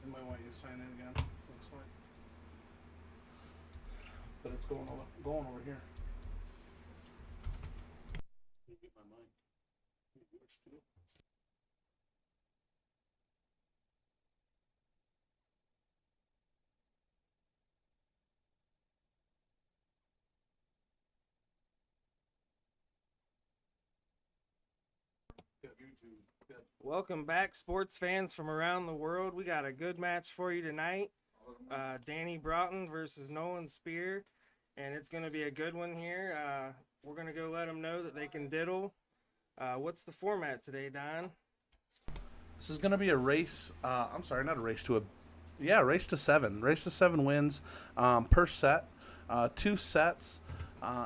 You might want you to sign in again. Looks like, but it's going over here. Let me get my mic. Yours too. Welcome back, sports fans from around the world. We got a good match for you tonight. Danny Broughton versus Nolan Speer, and it's going to be a good one here. We're going to go let them know that they can diddle. What's the format today, Don? This is going to be a race. I'm sorry, not a race to race to 7. Race to 7 wins per set. 2 sets.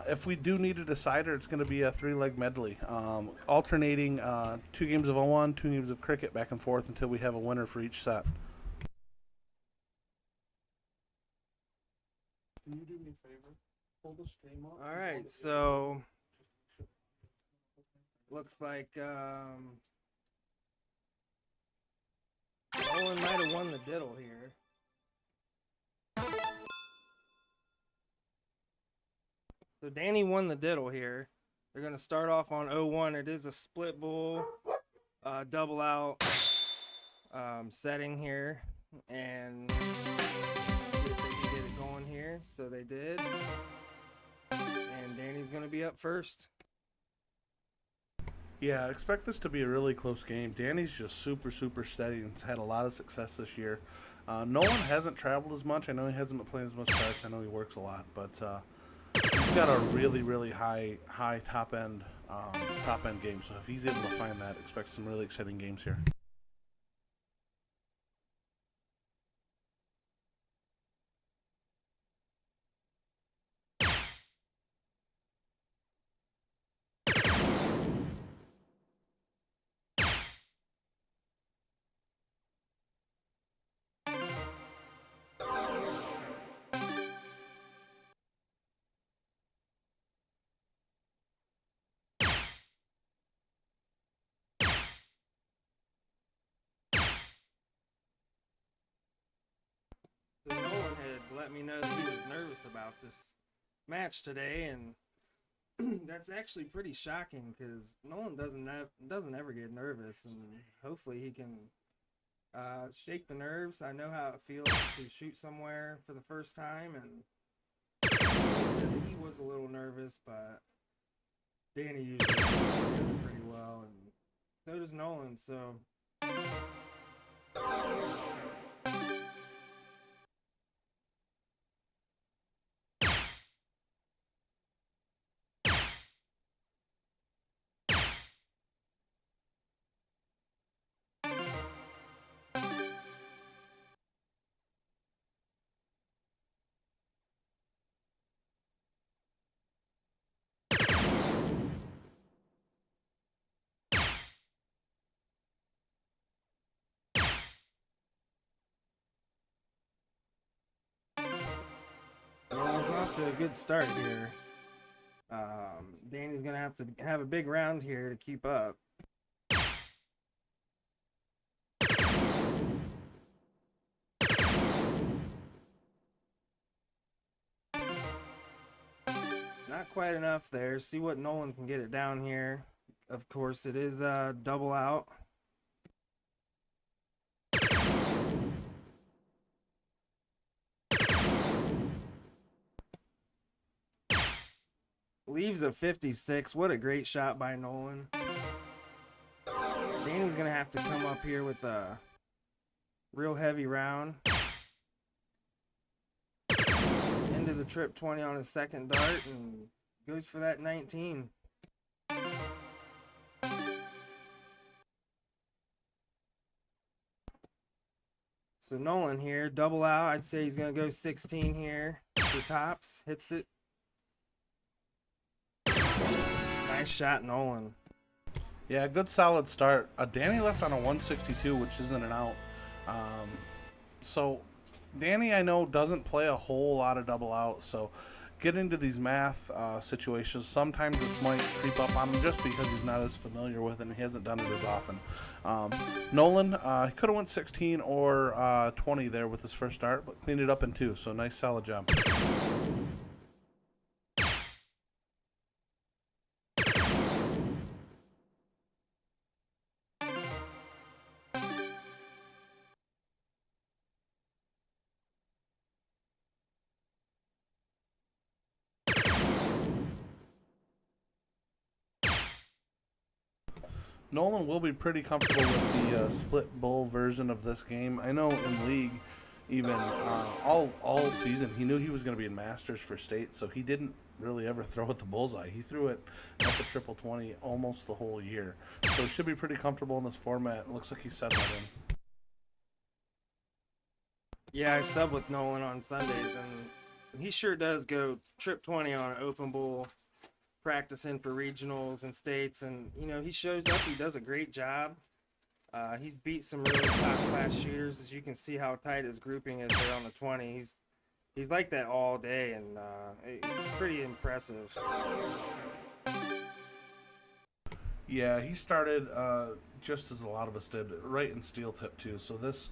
If we do need a decider, it's going to be a 3-leg medley, alternating 2 games of 0-1, 2 games of cricket back and forth until we have a winner for each set. Can you do me a favor? Pull the stream up. All right, so looks like Nolan might have won the diddle here. So Danny won the diddle here. They're going to start off on 0-1. It is a split bull, double out setting here. And see if they can get it going here. So they did. And Danny's going to be up first. Yeah, expect this to be a really close game. Danny's just super steady and has had a lot of success this year. Nolan hasn't traveled as much. I know he hasn't been playing as much cards. I know he works a lot, but he's got a really high top end game. So if he's able to find that, expect some really exciting games here. So Nolan had let me know that he was nervous about this match today, and that's actually pretty shocking because Nolan doesn't ever get nervous, and hopefully he can shake the nerves. I know how it feels to shoot somewhere for the first time, and he said that he was a little nervous, but Danny usually does it pretty well, and so does Nolan. So. Nolan's off to a good start here. Danny's going to have a big round here to keep up. Not quite enough there. See what Nolan can get it down here. Of course, it is double out. Leaves a 56. What a great shot by Nolan. Danny's going to have to come up here with a real heavy round. Into the trip 20 on his second dart and goes for that 19. So Nolan here, double out. I'd say he's going to go 16 here for tops. Hits it. Nice shot, Nolan. Yeah, good solid start. Danny left on a 162, which isn't an out. So Danny, I know, doesn't play a whole lot of double out, so getting to these math situations, sometimes this might creep up on him just because he's not as familiar with it and he hasn't done it as often. Nolan, he could have went 16 or 20 there with his first start, but cleaned it up in 2, so nice solid job. Nolan will be pretty comfortable with the split bull version of this game. I know in league, even all season, he knew he was going to be in Masters for state, so he didn't really ever throw at the bullseye. He threw it at the triple 20 almost the whole year. So he should be pretty comfortable in this format. It looks like he settled in. Yeah, I sub with Nolan on Sundays, and he sure does go trip 20 on an open bowl, practicing for regionals and states, and you know, he shows up, he does a great job. He's beat some really top class shooters, as you can see how tight his grouping is there on the 20. He's like that all day, and it's pretty impressive. Yeah, he started just as a lot of us did, right in steel tip too. So this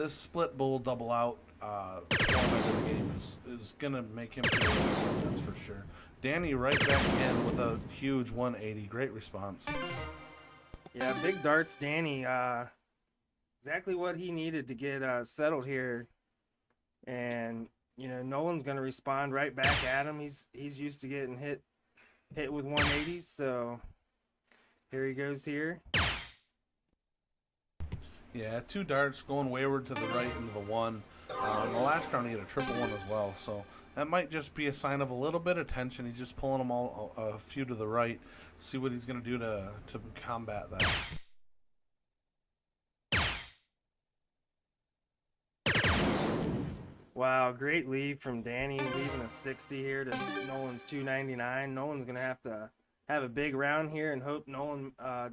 split bull double out format of the game is gonna make him feel good, that's for sure. Danny right back in with a huge 180. Great response. Yeah, big darts, Danny. Exactly what he needed to get settled here. And you know, Nolan's gonna respond right back at him. He's used to getting hit with 180s, so here he goes here. Yeah, 2 darts going wayward to the right into the 1. In the last round he had a triple 1 as well, so that might just be a sign of a little bit of tension. He's just pulling them all a few to the right. See what he's going to do to combat that. Wow, great lead from Danny, leaving a 60 here to Nolan's 299. Nolan's going to have a big round here and hope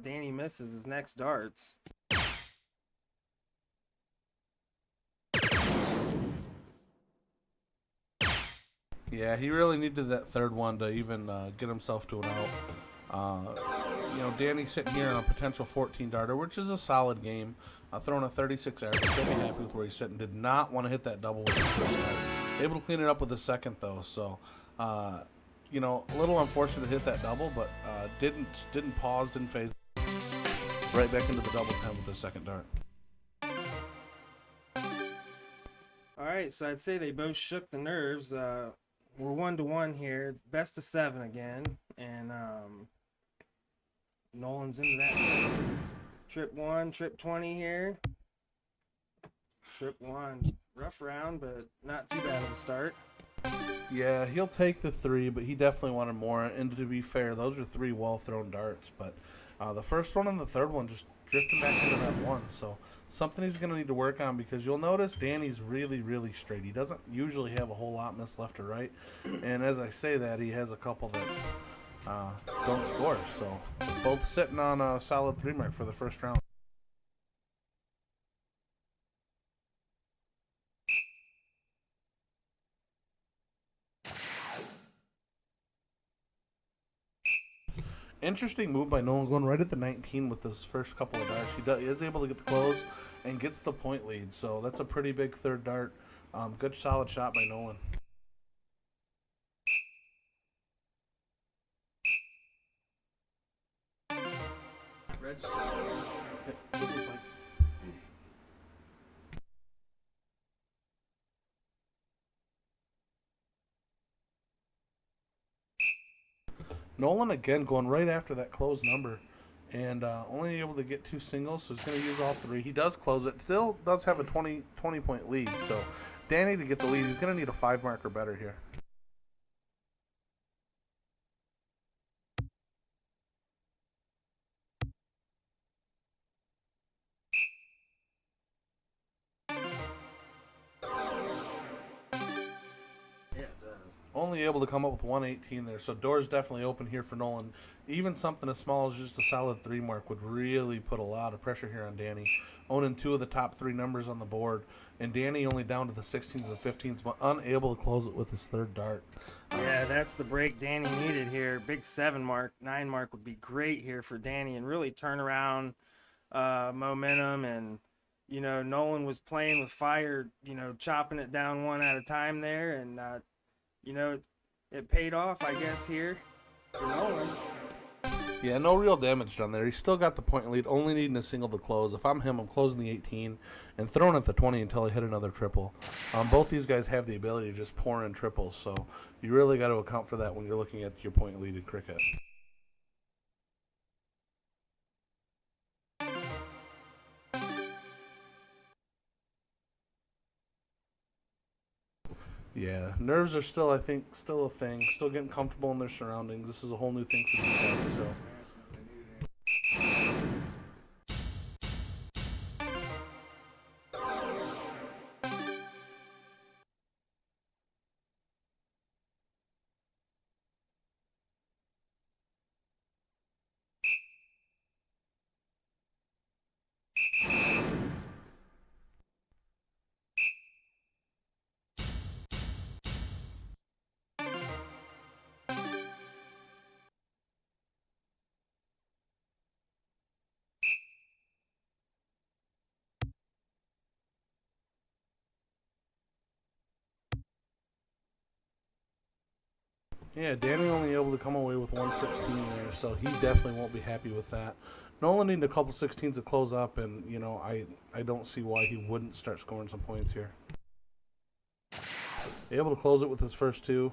Danny misses his next darts. Yeah, he really needed that third one to even get himself to an out. You know, Danny's sitting here on a potential 14 darter, which is a solid game. Throwing a 36 average. He'll be happy with where he's sitting. Did not want to hit that double with his first dart. Able to clean it up with his second, though. So, you know, a little unfortunate to hit that double, but didn't pause, didn't phase. Right back into the double 10 with the second dart. All right, so I'd say they both shook the nerves. We're 1-1 here. Best of 7 again, and Nolan's into that trip 1, trip 20 here. Trip 1, rough round, but not too bad of a start. Yeah, he'll take the 3, but he definitely wanted more. And to be fair, those are 3 well-thrown darts. But the first one and the third one just drifting back into that 1. So something he's going to need to work on, because you'll notice Danny's really, really straight. He doesn't usually have a whole lot missed left or right. And as I say that, he has a couple that don't score. So both sitting on a solid 3 mark for the first round. Interesting move by Nolan, going right at the 19 with his first couple of darts. He is able to get the close and gets the point lead, so that's a pretty big third dart. Good solid shot by Nolan. It was like... Nolan again going right after that closed number, and only able to get 2 singles, so he's going to use all 3. He does close it, still does have a 20 point lead, so Danny to get the lead, he's going to need a 5 mark or better here. Only able to come up with 118 there, so doors definitely open here for Nolan. Even something as small as just a solid 3 mark would really put a lot of pressure here on Danny. owning 2 of the top 3 numbers on the board, and Danny only down to the 16s and the 15s, but unable to close it with his third dart. Yeah, that's the break Danny needed here. Big 7 mark, 9 mark would be great here for Danny and really turn around momentum. And, you know, Nolan was playing with fire, you know, chopping it down one at a time there. And, you know, it paid off, I guess, here for Nolan. Yeah, no real damage done there. He's still got the point lead, only needing a single to close. If I'm him, I'm closing the 18 and throwing at the 20 until I hit another triple. Both these guys have the ability to just pour in triples, so you really got to account for that when you're looking at your point lead in cricket. Yeah, nerves are still, I think, still a thing. Still getting comfortable in their surroundings. This is a whole new thing for these guys, so... Yeah, Danny only able to come away with 116 there, so he definitely won't be happy with that. Nolan needed a couple 16s to close up, and, you know, I don't see why he wouldn't start scoring some points here. Able to close it with his first 2.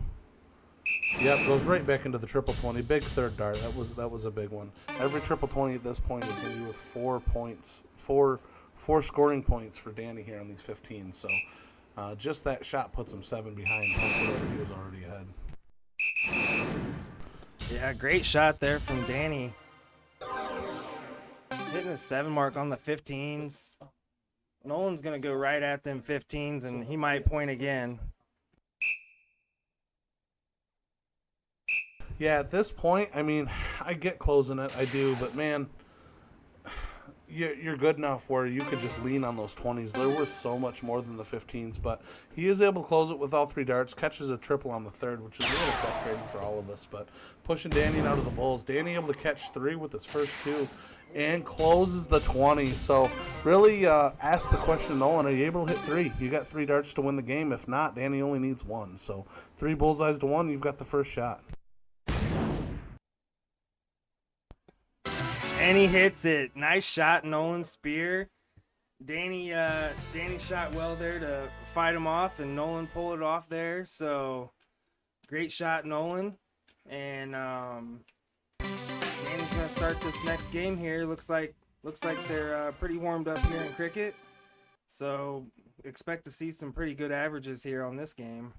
Yep, goes right back into the triple 20. Big third dart. That was a big one. Every triple 20 at this point is going to be with 4 points, four scoring points for Danny here on these 15s. So just that shot puts him 7 behind. He was already ahead. Yeah, great shot there from Danny. Hitting a 7 mark on the 15s. Nolan's going to go right at them 15s, and he might point again. Yeah, at this point, I mean, I get closing it, I do, but man, you're good enough where you could just lean on those 20s. They're worth so much more than the 15s, but he is able to close it with all 3 darts, catches a triple on the third, which is really frustrating for all of us, but pushing Danny out of the Bulls. Danny able to catch 3 with his first 2 and closes the 20. So really ask the question, Nolan, are you able to hit 3? You got 3 darts to win the game. If not, Danny only needs 1. So 3 bullseyes to 1, you've got the first shot. And he hits it. Nice shot, Nolan. Speer. Danny shot well there to fight him off, and Nolan pulled it off there. So great shot, Nolan. And Danny's gonna start this next game here. Looks like they're pretty warmed up here in cricket. So expect to see some pretty good averages here on this game.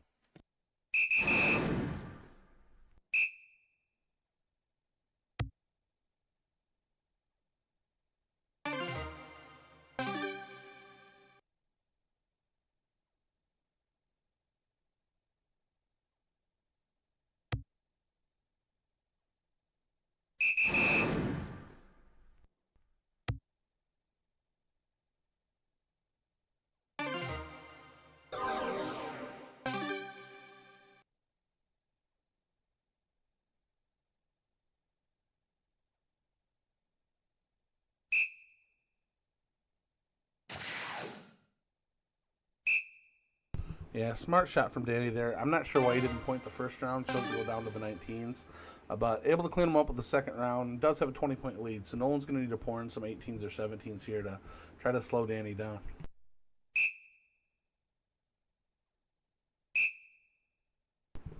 Yeah, smart shot from Danny there. I'm not sure why he didn't point the first round, so to go down to the 19s. But able to clean him up with the second round. Does have a 20-point lead, so Nolan's going to need to pour in some 18s or 17s here to try to slow Danny down.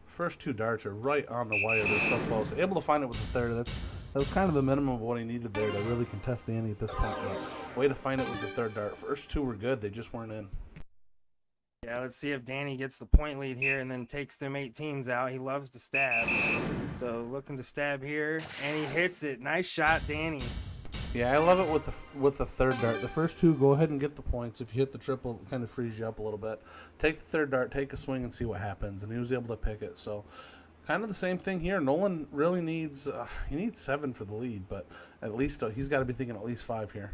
First 2 darts are right on the wire. They're so close. Able to find it with the third. That was kind of the minimum of what he needed there to really contest Danny at this point. But way to find it with the third dart. First 2 were good. They just weren't in. Yeah, let's see if Danny gets the point lead here and then takes them 18s out. He loves to stab. So looking to stab here, and he hits it. Nice shot, Danny. Yeah, I love it with the third dart. The first 2, go ahead and get the points. If you hit the triple, it kind of frees you up a little bit. Take the third dart, take a swing, and see what happens. And he was able to pick it. So kind of the same thing here. Nolan really needs 7 for the lead, but at least he's got to be thinking at least 5 here.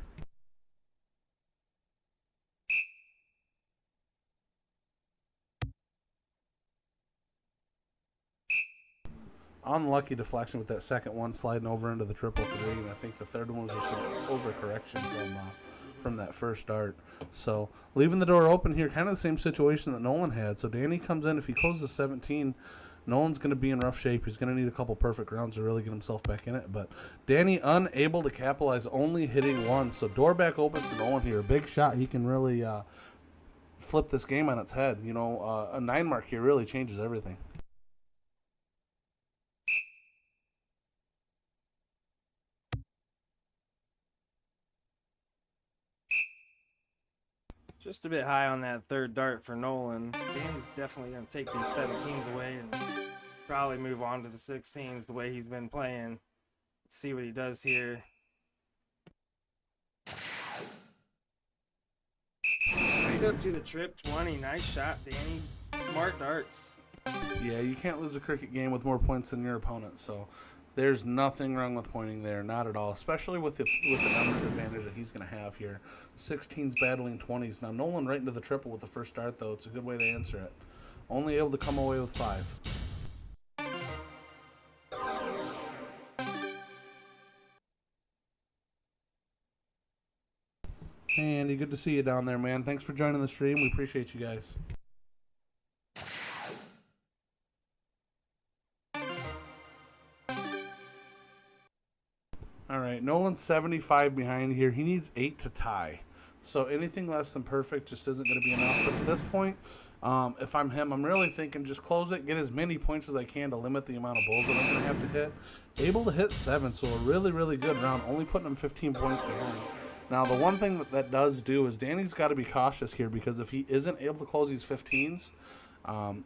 Unlucky deflection with that second one sliding over into the triple three, and I think the third one was just an overcorrection from that first dart. So leaving the door open here, kind of the same situation that Nolan had. So Danny comes in. If he closes 17, Nolan's going to be in rough shape. He's going to need a couple perfect rounds to really get himself back in it. But Danny unable to capitalize, only hitting one. So door back open for Nolan here. Big shot. He can really flip this game on its head. You know, a 9 mark here really changes everything. Just a bit high on that third dart for Nolan. Danny's definitely going to take these 17s away and probably move on to the 16s the way he's been playing. Let's see what he does here. Straight up to the trip 20. Nice shot, Danny. Smart darts. Yeah, you can't lose a cricket game with more points than your opponent, so there's nothing wrong with pointing there, not at all, especially with the numbers advantage that he's going to have here. 16s battling 20s. Now, Nolan right into the triple with the first dart, though. It's a good way to answer it. Only able to come away with 5. Andy, good to see you down there, man. Thanks for joining the stream. We appreciate you guys. All right, Nolan's 75 behind here. He needs 8 to tie. So anything less than perfect just isn't going to be enough. But at this point, if I'm him, I'm really thinking just close it, get as many points as I can to limit the amount of balls that I'm going to have to hit. Able to hit 7, so a really, really good round, only putting him 15 points behind. Now, the one thing that does do is Danny's got to be cautious here, because if he isn't able to close these 15s,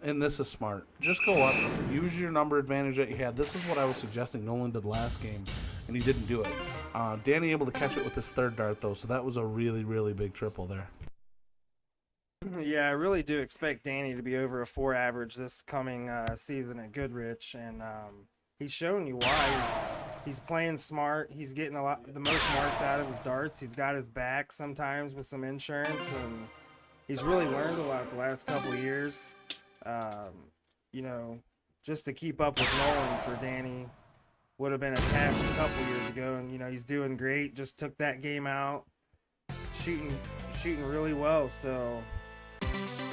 and this is smart, just go up, use your number advantage that you had. This is what I was suggesting Nolan did last game, and he didn't do it. Danny able to catch it with his third dart, though, so that was a really, really big triple there. Yeah, I really do expect Danny to be over a 4 average this coming season at Goodrich, and he's showing you why. He's playing smart. He's getting the most marks out of his darts. He's got his back sometimes with some insurance, and he's really learned a lot the last couple of years. You know, just to keep up with Nolan for Danny would have been a task a couple years ago, and you know he's doing great. Just took that game out, shooting really well. So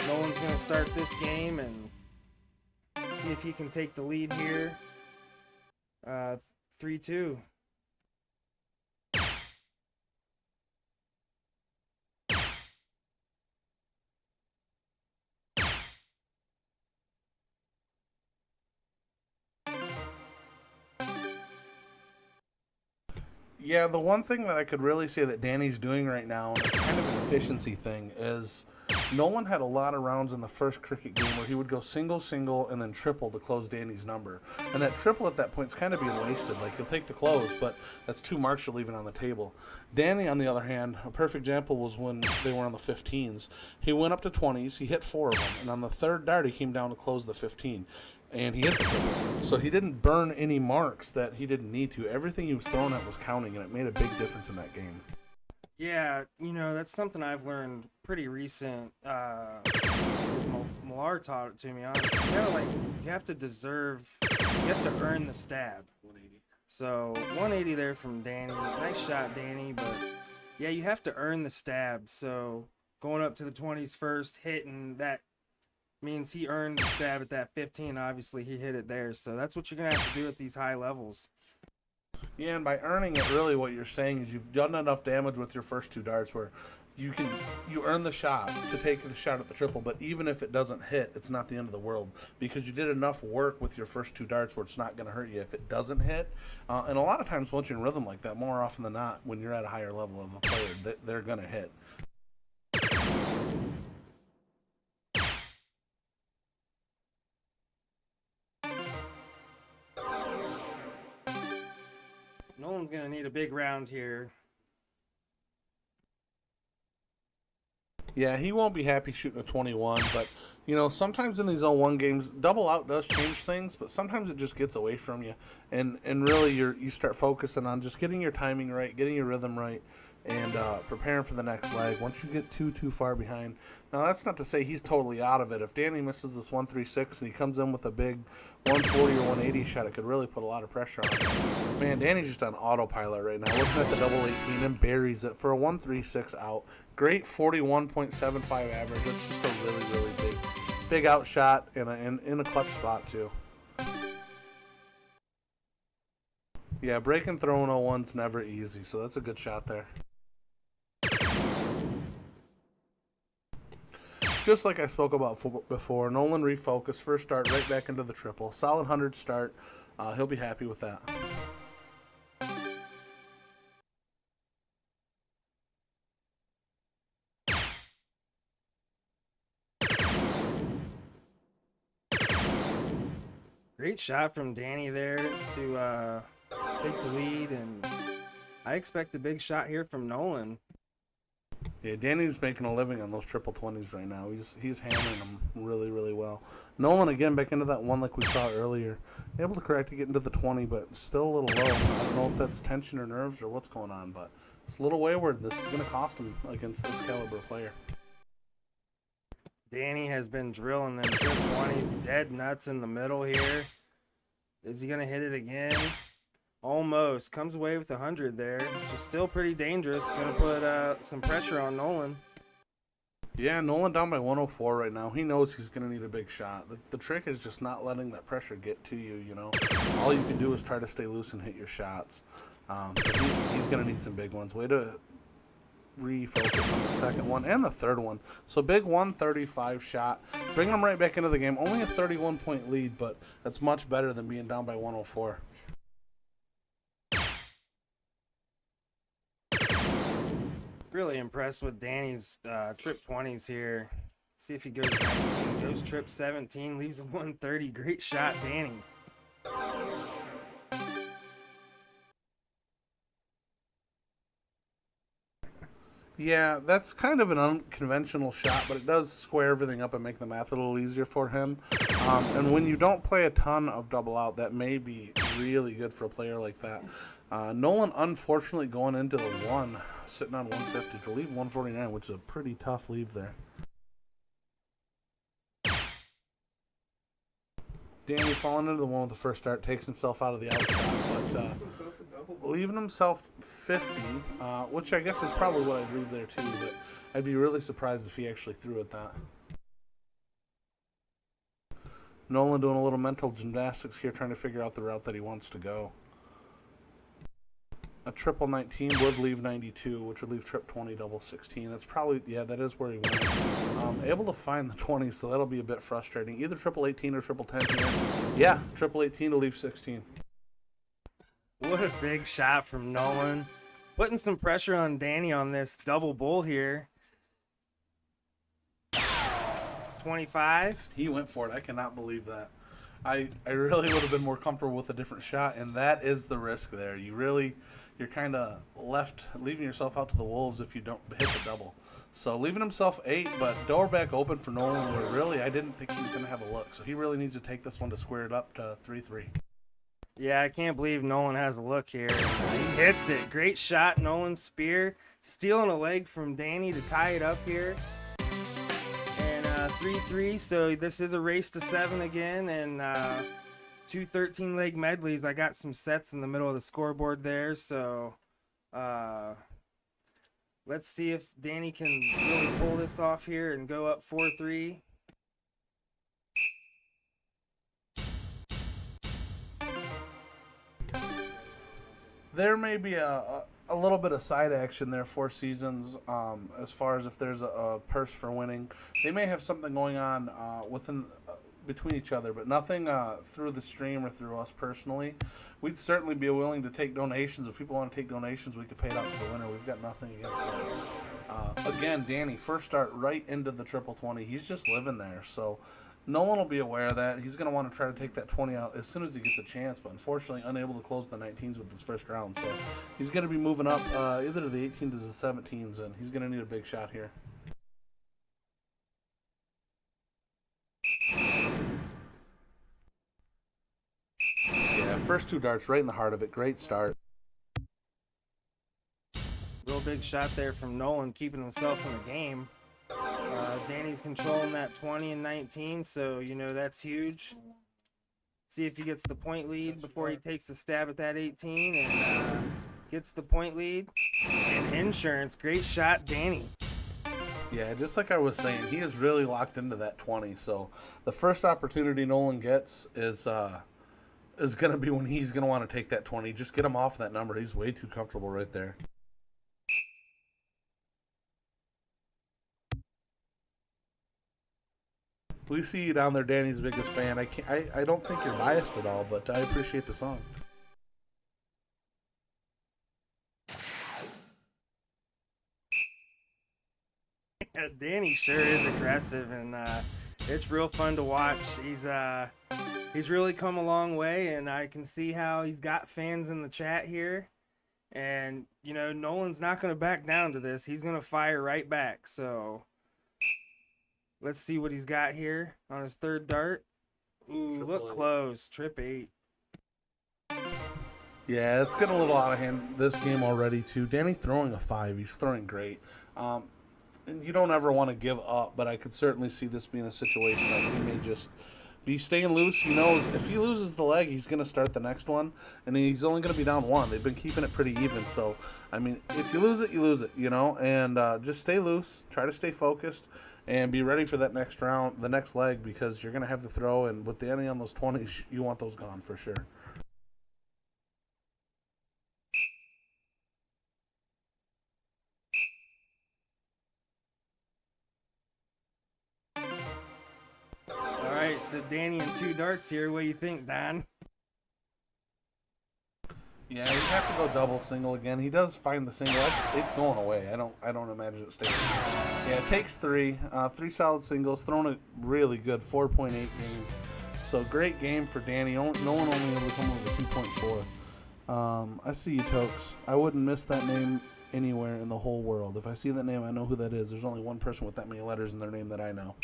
Nolan's going to start this game and see if he can take the lead here. 3-2. Yeah, the one thing that I could really say that Danny's doing right now, and it's kind of an efficiency thing, is Nolan had a lot of rounds in the first cricket game where he would go single, single, and then triple to close Danny's number. And that triple at that point is kind of being wasted. Like, he'll take the close, but that's 2 marks you're leaving on the table. Danny, on the other hand, a perfect example was when they were on the 15s. He went up to 20s, he hit 4 of them, and on the third dart, he came down to close the 15. And he hit the triple. So he didn't burn any marks that he didn't need to. Everything he was throwing at was counting, and it made a big difference in that game. Yeah, you know, that's something I've learned pretty recent. Millar taught it to me. Honestly, you have to earn the stab. 180. So 180 there from Danny. Nice shot, Danny. But yeah, you have to earn the stab. So going up to the 20s first, hitting that means he earned the stab at that 15. Obviously, he hit it there. So that's what you're gonna have to do at these high levels. Yeah, and by earning it, really what you're saying is you've done enough damage with your first 2 darts where you earn the shot to take the shot at the triple, but even if it doesn't hit, it's not the end of the world, because you did enough work with your first 2 darts where it's not going to hurt you if it doesn't hit. And a lot of times once you're in rhythm like that, more often than not, when you're at a higher level of a player, they're going to hit. Nolan's going to need a big round here. Yeah, he won't be happy shooting a 21, but, you know, sometimes in these 0-1 games, double out does change things, but sometimes it just gets away from you. And really, you start focusing on just getting your timing right, getting your rhythm right, and preparing for the next leg. Once you get too far behind, now that's not to say he's totally out of it. If Danny misses this 136 and he comes in with a big 140 or 180 shot, it could really put a lot of pressure on him. Man, Danny's just on autopilot right now. Looking at the double 18 and buries it for a 136 out. Great 41.75 average. That's just a really big out shot in a clutch spot too. Yeah, breaking throwing 01's never easy, so that's a good shot there. Just like I spoke about before, Nolan refocused, first start right back into the triple. Solid 100 start. He'll be happy with that. Great shot from Danny there to take the lead, and I expect a big shot here from Nolan. Yeah, Danny's making a living on those triple 20s right now. He's hammering them really well. Nolan again back into that one like we saw earlier. Able to correct to get into the 20, but still a little low. I don't know if that's tension or nerves or what's going on, but it's a little wayward. This is going to cost him against this caliber player. Danny has been drilling them trip 20s dead nuts in the middle here. Is he going to hit it again? Almost. Comes away with 100 there, which is still pretty dangerous. Going to put some pressure on Nolan. Yeah, Nolan down by 104 right now. He knows he's going to need a big shot. The trick is just not letting that pressure get to you, you know. All you can do is try to stay loose and hit your shots. But he's going to need some big ones. Way to refocus on the second one and the third one. So big 135 shot. Bringing him right back into the game. Only a 31-point lead, but that's much better than being down by 104. Really impressed with Danny's trip 20s here. See if he goes 19. Goes trip 17. Leaves a 130. Great shot, Danny. Yeah, that's kind of an unconventional shot, but it does square everything up and make the math a little easier for him. And when you don't play a ton of double out, that may be really good for a player like that. Nolan, unfortunately, going into the one, sitting on 150 to leave 149, which is a pretty tough leave there. Danny falling into the one with the first start, takes himself out of the outshot, but leaving himself 50, which I guess is probably what I'd leave there too, but I'd be really surprised if he actually threw at that. Nolan doing a little mental gymnastics here, trying to figure out the route that he wants to go. A triple 19 would leave 92, which would leave trip 20, double 16. That's probably, yeah, that is where he went. Able to find the 20, so that'll be a bit frustrating. Either triple 18 or triple 10 here. Yeah, triple 18 to leave 16. What a big shot from Nolan. Putting some pressure on Danny on this double bull here. 25. He went for it. I cannot believe that. I really would have been more comfortable with a different shot, and that is the risk there. You're kind of leaving yourself out to the wolves if you don't hit the double. So leaving himself 8, but door back open for Nolan, where really I didn't think he was going to have a look. So he really needs to take this one to square it up to 3-3. Yeah, I can't believe Nolan has a look here. He hits it. Great shot, Nolan. Speer stealing a leg from Danny to tie it up here. And 3-3, so this is a race to 7 again, and 2 13-leg medleys. I got some sets in the middle of the scoreboard there, so let's see if Danny can really pull this off here and go up 4-3. There may be a little bit of side action there, Four Seasons, as far as if there's a purse for winning. They may have something going on between each other, but nothing through the stream or through us personally. We'd certainly be willing to take donations. If people want to take donations, we could pay it out to the winner. We've got nothing against that. Again, Danny, first start right into the triple 20. He's just living there, so no one will be aware of that. He's going to want to try to take that 20 out as soon as he gets a chance, but unfortunately unable to close the 19s with his first round. So he's going to be moving up either to the 18s or the 17s, and he's going to need a big shot here. Yeah, first 2 darts right in the heart of it. Great start. Real big shot there from Nolan, keeping himself in the game. Danny's controlling that 20 and 19, so you know that's huge. See if he gets the point lead before he takes a stab at that 18 and gets the point lead. And insurance, great shot, Danny. Yeah, just like I was saying, he is really locked into that 20. So the first opportunity Nolan gets is going to be when he's going to want to take that 20. Just get him off that number. He's way too comfortable right there. We see you down there, Danny's biggest fan. I don't think you're biased at all, but I appreciate the song. Danny sure is aggressive, and it's real fun to watch. He's really come a long way, and I can see how he's got fans in the chat here. And you know, Nolan's not going to back down to this. He's going to fire right back. So let's see what he's got here on his third dart. Ooh, look close. Trip 8. Yeah, it's getting a little out of hand this game already, too. Danny throwing a 5. He's throwing great. And you don't ever want to give up, but I could certainly see this being a situation that he may just be staying loose. He knows if he loses the leg, he's going to start the next one, and he's only going to be down 1. They've been keeping it pretty even. So, I mean, if you lose it, you know, and just stay loose. Try to stay focused and be ready for that next round, the next leg, because you're going to have to throw, and with the ending on those 20s, you want those gone for sure. So Danny and 2 darts here. What do you think, Don? Yeah, you have to go double single again. He does find the single. It's going away. I don't imagine it stays. Yeah, it takes 3. 3 solid singles. Thrown a really good 4.8 game. So great game for Danny. No one only able to come over 2.4. I see you, Tokes. I wouldn't miss that name anywhere in the whole world. If I see that name, I know who that is. There's only one person with that many letters in their name that I know.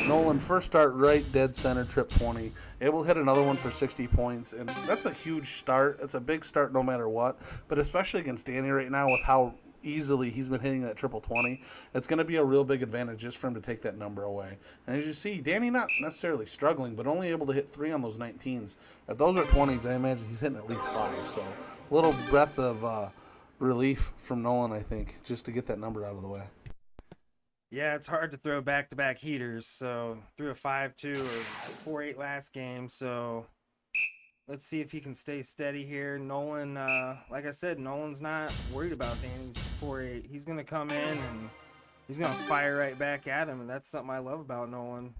Nolan, first start right dead center, trip 20. Able to hit another one for 60 points. And that's a huge start. It's a big start no matter what. But especially against Danny right now with how easily he's been hitting that triple 20, it's going to be a real big advantage just for him to take that number away. And as you see, Danny not necessarily struggling, but only able to hit 3 on those 19s. If those are 20s, I imagine he's hitting at least 5. So a little breath of relief from Nolan, I think, just to get that number out of the way. Yeah, it's hard to throw back-to-back heaters, so threw a 5-2 or 4-8 last game, so let's see if he can stay steady here. Nolan, like I said, Nolan's not worried about Danny's 4-8. He's going to come in and he's going to fire right back at him, and that's something I love about Nolan.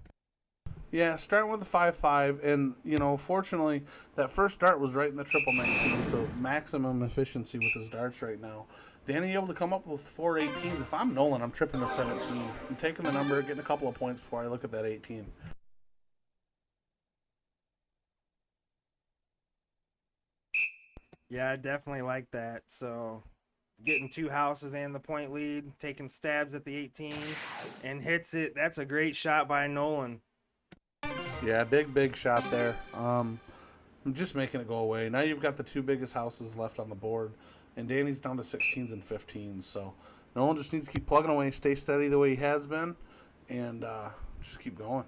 Yeah, starting with a 5-5, and, you know, fortunately, that first dart was right in the triple 19, so maximum efficiency with his darts right now. Danny able to come up with 4 18s. If I'm Nolan, I'm tripping the 17. I'm taking the number, getting a couple of points before I look at that 18. Yeah, I definitely like that. So getting 2 houses and the point lead, taking stabs at the 18, and hits it. That's a great shot by Nolan. Yeah, big shot there. I'm just making it go away. Now you've got the 2 biggest houses left on the board. And Danny's down to 16s and 15s, so Nolan just needs to keep plugging away, stay steady the way he has been, and just keep going.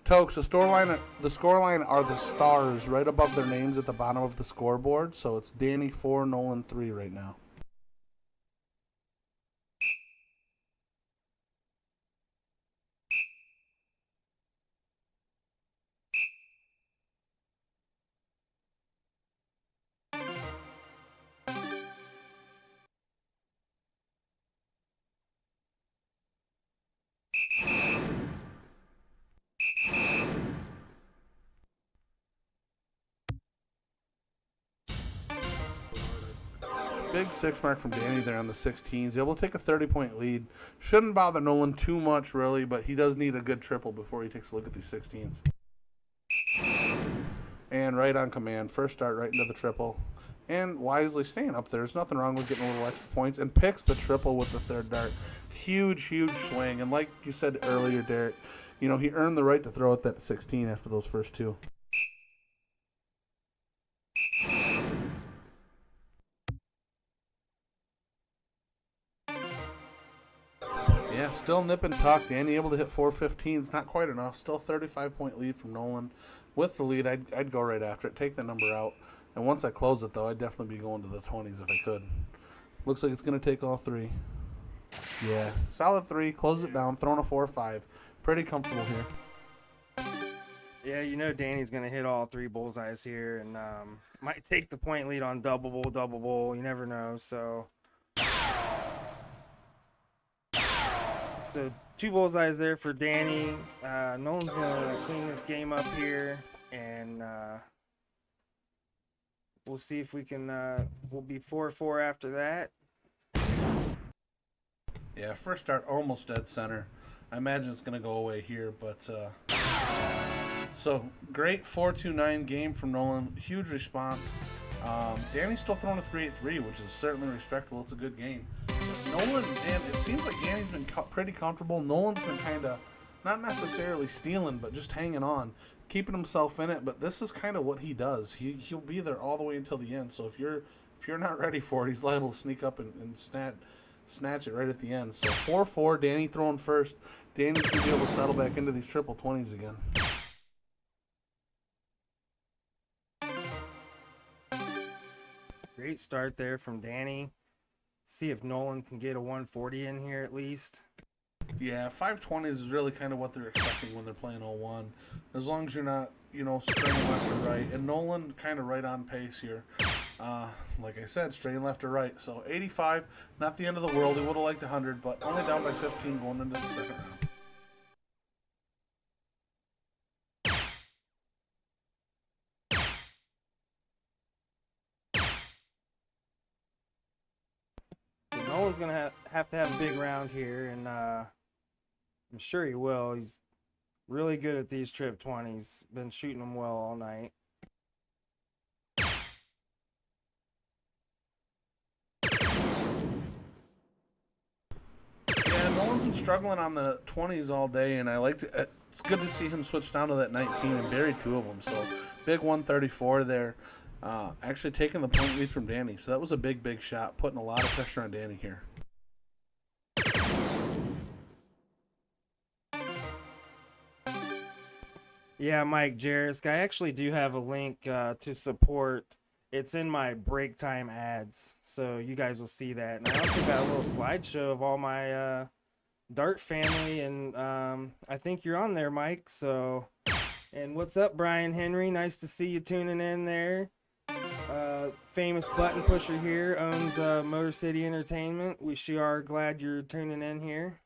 Tokes, the scoreline are the stars right above their names at the bottom of the scoreboard, so it's Danny 4, Nolan 3 right now. Big 6 mark from Danny there on the 16s. Able to take a 30-point lead. Shouldn't bother Nolan too much, really, but he does need a good triple before he takes a look at these 16s. And right on command. First start right into the triple. And wisely staying up there. There's nothing wrong with getting a little extra points. And picks the triple with the third dart. Huge swing. And like you said earlier, Derek, you know, he earned the right to throw at that 16 after those first two. Yeah, still nip and tuck. Danny able to hit 415. It's not quite enough. Still 35-point lead from Nolan. With the lead, I'd go right after it. Take the number out. And once I close it, though, I'd definitely be going to the 20s if I could. Looks like it's going to take all three. Yeah, solid three. Close it down. Throwing a 4-5. Pretty comfortable here. Yeah, you know Danny's going to hit all three bullseyes here, and might take the point lead on double bull. You never know, so... So 2 bullseyes there for Danny. Nolan's gonna clean this game up here, and we'll see if we can. We'll be 4-4 after that. Yeah, first start almost dead center. I imagine it's gonna go away here, but so great 4-2-9 game from Nolan. Huge response. Danny's still throwing a 3-8-3, which is certainly respectable. It's a good game. Nolan, and it seems like Danny's been pretty comfortable. Nolan's been kind of, not necessarily stealing, but just hanging on, keeping himself in it. But this is kind of what he does. He'll be there all the way until the end. So if you're not ready for it, he's liable to sneak up and snatch it right at the end. So 4-4, Danny throwing first. Danny's going to be able to settle back into these triple 20s again. Great start there from Danny. See if Nolan can get a 140 in here at least. Yeah, 520s is really kind of what they're expecting when they're playing 0-1. As long as you're not, you know, straight left or right. And Nolan kind of right on pace here. Like I said, straight left or right. So 85, not the end of the world. He would have liked 100, but only down by 15 going into the second round. Nolan's going to have a big round here, and I'm sure he will. He's really good at these trip 20s. Been shooting them well all night. Yeah, Nolan's been struggling on the 20s all day, and it's good to see him switch down to that 19 and bury 2 of them. So big 134 there. Actually taking the point lead from Danny. So that was a big shot, putting a lot of pressure on Danny here. Yeah, Mike Jarisk, I actually do have a link to support. It's in my break time ads, so you guys will see that. And I also got a little slideshow of all my Dart family, and I think you're on there, Mike. So, and what's up, Brian Henry? Nice to see you tuning in there. Famous button pusher here, owns Motor City Entertainment. We sure are glad you're tuning in here.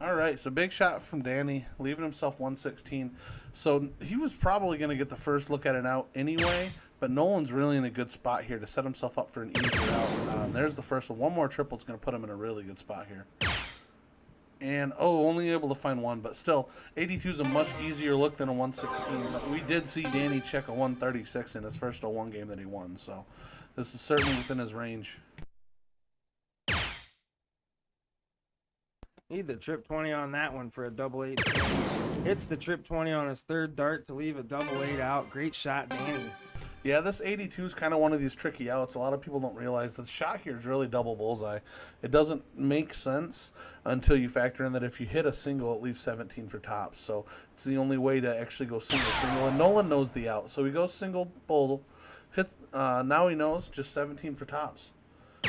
All right, so big shot from Danny, leaving himself 116. So he was probably going to get the first look at it out anyway, but Nolan's really in a good spot here to set himself up for an easier out. There's the first one. One more triple is going to put him in a really good spot here. And, only able to find one, but still, 82 is a much easier look than a 116. But we did see Danny check a 136 in his first 0-1 game that he won, so this is certainly within his range. Need the trip 20 on that one for a double 8. Hits the trip 20 on his third dart to leave a double 8 out. Great shot, Danny. Yeah, this 82 is kind of one of these tricky outs. A lot of people don't realize the shot here is really double bullseye. It doesn't make sense until you factor in that if you hit a single, it leaves 17 for tops. So it's the only way to actually go single. And Nolan knows the out. So he goes single bull. Now he knows just 17 for tops.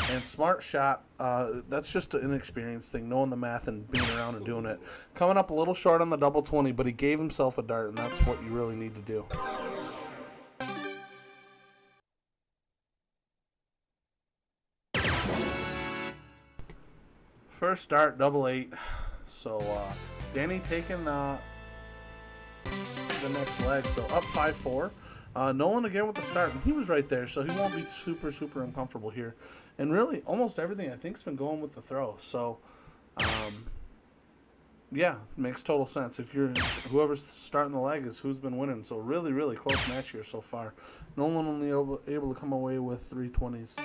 And smart shot, that's just an inexperienced thing, knowing the math and being around and doing it. Coming up a little short on the double 20, but he gave himself a dart, and that's what you really need to do. First dart, double 8. So Danny taking the next leg, so up 5-4. Nolan again with the start, and he was right there, so he won't be super uncomfortable here. And really, almost everything I think has been going with the throw. So Yeah, makes total sense. If you're whoever's starting the leg is who's been winning. So really, really close match here so far. Nolan only able to come away with 320s.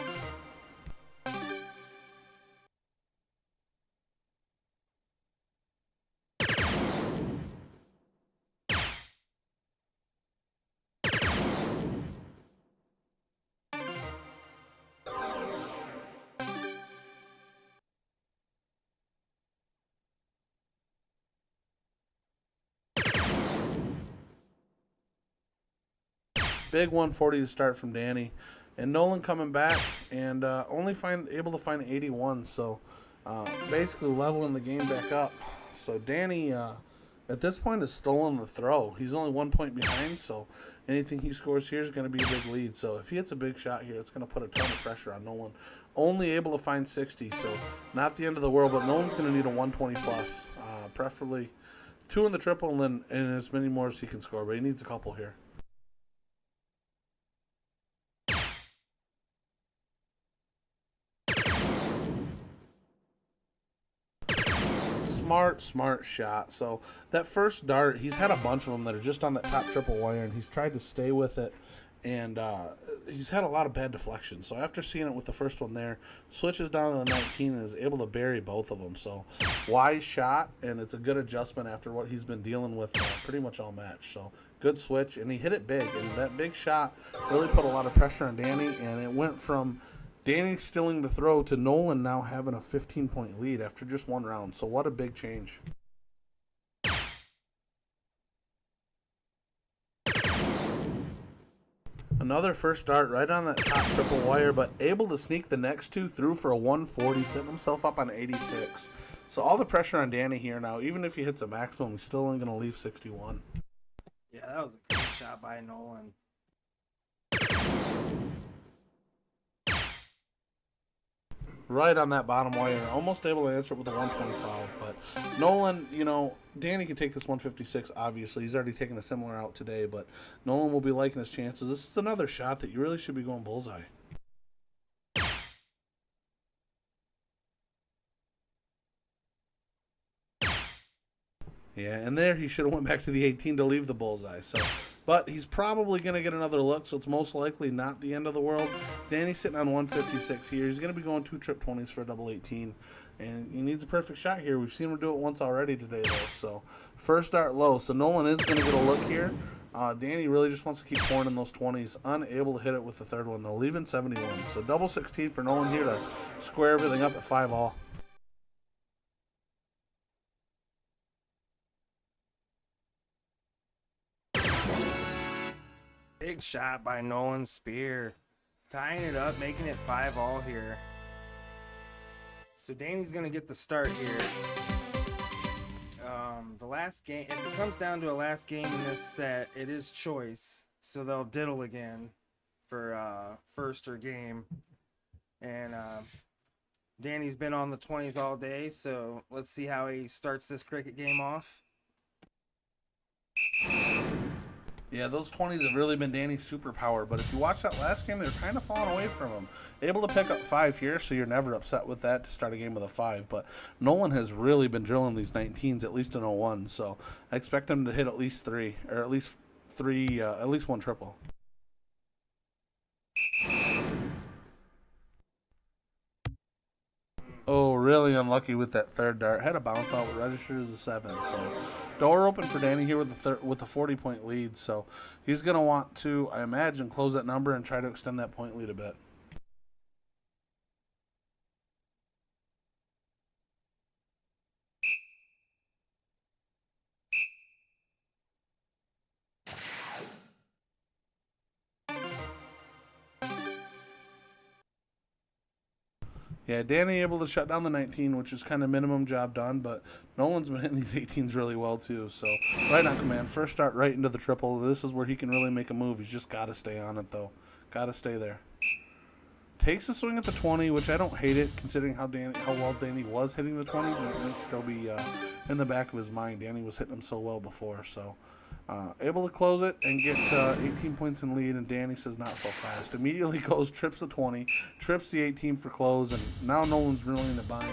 Big 140 to start from Danny, and Nolan coming back and only able to find 81. So basically leveling the game back up. So Danny at this point is stolen the throw. He's only 1 point behind, so anything he scores here is going to be a big lead. So if he hits a big shot here, it's going to put a ton of pressure on Nolan. Only able to find 60, so not the end of the world, but Nolan's going to need a 120 plus, preferably 2 in the triple and then and as many more as he can score, but he needs a couple here. Smart shot. So that first dart, he's had a bunch of them that are just on that top triple wire, and he's tried to stay with it, and he's had a lot of bad deflections. So after seeing it with the first one there, switches down to the 19 and is able to bury both of them. So wise shot, and it's a good adjustment after what he's been dealing with pretty much all match. So good switch, and he hit it big, and that big shot really put a lot of pressure on Danny, and it went from Danny stealing the throw to Nolan now having a 15-point lead after just one round. So what a big change. Another first dart right on that top triple wire, but able to sneak the next two through for a 140, setting himself up on 86. So all the pressure on Danny here now. Even if he hits a maximum, he's still only going to leave 61. Yeah, that was a great shot by Nolan. Right on that bottom wire, almost able to answer it with a 125. But Nolan, Danny can take this 156, obviously. He's already taken a similar out today, but Nolan will be liking his chances. This is another shot that you really should be going bullseye. Yeah, and there he should have went back to the 18 to leave the bullseye. But he's probably going to get another look, so it's most likely not the end of the world. Danny's sitting on 156 here. He's going to be going 2 trip 20s for a double 18, and he needs a perfect shot here. We've seen him do it once already today, though. So first dart low. So Nolan is going to get a look here. Danny really just wants to keep pouring in those 20s. Unable to hit it with the third one, though, leaving 71. So double 16 for Nolan here to square everything up at 5-all. Big shot by Nolan Speer. Tying it up, making it 5-all here. So Danny's going to get the start here. The last game, if it comes down to a last game in this set, it is choice. So they'll diddle again for first or game. And Danny's been on the 20s all day, so let's see how he starts this cricket game off. Yeah, those 20s have really been Danny's superpower, but if you watch that last game, they were kind of falling away from him. Able to pick up 5 here, so you're never upset with that to start a game with a 5, but Nolan has really been drilling these 19s, at least in 01, so I expect him to hit at least 3, or at least 1 triple. Oh, really unlucky with that third dart. Had a bounce out, but registered as a 7. So door open for Danny here with a 40-point lead. So he's going to want to, I imagine, close that number and try to extend that point lead a bit. Yeah, Danny able to shut down the 19, which is kind of minimum job done, but Nolan's been hitting these 18s really well too. So right on command, first start right into the triple. This is where he can really make a move. He's just got to stay on it though. Got to stay there. Takes a swing at the 20, which I don't hate it considering how well Danny was hitting the 20s, and it might still be in the back of his mind. Danny was hitting them so well before, so able to close it and get 18 points in lead, and Danny says not so fast. Immediately goes, trips the 20, trips the 18 for close, and now Nolan's really in the bind.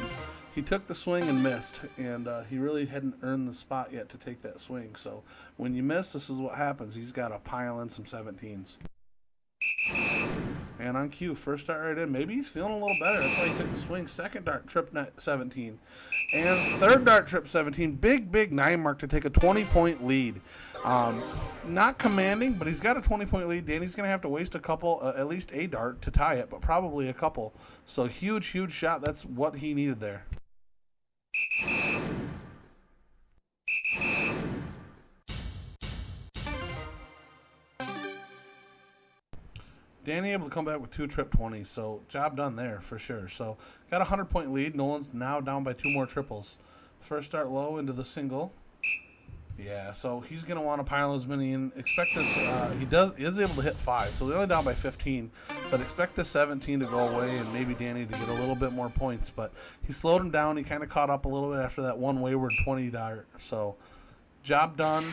he took the swing and missed, and he really hadn't earned the spot yet to take that swing. So when you miss, this is what happens. He's got to pile in some 17s. And on cue, first dart right in. Maybe he's feeling a little better. That's why he took the swing. Second dart, trip net 17. And third dart, trip 17. Big 9 mark to take a 20-point lead. Not commanding, but he's got a 20-point lead. Danny's going to have to waste a couple, at least a dart to tie it, but probably a couple. So huge shot. That's what he needed there. Danny able to come back with 2 trip 20s, so job done there for sure. So got a 100-point lead. Nolan's now down by 2 more triples. First start low into the single. Yeah, so he's going to want to pile as many in. Expect this, he is able to hit 5, so they're only down by 15. But expect the 17 to go away and maybe Danny to get a little bit more points. But he slowed him down. He kind of caught up a little bit after that one wayward 20 dart. So job done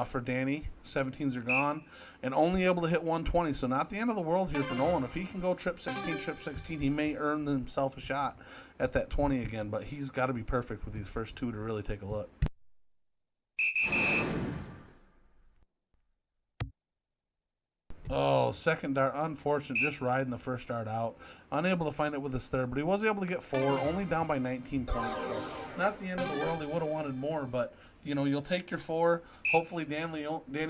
for Danny. 17s are gone. And only able to hit 120, so not the end of the world here for Nolan. If he can go trip 16, he may earn himself a shot at that 20 again, but he's got to be perfect with these first 2 to really take a look. Oh, second dart, unfortunate, just riding the first dart out. Unable to find it with his third, but he was able to get 4, only down by 19 points. So not the end of the world, he would have wanted more, but you know, you'll take your 4. Hopefully Danny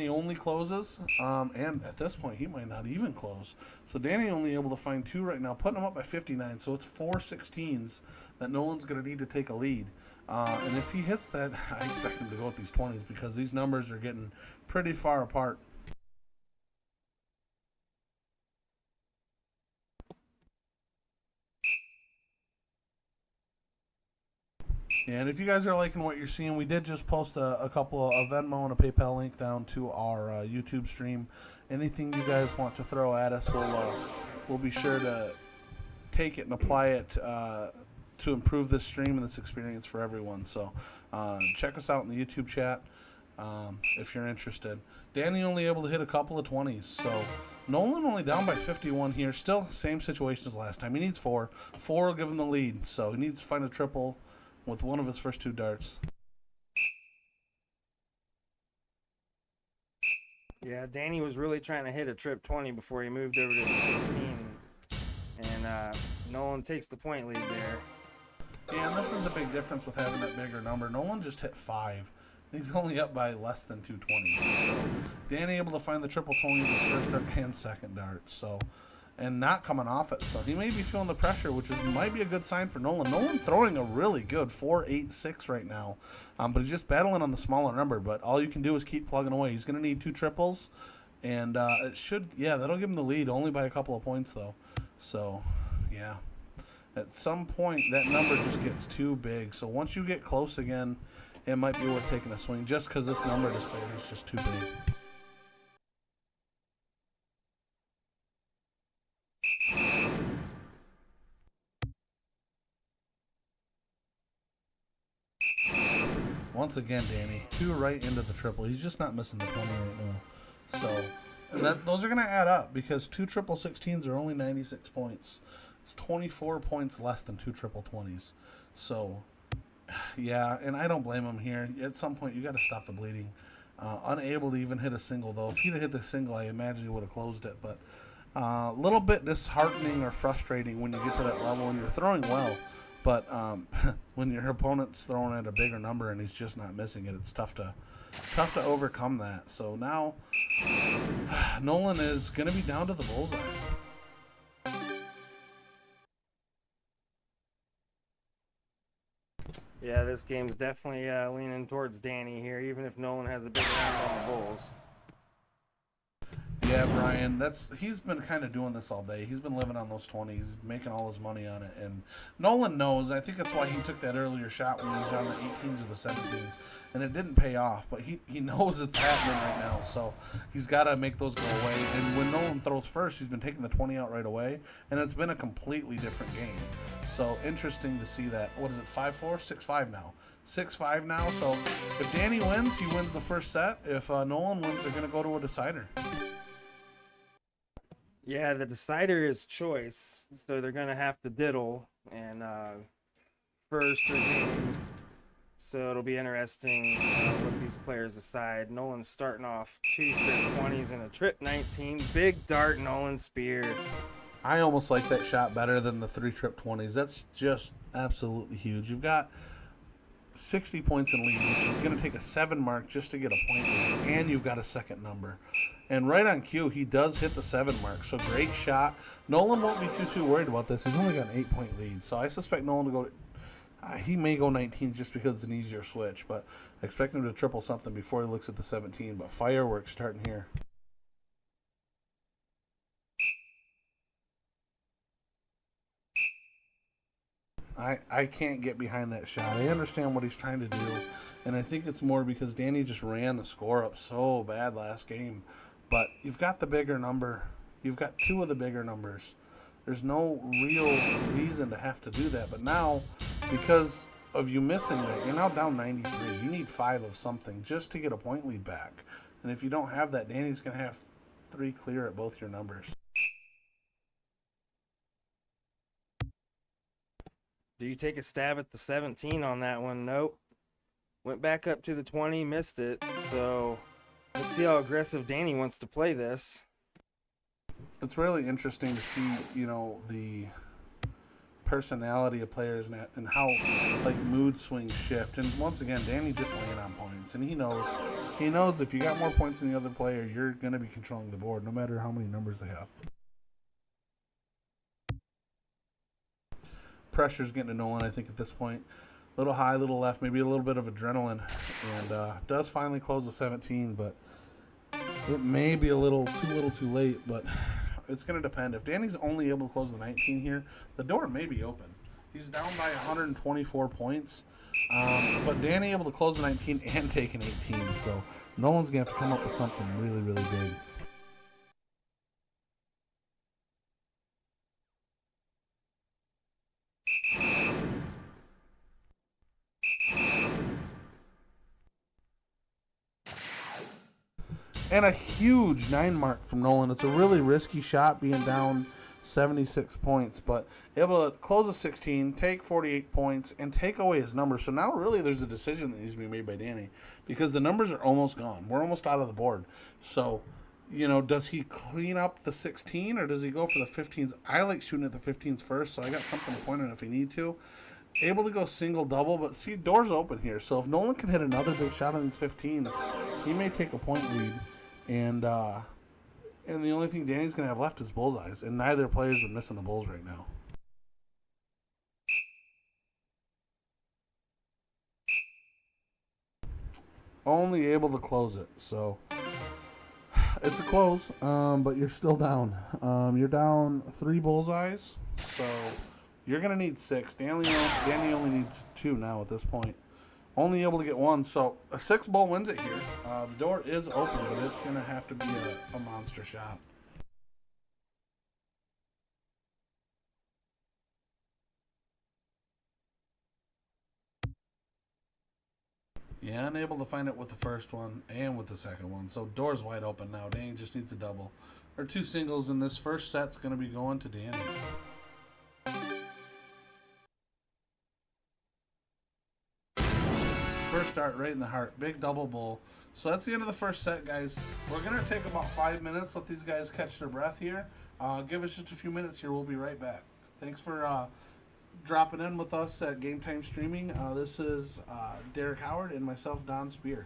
only closes, and at this point, he might not even close. So Danny only able to find 2 right now, putting him up by 59, so it's 4 16s that Nolan's going to need to take a lead. And if he hits that, I expect him to go with these 20s because these numbers are getting pretty far apart. And if you guys are liking what you're seeing, we did just post a couple of Venmo and a PayPal link down to our YouTube stream. Anything you guys want to throw at us, we'll be sure to take it and apply it to improve this stream and this experience for everyone. So check us out in the YouTube chat if you're interested. Danny only able to hit a couple of 20s, so Nolan only down by 51 here. Still same situation as last time. He needs 4. 4 will give him the lead, so he needs to find a triple with one of his first 2 darts. Yeah, Danny was really trying to hit a trip 20 before he moved over to the 16. And Nolan takes the point lead there. Yeah, and this is the big difference with having that bigger number. Nolan just hit 5. He's only up by less than 220. So Danny able to find the triple 20 with his first dart and second dart. So, and not coming off it. So he may be feeling the pressure, which might be a good sign for Nolan. Nolan throwing a really good 4.86 right now. But he's just battling on the smaller number. But all you can do is keep plugging away. He's going to need 2 triples. And it should, yeah, that'll give him the lead, only by a couple of points, though. So, yeah. At some point, that number just gets too big. So once you get close again, it might be worth taking a swing just because this number display is just too big. Once again, Danny, 2 right into the triple. He's just not missing the 20 right now. So, and those are going to add up because 2 triple 16s are only 96 points. It's 24 points less than 2 triple 20s. So, yeah, and I don't blame him here. At some point, you got to stop the bleeding. Unable to even hit a single, though. If he'd have hit the single, I imagine he would have closed it. But a little bit disheartening or frustrating when you get to that level and you're throwing well. But when your opponent's throwing at a bigger number and he's just not missing it, it's tough to overcome that. So now Nolan is going to be down to the bullseyes. Yeah, this game's definitely leaning towards Danny here, even if Nolan has a big round on the Bulls. Yeah, Brian, he's been kind of doing this all day. He's been living on those 20s, making all his money on it. And Nolan knows. I think that's why he took that earlier shot when he was on the 18s or the 17s. And it didn't pay off, but he knows it's happening right now. So he's got to make those go away. And when Nolan throws first, he's been taking the 20 out right away. And it's been a completely different game. So interesting to see that. What is it, 5-4? 6-5 now. 6-5 now. So if Danny wins, he wins the first set. If Nolan wins, they're going to go to a decider. Yeah, the decider is choice, so they're going to have to diddle. And first game. So it'll be interesting what these players decide. Nolan's starting off 2 trip 20s and a trip 19. Big dart Nolan Speer. I almost like that shot better than the 3 trip 20s. That's just absolutely huge. You've got 60 points in lead, which is going to take a 7 mark just to get a point lead, and you've got a second number. And right on cue, he does hit the 7 mark, so great shot. Nolan won't be too worried about this. He's only got an 8-point lead, so I suspect Nolan to go. He may go 19 just because it's an easier switch, but I expect him to triple something before he looks at the 17. But fireworks starting here. I can't get behind that shot. I understand what he's trying to do, and I think it's more because Danny just ran the score up so bad last game. But you've got the bigger number. You've got 2 of the bigger numbers. There's no real reason to have to do that. But now, because of you missing that, you're now down 93. You need 5 of something just to get a point lead back. And if you don't have that, Danny's going to have 3 clear at both your numbers. Do you take a stab at the 17 on that one? Nope. Went back up to the 20, missed it. So let's see how aggressive Danny wants to play this. It's really interesting to see, the personality of players and how mood swings shift. And once again, Danny just laying on points, and he knows if you got more points than the other player, you're going to be controlling the board no matter how many numbers they have. Pressure's getting to Nolan, I think, at this point. A little high, a little left, maybe a little bit of adrenaline, and does finally close the 17, but it may be a little too late, but it's going to depend. If Danny's only able to close the 19 here, the door may be open. He's down by 124 points, but Danny able to close the 19 and take an 18, so Nolan's going to have to come up with something really, really big. And a huge 9 mark from Nolan. It's a really risky shot being down 76 points, but able to close a 16, take 48 points, and take away his numbers. So now really there's a decision that needs to be made by Danny because the numbers are almost gone. We're almost out of the board. So, does he clean up the 16 or does he go for the 15s? I like shooting at the 15s first, so I got something to point on if he need to. Able to go single double, but see, doors open here. So if Nolan can hit another big shot on these 15s, he may take a point lead. And the only thing Danny's going to have left is bullseyes, and neither players are missing the bulls right now. Only able to close it, so it's a close, but you're still down. You're down 3 bullseyes, so you're going to need 6. Danny only needs 2 now at this point. Only able to get 1, so a 6 ball wins it here. The door is open, but it's going to have to be a monster shot. Yeah, unable to find it with the first one and with the second one. So door's wide open now. Danny just needs a double. Or 2 singles, and this first set's going to be going to Danny. First start right in the heart. Big double bull. So that's the end of the first set, guys. We're going to take about 5 minutes. Let these guys catch their breath here. Give us just a few minutes here. We'll be right back. Thanks for dropping in with us at Game Time Streaming. This is Derek Howard and myself, Don Speer.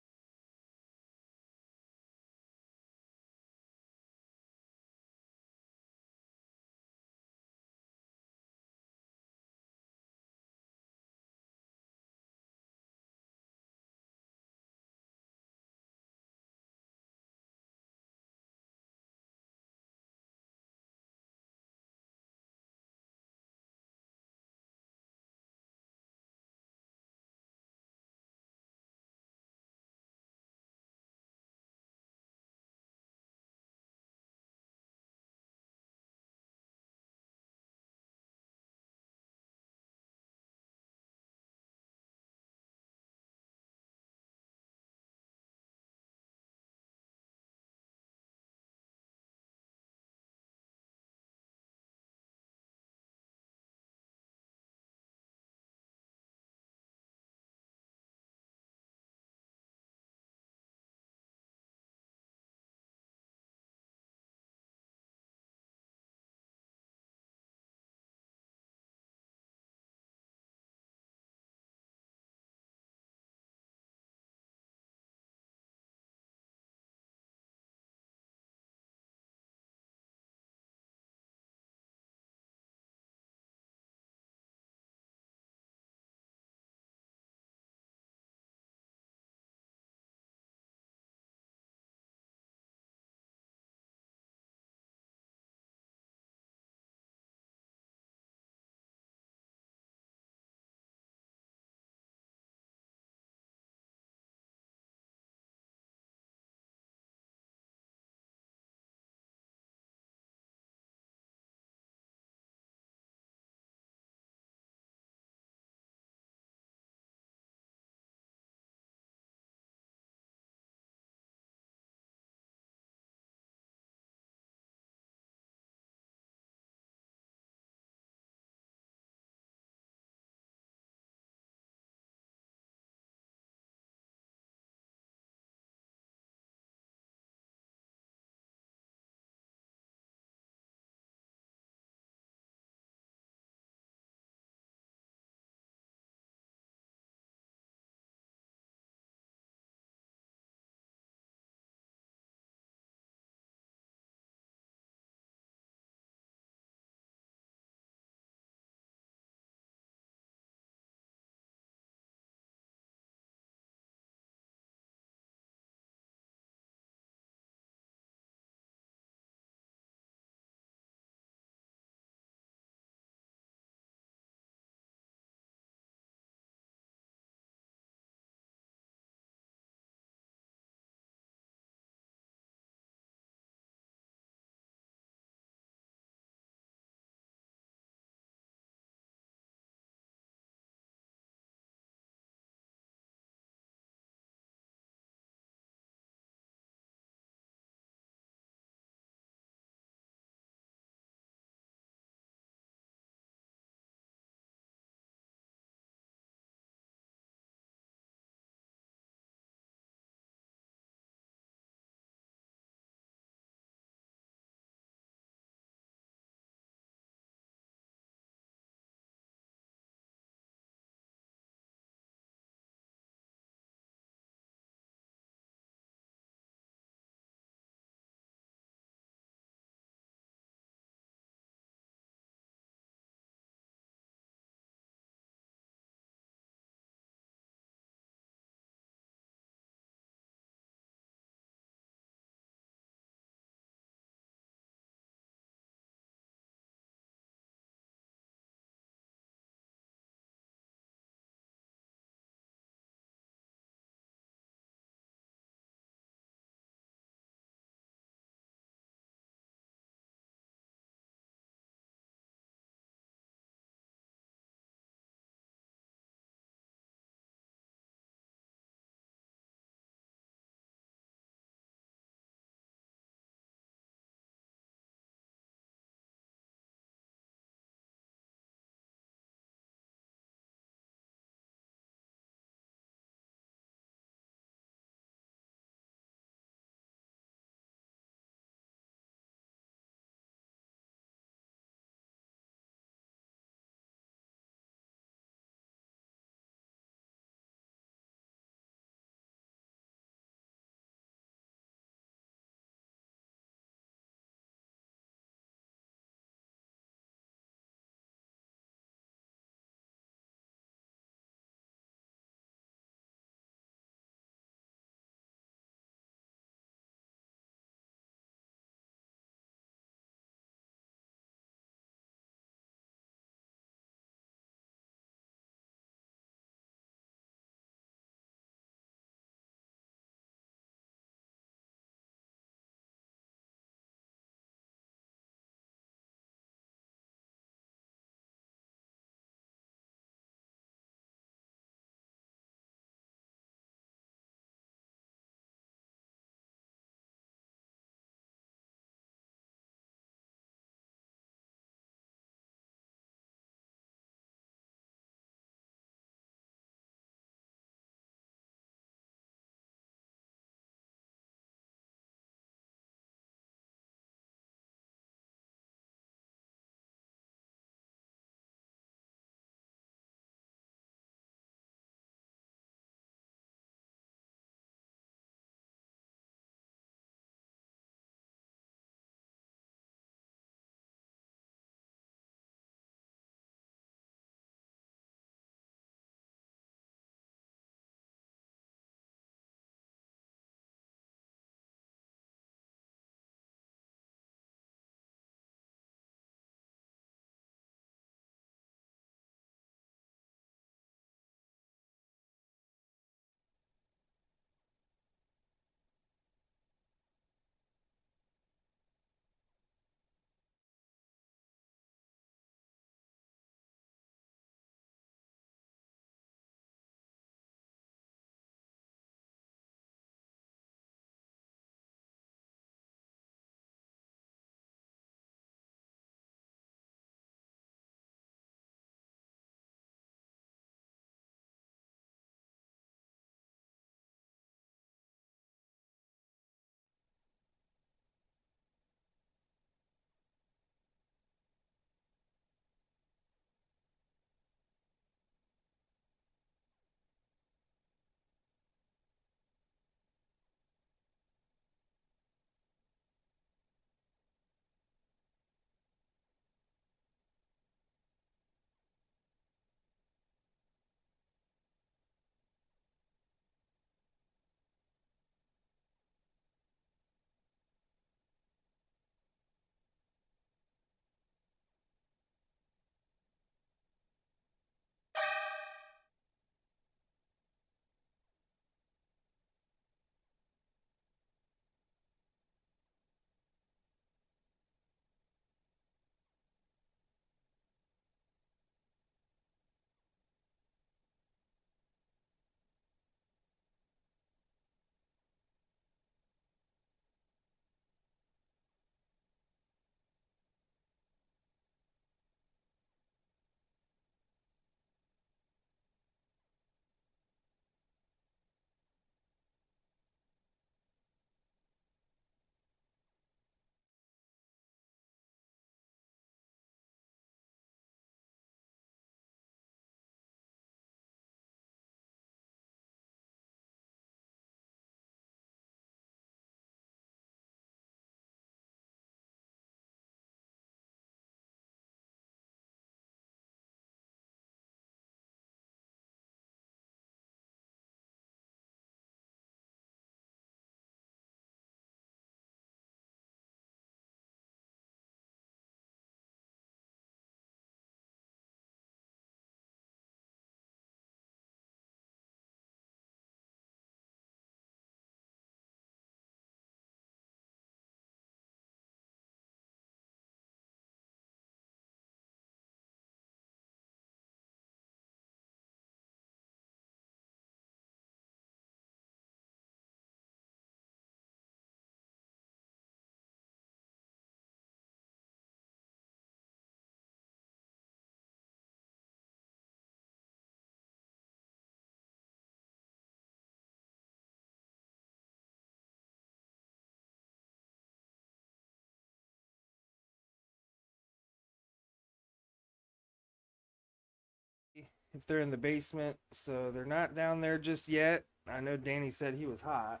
if they're in the basement. So they're not down there just yet. I know Danny said he was hot.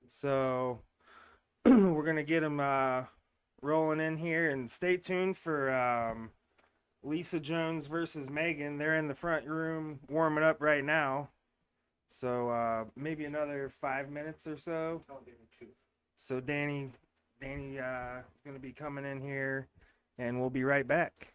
So we're going to get them rolling in here, and stay tuned for Lisa Jones versus Meghan. They're in the front room warming up right now. So maybe another 5 minutes or so. So Danny is going to be coming in here, and we'll be right back.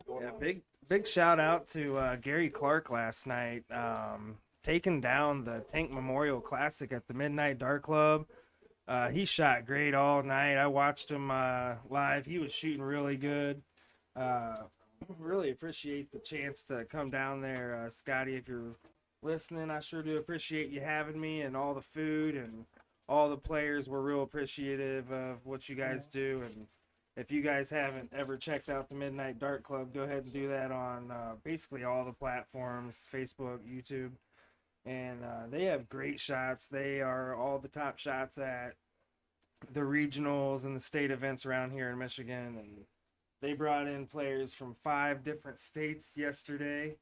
Yeah, big shout out to Gary Clark last night, taking down the Tank Memorial Classic at the Midnight Dart Club. He shot great all night. I watched him live. He was shooting really good. Uh, really appreciate the chance to come down there, Scotty. If you're listening, I sure do appreciate you having me, and all the food, and all the players were real appreciative of what you guys do. And if you guys haven't ever checked out the Midnight Dart Club, go ahead and do that on basically all the platforms, Facebook, YouTube. And they have great shots. They are all the top shots at the regionals and the state events around here in Michigan. And they brought in players from 5 different states yesterday.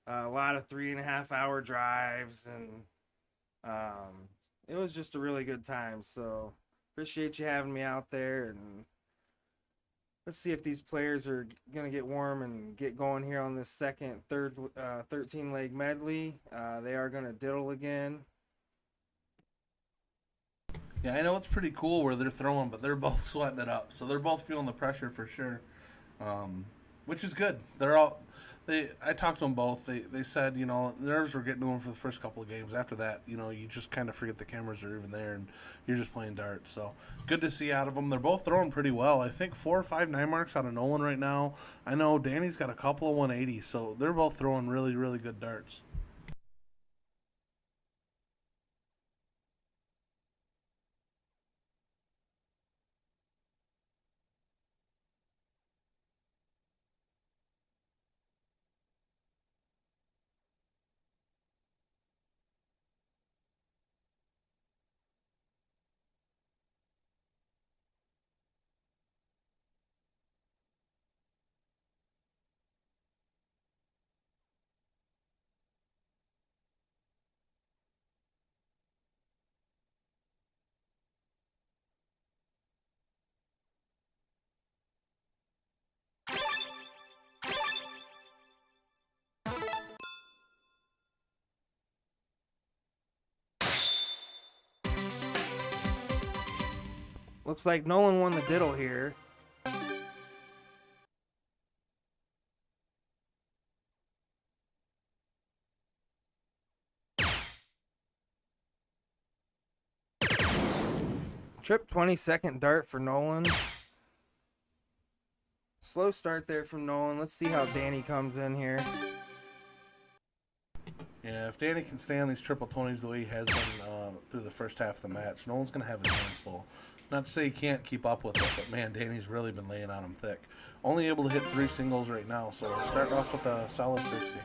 A lot of 3.5 hour drives, and it was just a really good time. So appreciate you having me out there, and let's see if these players are going to get warm and get going here on this third 13-leg medley. They are going to diddle again. Yeah, I know it's pretty cool where they're throwing, but they're both sweating it up. So they're both feeling the pressure for sure, which is good. I talked to them both. They said, nerves were getting to them for the first couple of games. After that, you just kind of forget the cameras are even there and you're just playing darts. So good to see out of them. They're both throwing pretty well. I think 4 or 5 9 marks out of Nolan right now. I know Danny's got a couple of 180s, so they're both throwing really, really good darts. Looks like Nolan won the diddle here. Trip 22nd dart for Nolan. Slow start there from Nolan. Let's see how Danny comes in here. Yeah, if Danny can stay on these triple 20s the way he has been through the first half of the match, Nolan's going to have his hands full. Not to say he can't keep up with it, but man, Danny's really been laying on him thick. Only able to hit 3 singles right now, so starting off with a solid 60.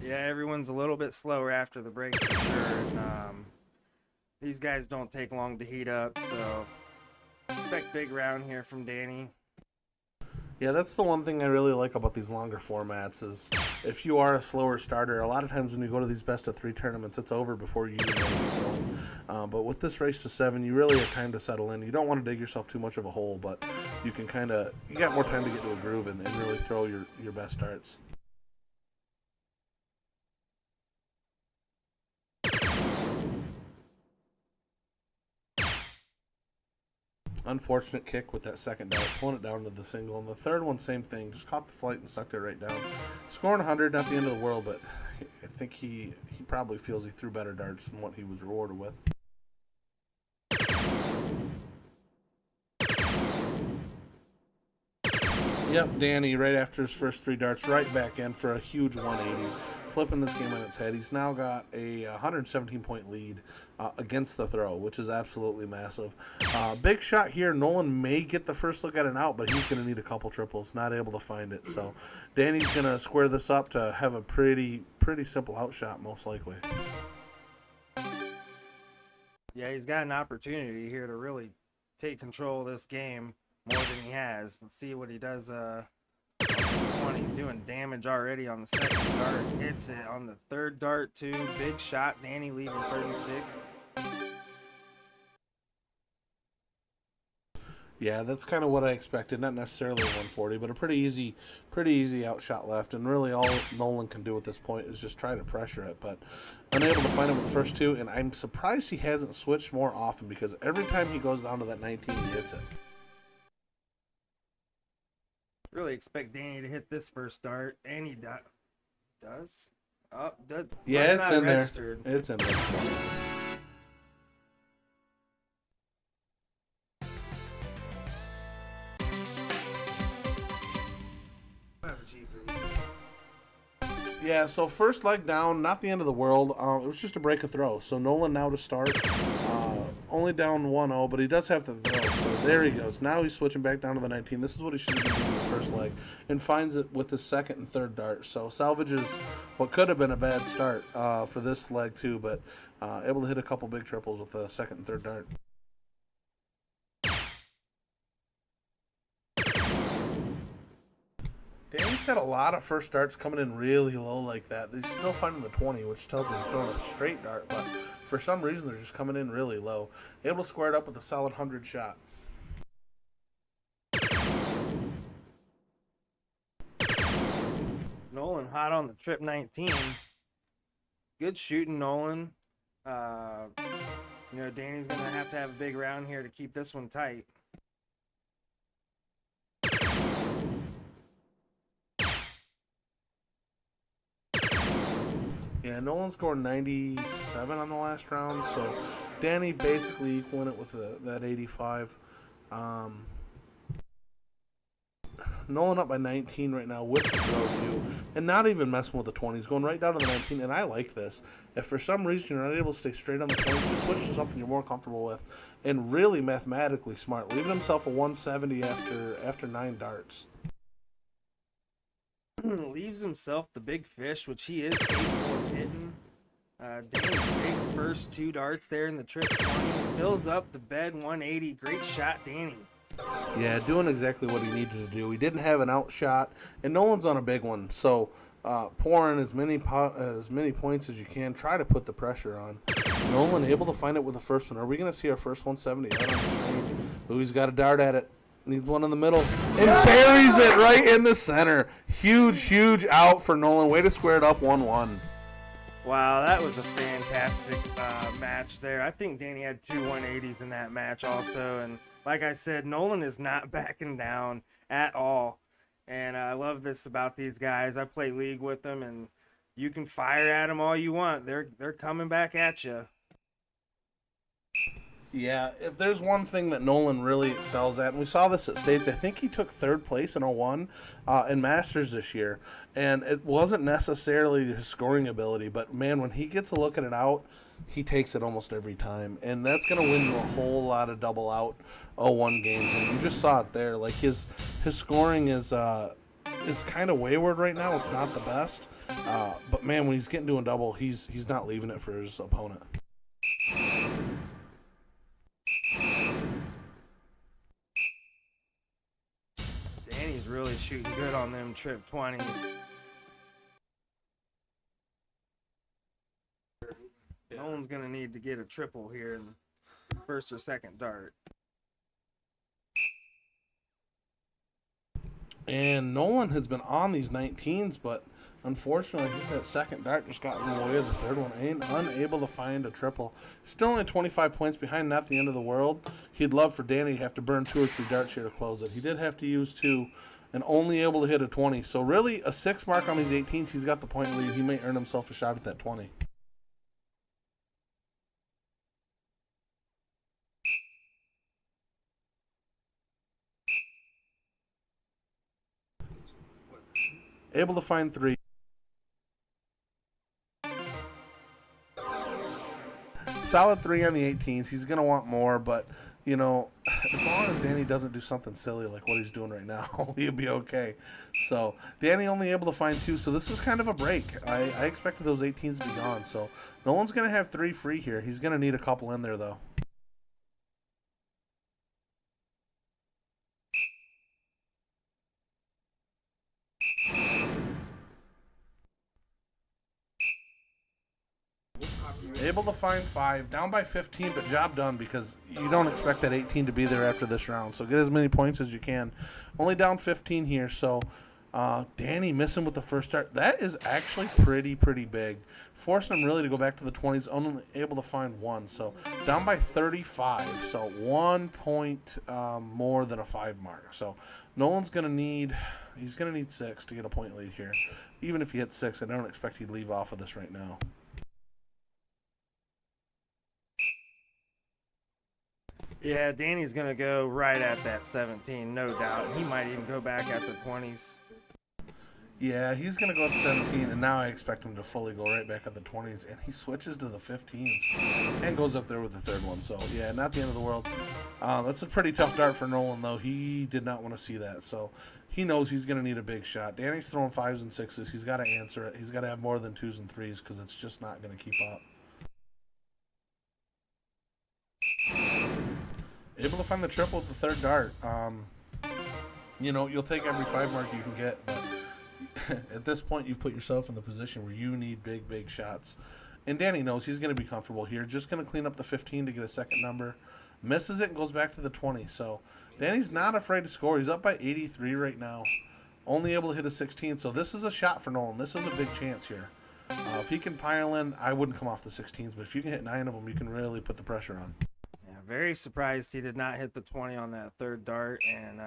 Yeah, everyone's a little bit slower after the break for sure. And, these guys don't take long to heat up, so expect big round here from Danny. Yeah, that's the one thing I really like about these longer formats is if you are a slower starter, a lot of times when you go to these best of 3 tournaments, it's over before you even know you're going. But with this race to 7, you really have time to settle in. You don't want to dig yourself too much of a hole, but you can you got more time to get to a groove and really throw your best darts. Unfortunate kick with that second dart, pulling it down to the single. And the third one, same thing, just caught the flight and sucked it right down. Scoring 100, not the end of the world, but I think he probably feels he threw better darts than what he was rewarded with. Yep, Danny, right after his first 3 darts, right back in for a huge 180. Flipping this game on its head. He's now got a 117-point lead against the throw, which is absolutely massive. Big shot here. Nolan may get the first look at an out, but he's going to need a couple triples. Not able to find it. So Danny's going to square this up to have a pretty simple out shot, most likely. Yeah, he's got an opportunity here to really take control of this game more than he has. Let's see what he does. 20, doing damage already on the second dart. Hits it on the third dart too. Big shot. Danny leaving 36. Yeah, that's kind of what I expected. Not necessarily 140, but a pretty easy outshot left. And really all Nolan can do at this point is just try to pressure it. But unable to find him with the first 2, and I'm surprised he hasn't switched more often because every time he goes down to that 19, he hits it. Really expect Danny to hit this first dart, and he does. Oh, yeah, it's in registered. there. It's in there. Yeah, so first leg down, not the end of the world. It was just a break of throw. So Nolan now to start. Only down 1-0, but he does have the throw. So there he goes. Now he's switching back down to the 19. This is what he should have been doing in the first leg. And finds it with his second and third dart. So salvages what could have been a bad start for this leg too, but able to hit a couple big triples with the second and third dart. Danny's had a lot of first darts coming in really low like that. He's still finding the 20, which tells me he's throwing a straight dart, but for some reason they're just coming in really low. Able to square it up with a solid 100 shot. Nolan hot on the trip 19. Good shooting, Nolan. Danny's going to have a big round here to keep this one tight. Yeah, Nolan scored 97 on the last round, so Danny basically equaling it with that 85. Nolan up by 19 right now with the throw too, and not even messing with the 20s, going right down to the 19, and I like this. If for some reason you're not able to stay straight on the 20s, just switch to something you're more comfortable with, and really mathematically smart, leaving himself a 170 after 9 darts. Leaves himself the big fish, which he is capable of hitting. Danny, big first 2 darts there in the trip 20. Fills up the bed 180. Great shot, Danny. Yeah, doing exactly what he needed to do. He didn't have an outshot, and Nolan's on a big one, so pour in as many points as you can. Try to put the pressure on. Nolan able to find it with the first one. Are we going to see our first 170 out on the screen? Ooh, he's got a dart at it. Needs one in the middle. And buries it right in the center. Huge out for Nolan. Way to square it up 1-1. Wow, that was a fantastic match there. I think Danny had 2 180s in that match also. And like I said, Nolan is not backing down at all. And I love this about these guys. I play League with them, and you can fire at them all you want. They're coming back at you. Yeah, if there's one thing that Nolan really excels at, and we saw this at States, I think he took third place in 01 in Masters this year. And it wasn't necessarily his scoring ability, but man, when he gets a look at it out, he takes it almost every time. And that's going to win you a whole lot of double out 01 games. And you just saw it there. Like his scoring is kind of wayward right now. It's not the best. But man, when he's getting to a double, he's not leaving it for his opponent. Danny's really shooting good on them trip 20s. Nolan's going to need to get a triple here in the first or second dart. And Nolan has been on these 19s, but unfortunately, that second dart just got in the way of the third one. Unable to find a triple. Still only 25 points behind, not the end of the world. He'd love for Danny to have to burn 2 or 3 darts here to close it. He did have to use 2 and only able to hit a 20. So really, a 6 mark on these 18s, he's got the point lead. He may earn himself a shot at that 20. Able to find 3. Solid 3 on the 18s. He's going to want more, but, you know, as long as Danny doesn't do something silly like what he's doing right now, he'll be okay. So, Danny only able to find 2, so this is kind of a break. I expected those 18s to be gone, so Nolan's going to have 3 free here. He's going to need a couple in there, though. Able to find 5, down by 15, but job done because you don't expect that 18 to be there after this round. So get as many points as you can. Only down 15 here, so Danny missing with the first start. That is actually pretty big. Forcing him really to go back to the 20s, only able to find 1. So down by 35, so 1 point more than a 5 mark. So Nolan's going to need, he's going to need 6 to get a point lead here. Even if he hits 6, I don't expect he'd leave off of this right now. Yeah, Danny's going to go right at that 17, no doubt. He might even go back at the 20s. Yeah, he's going to go to 17, and now I expect him to fully go right back at the 20s, and he switches to the 15s and goes up there with the third one. So, yeah, not the end of the world. That's a pretty tough dart for Nolan, though. He did not want to see that, so he knows he's going to need a big shot. Danny's throwing 5s and 6s. He's got to answer it. He's got to have more than 2s and 3s because it's just not going to keep up. Able to find the triple with the third dart. You know, you'll take every 5 mark you can get, but at this point, you've put yourself in the position where you need big shots. And Danny knows he's going to be comfortable here. Just going to clean up the 15 to get a second number. Misses it and goes back to the 20. So Danny's not afraid to score. He's up by 83 right now. Only able to hit a 16. So this is a shot for Nolan. This is a big chance here. If he can pile in, I wouldn't come off the 16s, but if you can hit 9 of them, you can really put the pressure on. Very surprised he did not hit the 20 on that third dart, and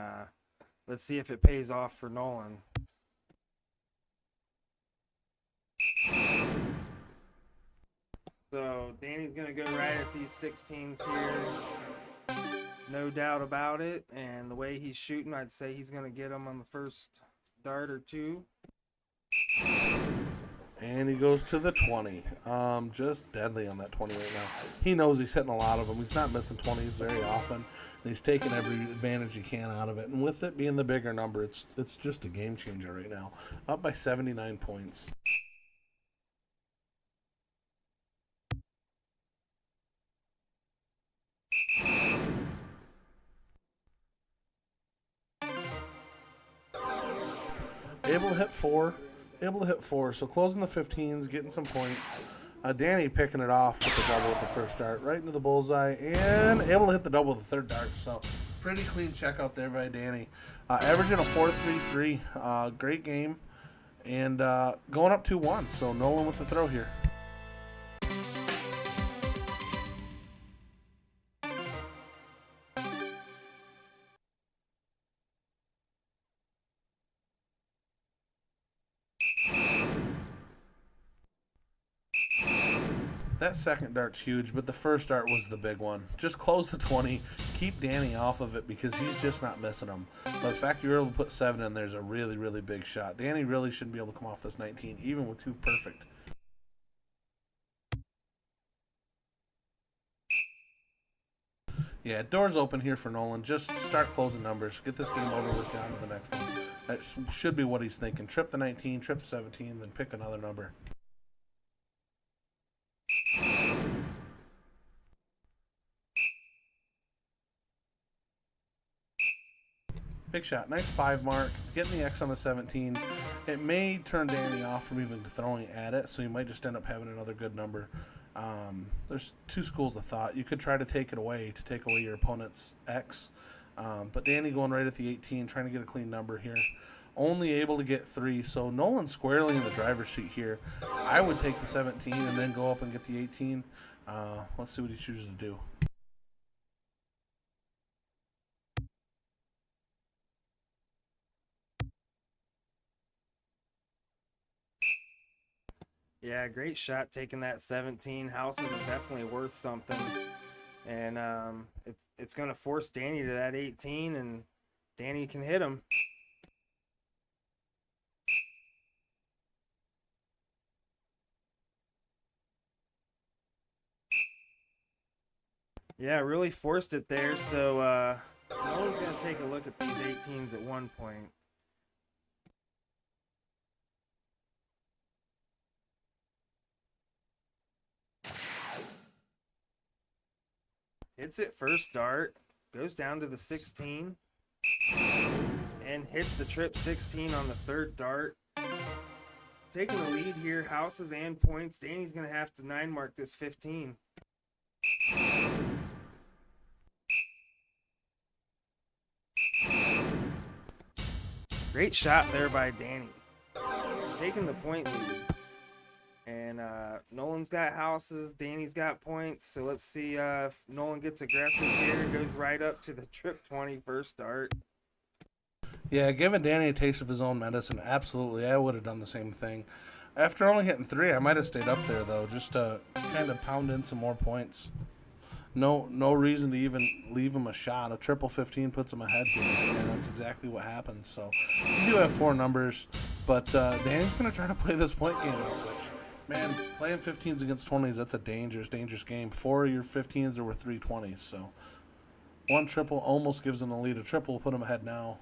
let's see if it pays off for Nolan. So Danny's going to go right at these 16s here, no doubt about it, and the way he's shooting, I'd say he's going to get them on the first dart or 2. And he goes to the 20. Just deadly on that 20 right now. He knows he's hitting a lot of them. He's not missing 20s very often. And he's taking every advantage he can out of it. And with it being the bigger number, it's just a game changer right now. Up by 79 points. Able to hit 4. Able to hit 4, so closing the 15s, getting some points. Danny picking it off with the double with the first dart, right into the bullseye, and able to hit the double with the third dart. So Pretty clean checkout there by Danny. Averaging a 4.33. Great game. And going up 2-1. So Nolan with the throw here. That second dart's huge, but the first dart was the big one. Just close the 20, keep Danny off of it because he's just not missing them. But the fact you're able to put 7 in there is a really, really big shot. Danny really shouldn't be able to come off this 19, even with 2 perfect. Yeah, doors open here for Nolan. Just start closing numbers. Get this game over with, get on to the next one. That should be what he's thinking. Trip the 19, trip the 17, then pick another number. Big shot. Nice 5 mark. Getting the X on the 17. It may turn Danny off from even throwing at it, so you might just end up having another good number. There's 2 schools of thought. You could try to take it away, to take away your opponent's X. But Danny going right at the 18, trying to get a clean number here. Only able to get 3, so Nolan squarely in the driver's seat here. I would take the 17 and then go up and get the 18. Let's see what he chooses to do. Yeah, great shot taking that 17. Houses are definitely worth something. And it's going to force Danny to that 18, and Danny can hit him. Yeah, really forced it there, so Nolan's going to take a look at these 18s at one point. Hits it first dart, goes down to the 16, and hits the trip 16 on the third dart. Taking the lead here, houses and points. Danny's going to have to 9 mark this 15. Great shot there by Danny. Taking the point lead. And Nolan's got houses, Danny's got points. So let's see if Nolan gets aggressive here. Goes right up to the trip 20 first dart. Yeah, giving Danny a taste of his own medicine, absolutely. I would have done the same thing. After only hitting 3, I might have stayed up there, though, just to kind of pound in some more points. No reason to even leave him a shot. A triple 15 puts him ahead here, and that's exactly what happens. So you do have 4 numbers, but Danny's going to try to play this point game out, which, man, playing 15s against 20s, that's a dangerous, dangerous game. 4 of your 15s, there were 3 20s, so 1 triple almost gives him the lead. A triple will put him ahead now,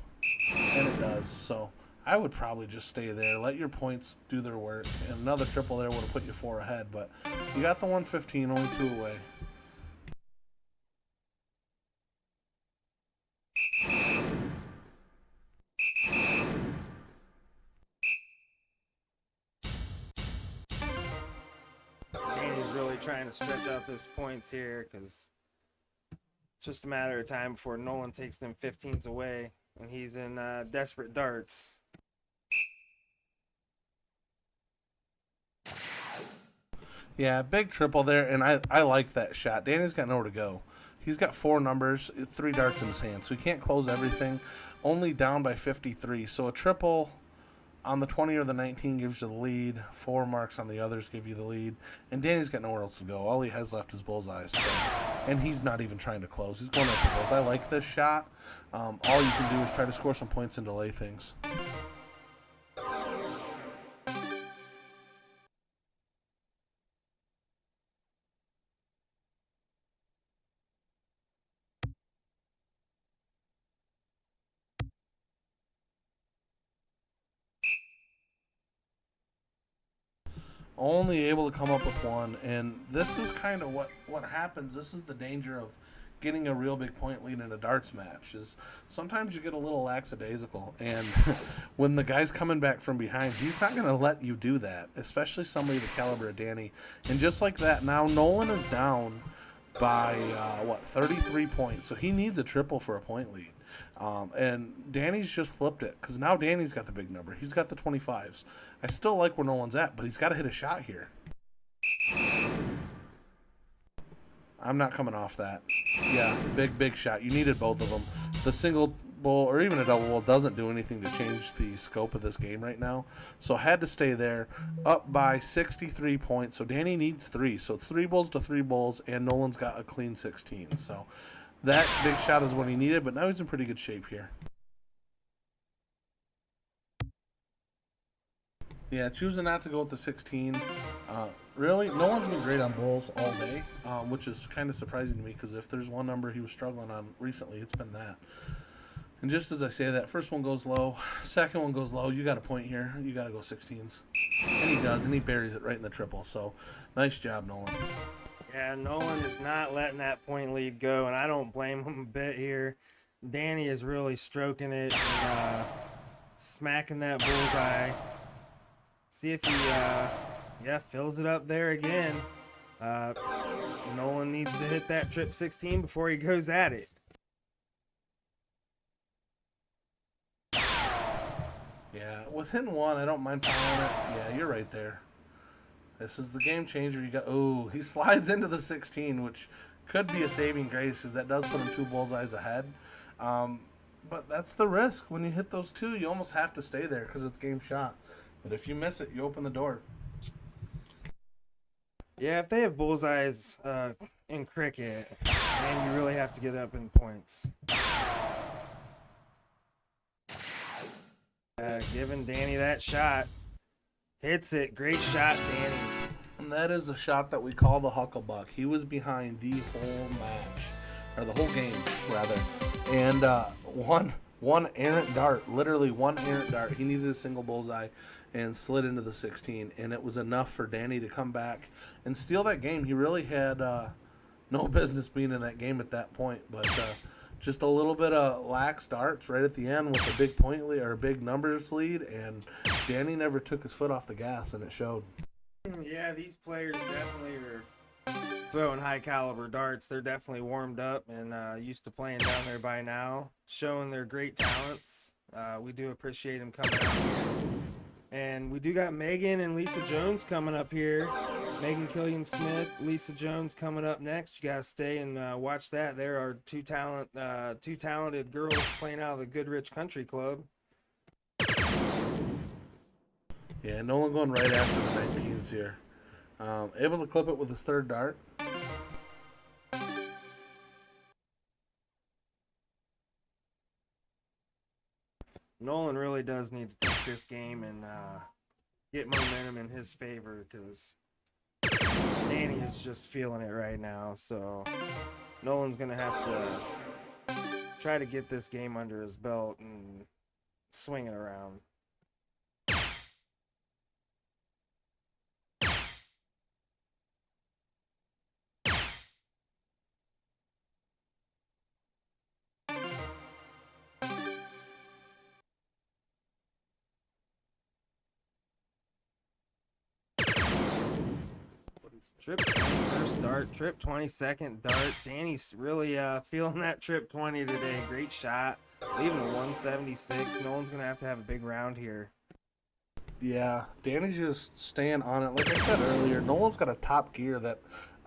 and it does. So I would probably just stay there, let your points do their work, and another triple there would have put you 4 ahead, but you got the 115, only 2 away. Trying to stretch out those points here because it's just a matter of time before Nolan takes them 15s away and he's in desperate darts. Yeah, big triple there, and I like that shot. Danny's got nowhere to go. He's got 4 numbers, 3 darts in his hand, so he can't close everything. Only down by 53, so a triple on the 20 or the 19 gives you the lead. 4 marks on the others give you the lead. And Danny's got nowhere else to go. All he has left is bullseyes. So, and he's not even trying to close. He's going up the goals. I like this shot. All you can do is try to score some points and delay things. Only able to come up with 1, and this is kind of what happens. This is the danger of getting a real big point lead in a darts match, is sometimes you get a little lackadaisical, and when the guy's coming back from behind, he's not going to let you do that, especially somebody the caliber of Danny. And just like that, now Nolan is down by 33 points. So he needs a triple for a point lead. And Danny's just flipped it because now Danny's got the big number. He's got the 25s. I still like where Nolan's at, but he's got to hit a shot here. I'm not coming off that. Yeah, big shot. You needed both of them. The single bowl or even a double bowl doesn't do anything to change the scope of this game right now. So had to stay there, up by 63 points. So Danny needs 3. So 3 bowls to 3 bowls, and Nolan's got a clean 16. So that big shot is what he needed, but now he's in pretty good shape here. Yeah, choosing not to go with the 16. Really, Nolan's been great on bowls all day, which is kind of surprising to me because if there's one number he was struggling on recently, it's been that. And just as I say that, first one goes low, second one goes low. You got a point here. You got to go 16s. And he does, and he buries it right in the triple. So nice job, Nolan. Yeah, Nolan is not letting that point lead go, and I don't blame him a bit here. Danny is really stroking it and smacking that bullseye. See if he fills it up there again. Nolan needs to hit that trip 16 before he goes at it. Yeah, within one, I don't mind following it. Yeah, you're right there. This is the game changer. You got, oh, he slides into the 16, which could be a saving grace because that does put him 2 bullseyes ahead. But that's the risk. When you hit those 2, you almost have to stay there because it's game shot. But if you miss it, you open the door. Yeah, if they have bullseyes in cricket, man, you really have to get up in points. Giving Danny that shot. Hits it. Great shot, Danny. And that is a shot that we call the Hucklebuck. He was behind the whole match, or the whole game, rather. And one errant dart, literally one errant dart. He needed a single bullseye and slid into the 16, and it was enough for Danny to come back and steal that game. He really had no business being in that game at that point, but just a little bit of lax darts right at the end with a big point lead or a big numbers lead, and Danny never took his foot off the gas, and it showed. Yeah, these players definitely are throwing high caliber darts. They're definitely warmed up and used to playing down there by now, showing their great talents. We do appreciate them coming out here. And we do got Meghan and Lisa Jones coming up here. Meghan Killian-Smith, Lisa Jones coming up next. You guys stay and watch that. There are two talented girls playing out of the Goodrich Country Club. Yeah, Nolan going right after the 19s here. Able to clip it with his 3rd dart. Nolan really does need to take this game and get momentum in his favor because Danny is just feeling it right now. So Nolan's going to have to try to get this game under his belt and swing it around. Trip 20 first dart, trip 22nd dart. Danny's really feeling that trip 20 today. Great shot. Leaving a 176. Nolan's going to have a big round here. Yeah, Danny's just staying on it. Like I said earlier, Nolan's got a top gear that,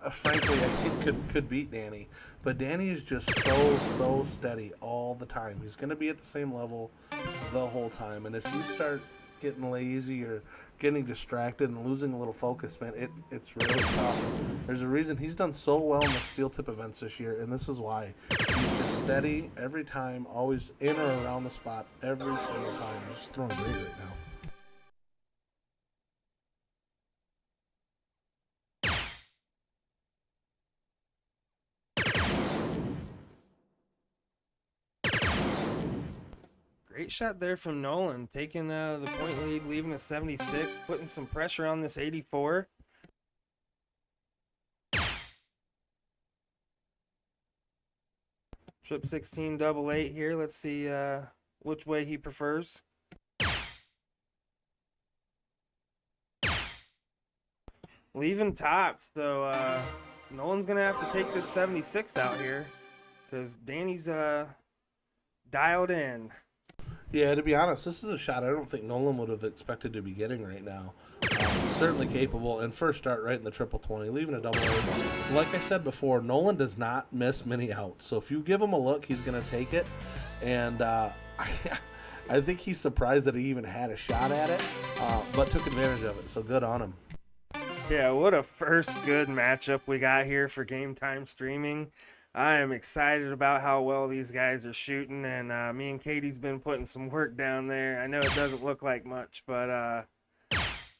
frankly, I think could beat Danny. But Danny is just so steady all the time. He's going to be at the same level the whole time. And if you start getting lazy or getting distracted and losing a little focus, man, it's really tough. There's a reason he's done so well in the steel tip events this year, and this is why. He's just steady every time, always in or around the spot every single time. He's just throwing great right now. Great shot there from Nolan, taking the point lead, leaving a 76, putting some pressure on this 84. Trip 16 double 8 here. Let's see which way he prefers. Leaving top, so Nolan's gonna have to take this 76 out here, because Danny's dialed in. Yeah, to be honest, this is a shot I don't think Nolan would have expected to be getting right now. Certainly capable, and first start right in the triple 20, leaving a double A. Like I said before, Nolan does not miss many outs, so if you give him a look, he's going to take it. And I think he's surprised that he even had a shot at it, but took advantage of it, so good on him. Yeah, what a first good matchup we got here for Game Time Streaming. I am excited about how well these guys are shooting, and me and Katie's been putting some work down there. I know it doesn't look like much, but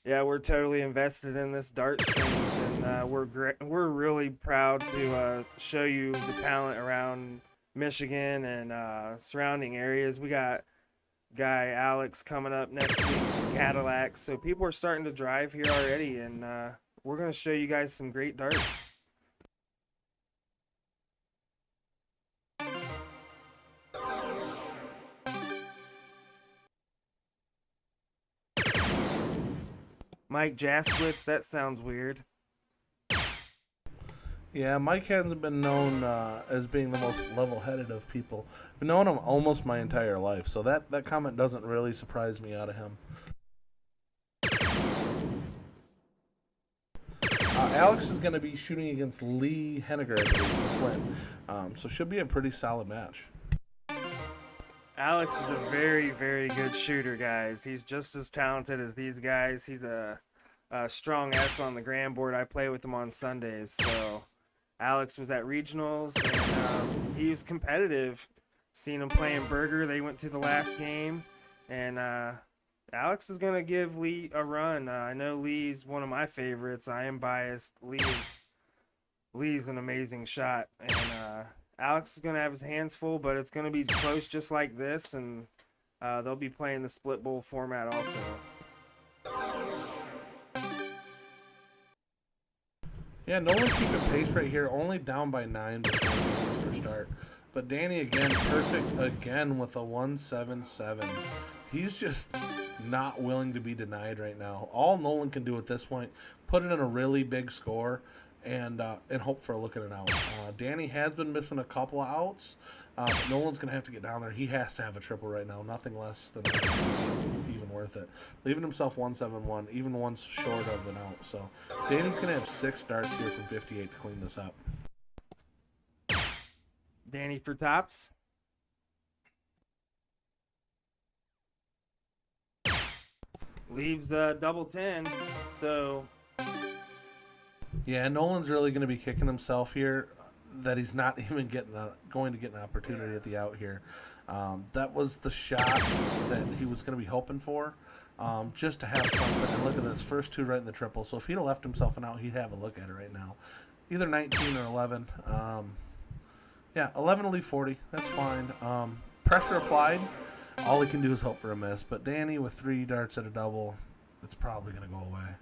yeah, we're totally invested in this dart streams, and we're really proud to show you the talent around Michigan and surrounding areas. We got guy Alex coming up next week from Cadillac, so people are starting to drive here already, and we're going to show you guys some great darts. Mike Jaskowitz, that sounds weird. Yeah, Mike hasn't been known as being the most level-headed of people. I've known him almost my entire life, so that comment doesn't really surprise me out of him. Alex is going to be shooting against Lee Henniger, I believe, from Flint. So should be a pretty solid match. Alex is a very, very good shooter, guys. He's just as talented as these guys. He's a strong S on the Grand board. I play with him on Sundays. So Alex was at regionals, and he was competitive. Seen him playing Burger. They went to the last game, and Alex is going to give Lee a run. I know Lee's one of my favorites. I am biased. Lee's an amazing shot, and Alex is going to have his hands full, but it's going to be close just like this, and they'll be playing the split bowl format also. Yeah, Nolan keeping pace right here, only down by 9 before his first start. But Danny again, perfect again with a 177. He's just not willing to be denied right now. All Nolan can do at this point, put it in a really big score, and hope for a look at an out. Danny has been missing a couple of outs. But Nolan's going to have to get down there. He has to have a triple right now. Nothing less than even worth it. Leaving himself 171, even one short of an out. So Danny's going to have 6 starts here from 58 to clean this up. Danny for tops. Leaves double 10. So yeah, Nolan's really going to be kicking himself here that he's not even going to get an opportunity at the out here. That was the shot that he was going to be hoping for, just to have something. And look at this, first 2 right in the triple. So if he'd have left himself an out, he'd have a look at it right now. Either 19 or 11. Yeah, 11 will leave 40. That's fine. Pressure applied. All he can do is hope for a miss. But Danny with 3 darts at a double, it's probably going to go away.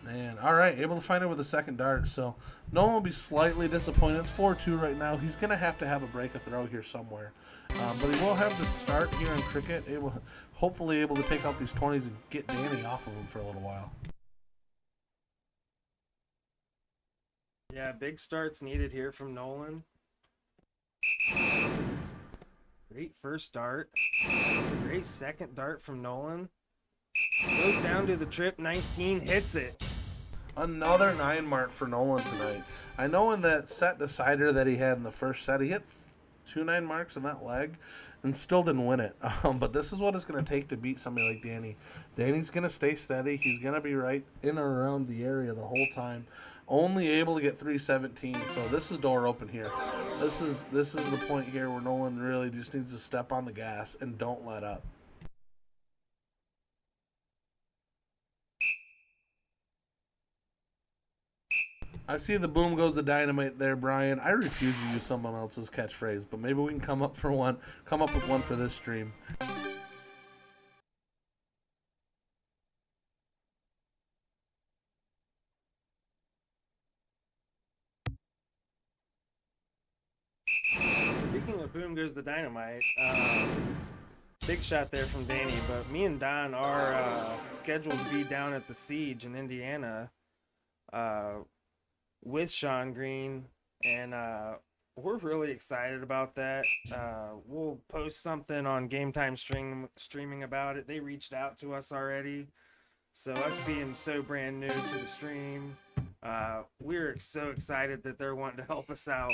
Man, all right, able to find it with a second dart. So Nolan will be slightly disappointed. It's 4-2 right now. He's going to have a break a throw here somewhere. But he will have to start here in cricket. Hopefully able to take out these 20s and get Danny off of him for a little while. yeah, big starts needed here from Nolan. Great first dart. Great second dart from Nolan. Goes down to the trip, 19, hits it. Another 9 mark for Nolan tonight. I know in that set decider that he had in the first set, he hit 2 9 marks in that leg and still didn't win it. But this is what it's going to take to beat somebody like Danny. Danny's going to stay steady. He's going to be right in or around the area the whole time. Only able to get 317, so this is door open here. This is the point here where Nolan really just needs to step on the gas and don't let up. I see the boom goes the dynamite there, Brian. I refuse to use someone else's catchphrase, but maybe we can come up with one for this stream. Speaking of boom goes the dynamite, Big shot there from Danny, but me and Don are scheduled to be down at the Siege in Indiana with Sean Green, and we're really excited about that. We'll post something on Game Time streaming about it. They reached out to us already, so us being so brand new to the stream, we're so excited that they're wanting to help us out.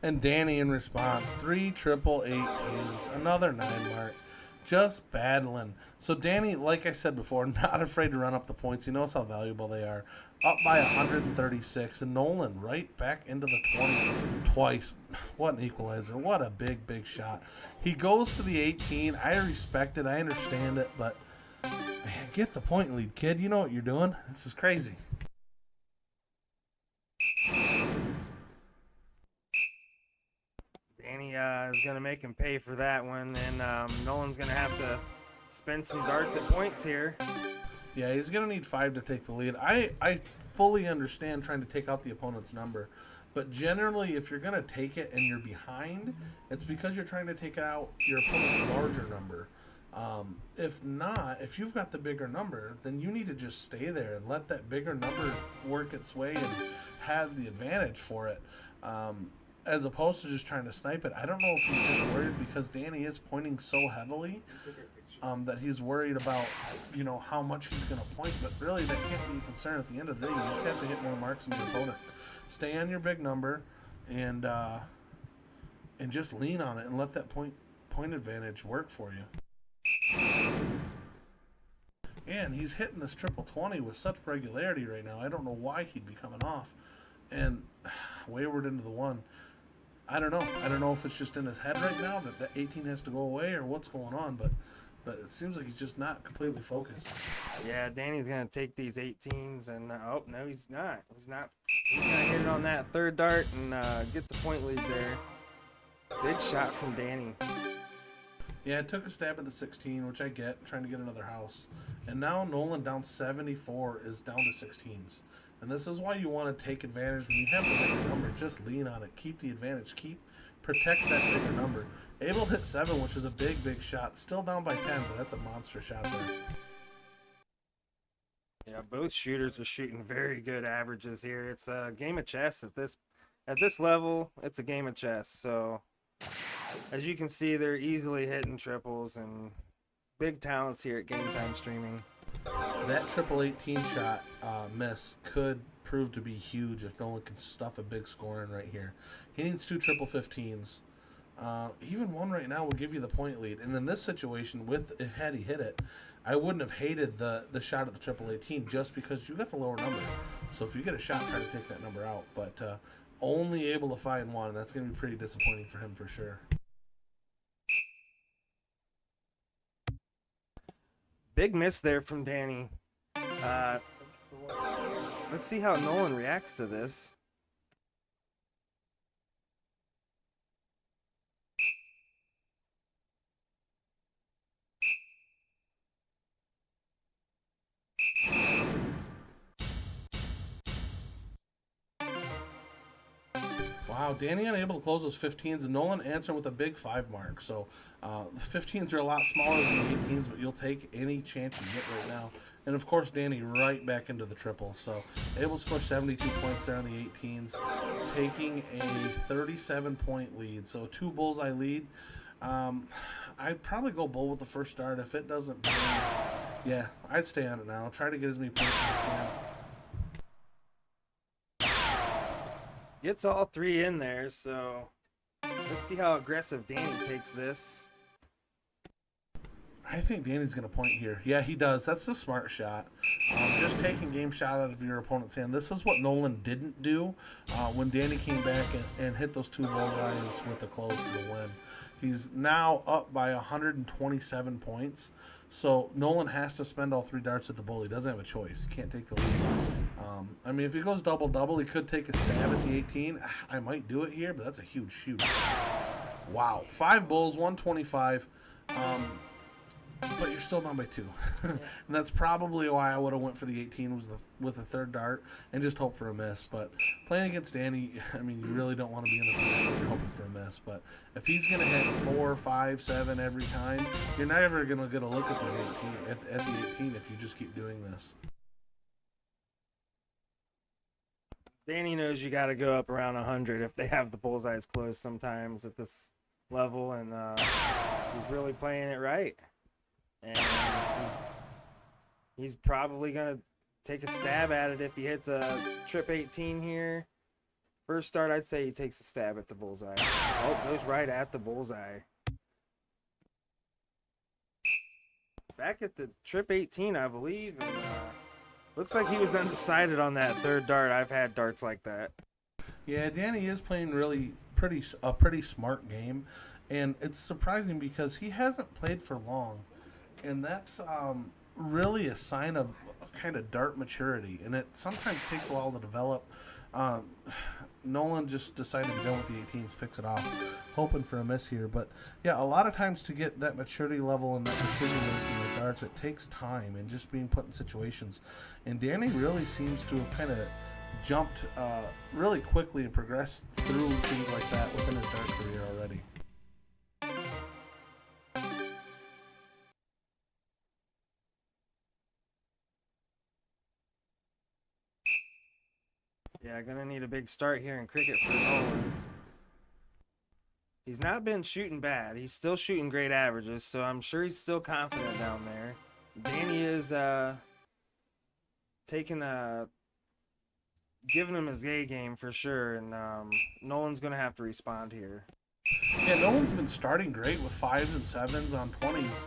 And Danny in response, 3 triple 18s, another 9 mark, just battling. So Danny, like I said before, not afraid to run up the points. He knows how valuable they are. Up by 136, and Nolan right back into the 20 twice. What an equalizer. What a big, big shot. He goes for the 18. I respect it. I understand it, but man, get the point lead, kid. You know what you're doing. This is crazy. Danny is going to make him pay for that one, and Nolan's going to have to spend some darts at points here. Yeah, he's going to need 5 to take the lead. I fully understand trying to take out the opponent's number, but generally if you're going to take it and you're behind, it's because you're trying to take out your opponent's larger number. If not, if you've got the bigger number, then you need to just stay there and let that bigger number work its way and have the advantage for it. As opposed to just trying to snipe it. I don't know if he's just worried because Danny is pointing so heavily that he's worried about, how much he's going to point. But really, that can't be a concern at the end of the day. You just have to hit more marks than your opponent. Stay on your big number and just lean on it and let that point advantage work for you. And he's hitting this triple 20 with such regularity right now. I don't know why he'd be coming off. And wayward into the 1. I don't know. I don't know if it's just in his head right now that the 18 has to go away or what's going on, but it seems like he's just not completely focused. Yeah, Danny's going to take these 18s, and oh, no, he's not. He's going to hit it on that third dart and get the point lead there. Big shot from Danny. Yeah, it took a stab at the 16, which I get, trying to get another house. And now Nolan down 74 is down to 16s. And this is why you want to take advantage when you have the bigger number. Just lean on it. Keep the advantage. Protect that bigger number. Able to hit 7, which is a big, big shot. Still down by 10, but that's a monster shot there. Yeah, both shooters are shooting very good averages here. It's a game of chess at this level. It's a game of chess. So, as you can see, they're easily hitting triples and big talents here at Game Time Streaming. That triple 18 shot miss could prove to be huge if Nolan can stuff a big score in right here. He needs 2 triple 15s. Even one right now will give you the point lead. And in this situation, had he hit it, I wouldn't have hated the shot at the triple 18 just because you got the lower number. So if you get a shot, try to take that number out. But only able to find 1, and that's going to be pretty disappointing for him for sure. Big miss there from Danny. Let's see how Nolan reacts to this. Wow, Danny unable to close those 15s, and Nolan answering with a big 5 mark. So the 15s are a lot smaller than the 18s, but you'll take any chance you get right now. And of course, Danny right back into the triple. So able to score 72 points there on the 18s, taking a 37-point lead. So 2 bullseye lead. I'd probably go bull with the first start. If it doesn't, yeah, I'd stay on it now. Try to get as many points as I can. Gets all 3 in there, so let's see how aggressive Danny takes this. I think Danny's going to point here. Yeah, he does. That's a smart shot. Just taking game shot out of your opponent's hand. This is what Nolan didn't do when Danny came back and hit those 2 bullseyes with the close for the win. He's now up by 127 points. So Nolan has to spend all 3 darts at the bull. He doesn't have a choice. He can't take the lead. I mean, if he goes double-double, he could take a stab at the 18. I might do it here, but that's a huge shoot. Wow. 5 bulls, 125. but you're still down by 2. Yeah. And that's probably why I would have went for the 18 with the third dart and just hope for a miss. But playing against Danny, I mean, you really don't want to be in the position where you're hoping for a miss. But if he's going to hit 4, 5, 7 every time, you're never going to get a look at the 18 at the 18 if you just keep doing this. Danny knows you got to go up around 100 if they have the bullseyes close sometimes at this level, and he's really playing it right. And he's probably going to take a stab at it if he hits a trip 18 here. First start, I'd say he takes a stab at the bullseye. Oh, goes right at the bullseye. Back at the trip 18, I believe, and looks like he was undecided on that third dart. I've had darts like that. Yeah, Danny is playing a pretty smart game, and it's surprising because he hasn't played for long, and that's really a sign of kind of dart maturity, and it sometimes takes a while to develop. Nolan just decided to go with the 18s, picks it off, hoping for a miss here. But yeah, a lot of times to get that maturity level and that decision making with darts, it takes time and just being put in situations. And Danny really seems to have kind of jumped really quickly and progressed through things like that within his dart career already. Yeah, gonna need a big start here in cricket for Nolan. He's not been shooting bad. He's still shooting great averages, so I'm sure he's still confident down there. Danny is giving him his A game for sure, and Nolan's gonna have to respond here. Yeah, Nolan's been starting great with 5s and 7s on 20s.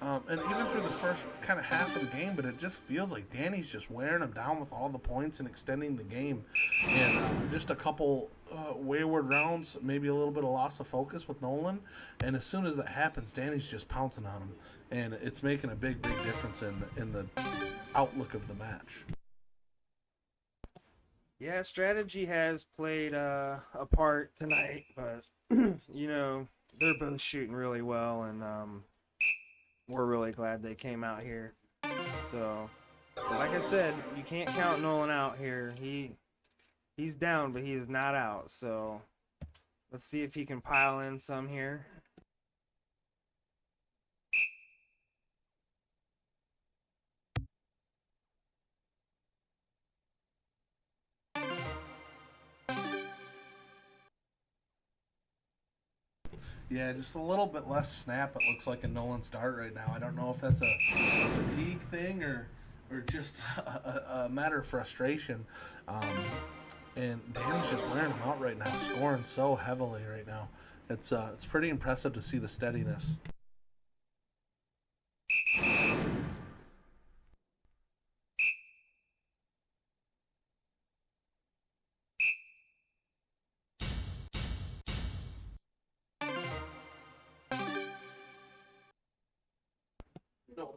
And even through the first kind of half of the game, but it just feels like Danny's just wearing him down with all the points and extending the game. And just a couple wayward rounds, maybe a little bit of loss of focus with Nolan. And as soon as that happens, Danny's just pouncing on him. And it's making a big difference in the outlook of the match. Yeah, strategy has played a part tonight, but, you know, they're both shooting really well, and we're really glad they came out here. So, like I said, you can't count Nolan out here. He's down, but he is not out. So, let's see if he can pile in some here. Yeah, just a little bit less snap, it looks like, in Nolan's dart right now. I don't know if that's a fatigue thing or just a matter of frustration. And Danny's just wearing him out right now, scoring so heavily right now. It's pretty impressive to see the steadiness.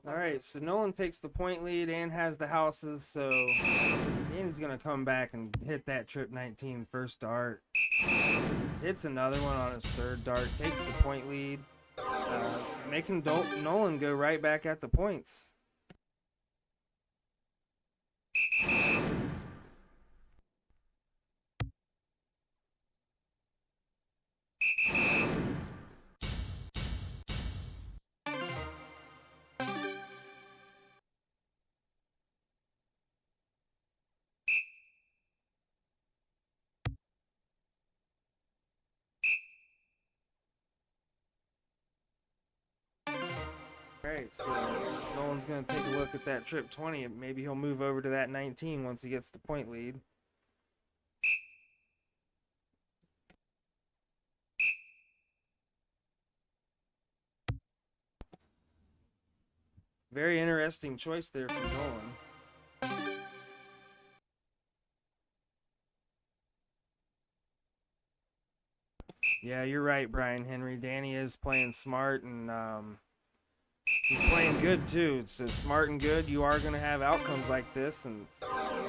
All right, so Nolan takes the point lead and has the houses, so Danny's going to come back and hit that trip 19 first dart. Hits another one on his third dart, takes the point lead, making Nolan go right back at the points. Alright, so Nolan's going to take a look at that trip 20, and maybe he'll move over to that 19 once he gets the point lead. Very interesting choice there from Nolan. Yeah, you're right, Brian Henry. Danny is playing smart, and he's playing good too. So smart and good, you are going to have outcomes like this, and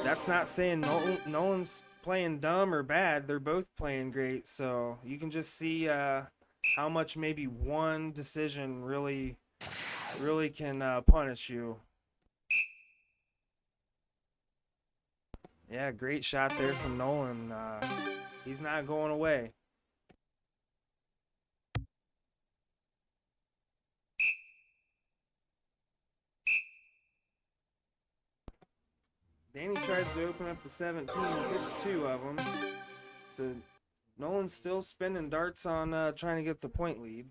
that's not saying Nolan's playing dumb or bad. They're both playing great, so you can just see how much maybe one decision really really can punish you. Yeah, great shot there from Nolan. He's not going away. Danny tries to open up the 17s, hits 2 of them. So Nolan's still spinning darts on trying to get the point lead.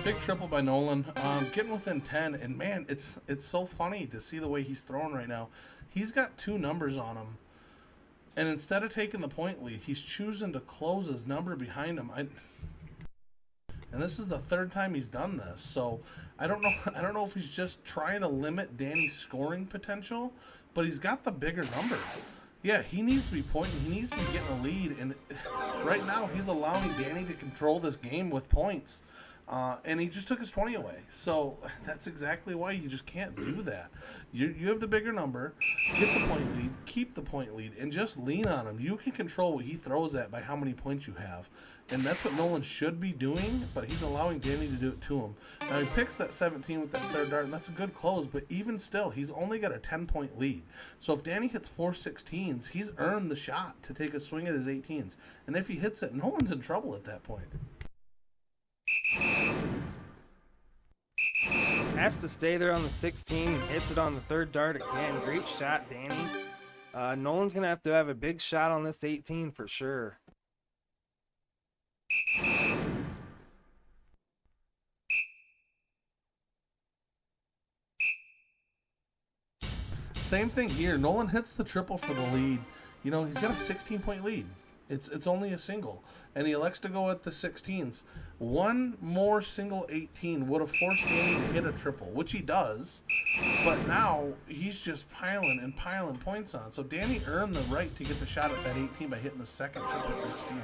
Big triple by Nolan, getting within 10, and man, it's so funny to see the way he's throwing right now. He's got 2 numbers on him, and instead of taking the point lead, he's choosing to close his number behind him. And this is the 3rd time he's done this, so I don't know. I don't know if he's just trying to limit Danny's scoring potential, but he's got the bigger number. Yeah, he needs to be pointing. He needs to be getting a lead, and right now he's allowing Danny to control this game with points. And he just took his 20 away. So that's exactly why you just can't do that. You have the bigger number, get the point lead, keep the point lead, and just lean on him. You can control what he throws at by how many points you have. And that's what Nolan should be doing, but he's allowing Danny to do it to him. Now he picks that 17 with that 3rd dart, and that's a good close, but even still, he's only got a 10-point lead. So if Danny hits 4 16s, he's earned the shot to take a swing at his 18s. And if he hits it, Nolan's in trouble at that point. Has to stay there on the 16, hits it on the 3rd dart again. Great shot, Danny. Nolan's going to have a big shot on this 18 for sure. Same thing here. Nolan hits the triple for the lead. You know, he's got a 16-point lead. It's only a single, and he elects to go at the 16s. One more single 18 would have forced Danny to hit a triple, which he does, but now he's just piling and piling points on. So Danny earned the right to get the shot at that 18 by hitting the 2nd triple 16.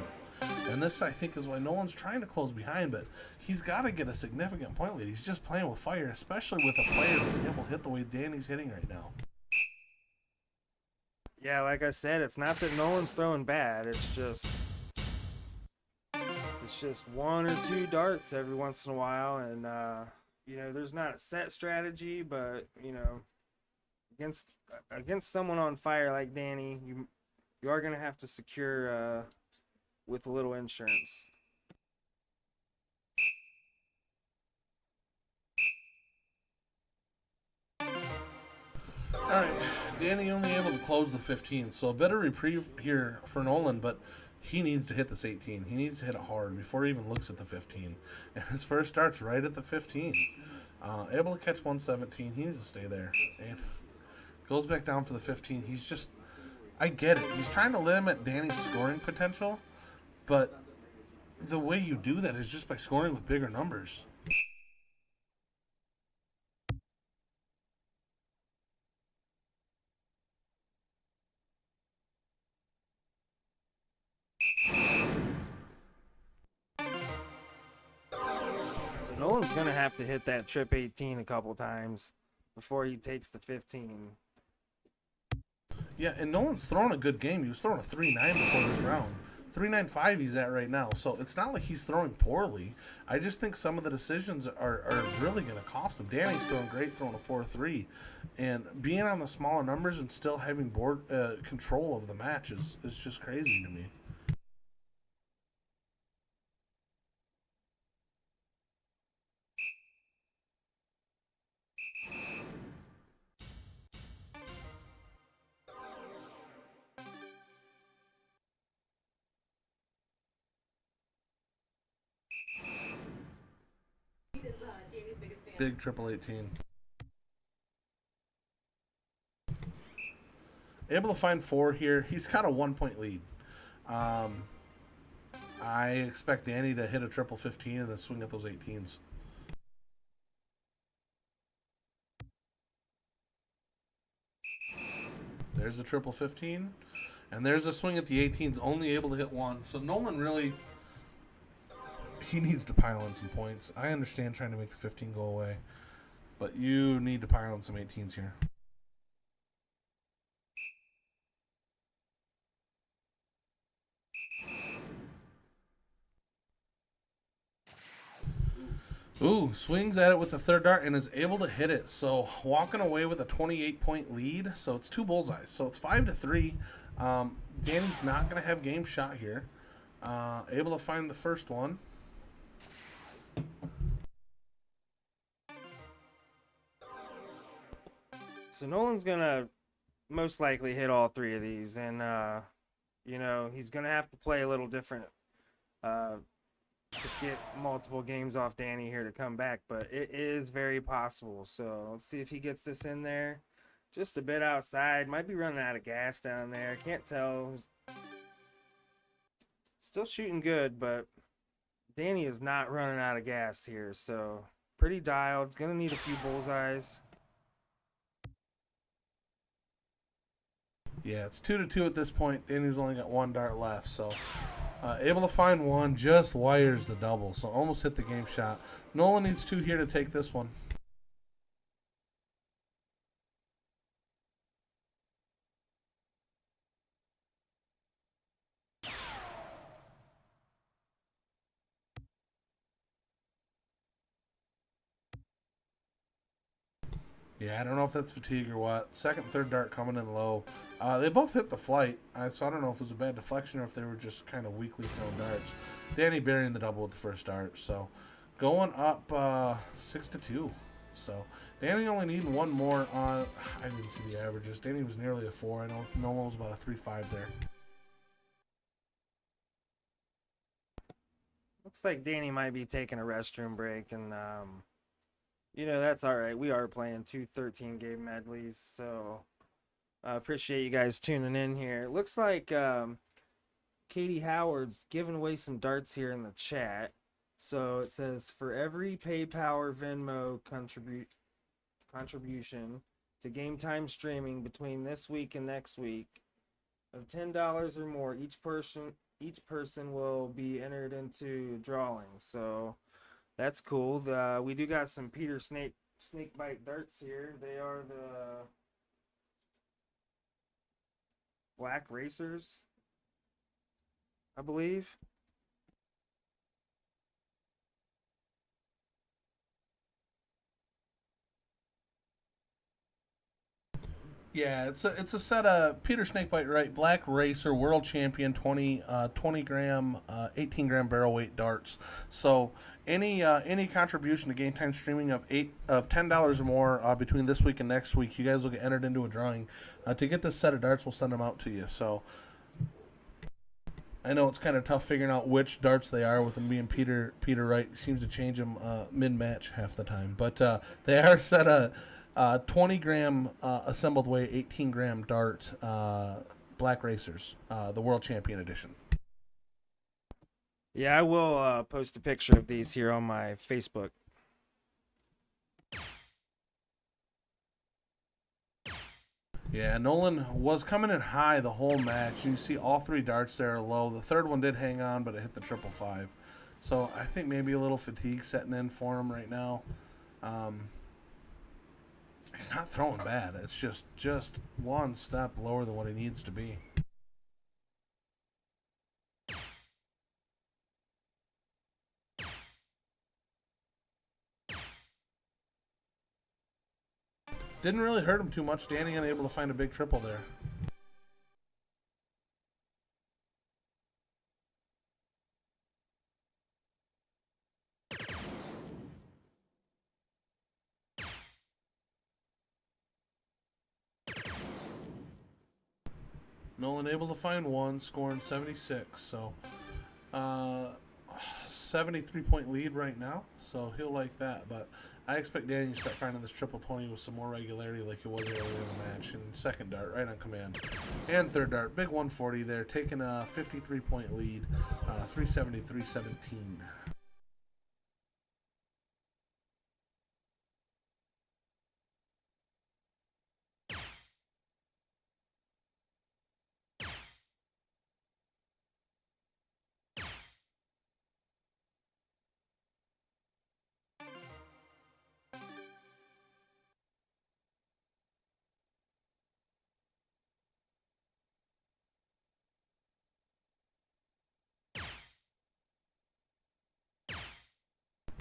And this, I think, is why Nolan's trying to close behind, but he's got to get a significant point lead. He's just playing with fire, especially with a player that's able to hit the way Danny's hitting right now. Yeah, like I said, it's not that Nolan's throwing bad. It's just 1 or 2 darts every once in a while, and you know, there's not a set strategy, but you know, against someone on fire like Danny, you are gonna have to secure with a little insurance. All right, Danny only able to close the 15, so a bit of reprieve here for Nolan, but he needs to hit this 18. He needs to hit it hard before he even looks at the 15. And his first start's right at the 15. Able to catch 117. He needs to stay there. And goes back down for the 15. He's just, I get it. He's trying to limit Danny's scoring potential, but the way you do that is just by scoring with bigger numbers. So Nolan's gonna have to hit that trip 18 a couple times before he takes the 15. Yeah, and Nolan's throwing a good game. He was throwing a 3.9 before this round. 3.95 he's at right now. So it's not like he's throwing poorly. I just think some of the decisions are really going to cost him. Danny's throwing great, throwing a 4.3. And being on the smaller numbers and still having board control of the match is just crazy to me. Big triple 18. Able to find 4 here. He's got a 1-point lead. I expect Danny to hit a triple 15 and then swing at those 18s. There's the triple 15. And there's a swing at the 18s, only able to hit 1. So Nolan really, he needs to pile in some points. I understand trying to make the 15 go away, but you need to pile in some 18s here. Ooh, swings at it with the third dart and is able to hit it. So walking away with a 28-point lead. So it's 2 bullseyes. So it's 5-3. Danny's not going to have game shot here. Able to find the first one. So Nolan's going to most likely hit all 3 of these. And, you know, he's going to have to play a little different to get multiple games off Danny here to come back, but it is very possible. So let's see if he gets this in there. Just a bit outside. Might be running out of gas down there. Can't tell. Still shooting good, but Danny is not running out of gas here. So pretty dialed. It's going to need a few bullseyes. Yeah, it's 2-2 at this point. Danny's only got 1 dart left, so able to find 1, just wires the double, so almost hit the game shot. Nolan needs 2 here to take this one. Yeah, I don't know if that's fatigue or what. Second, third dart coming in low. They both hit the flight, so I don't know if it was a bad deflection or if they were just kind of weakly thrown darts. Danny burying the double with the first dart, so going up 6-2. So Danny only needing 1 more. I didn't see the averages. Danny was nearly a 4. I know Nolan was about a 3.5 there. Looks like Danny might be taking a restroom break, and you know, that's all right. We are playing 2 13-game medleys, so I appreciate you guys tuning in here. It looks like Katie Howard's giving away some darts here in the chat. So it says, for every PayPal Venmo contribution to Game Time streaming between this week and next week of $10 or more, each person will be entered into drawing. So that's cool. We do got some Peter Snakebite darts here. They are the Black Racers, I believe. Yeah, it's a set of Peter Snakebite, right? Black Racer World Champion 20 gram 18 gram barrel weight darts. So any contribution to Game Time streaming of $10 or more between this week and next week, you guys will get entered into a drawing. To get this set of darts, we'll send them out to you. So I know it's kind of tough figuring out which darts they are with them being Peter Wright. Seems to change them mid-match half the time. But they are a set of 20 gram assembled weight, 18 gram dart Black Racers, the World Champion Edition. Yeah, I will post a picture of these here on my Facebook. Yeah, Nolan was coming in high the whole match. You see all 3 darts there are low. The third one did hang on, but it hit the 555. So I think maybe a little fatigue setting in for him right now. He's not throwing bad. It's just one step lower than what he needs to be. Didn't really hurt him too much. Danny unable to find a big triple there. Nolan able to find 1, scoring 76. So 73-point lead right now. So he'll like that. But I expect Danny to start finding this triple 20 with some more regularity like it was earlier in the match. And second dart, right on command. And third dart, big 140 there, taking a 53-point lead, 370-317.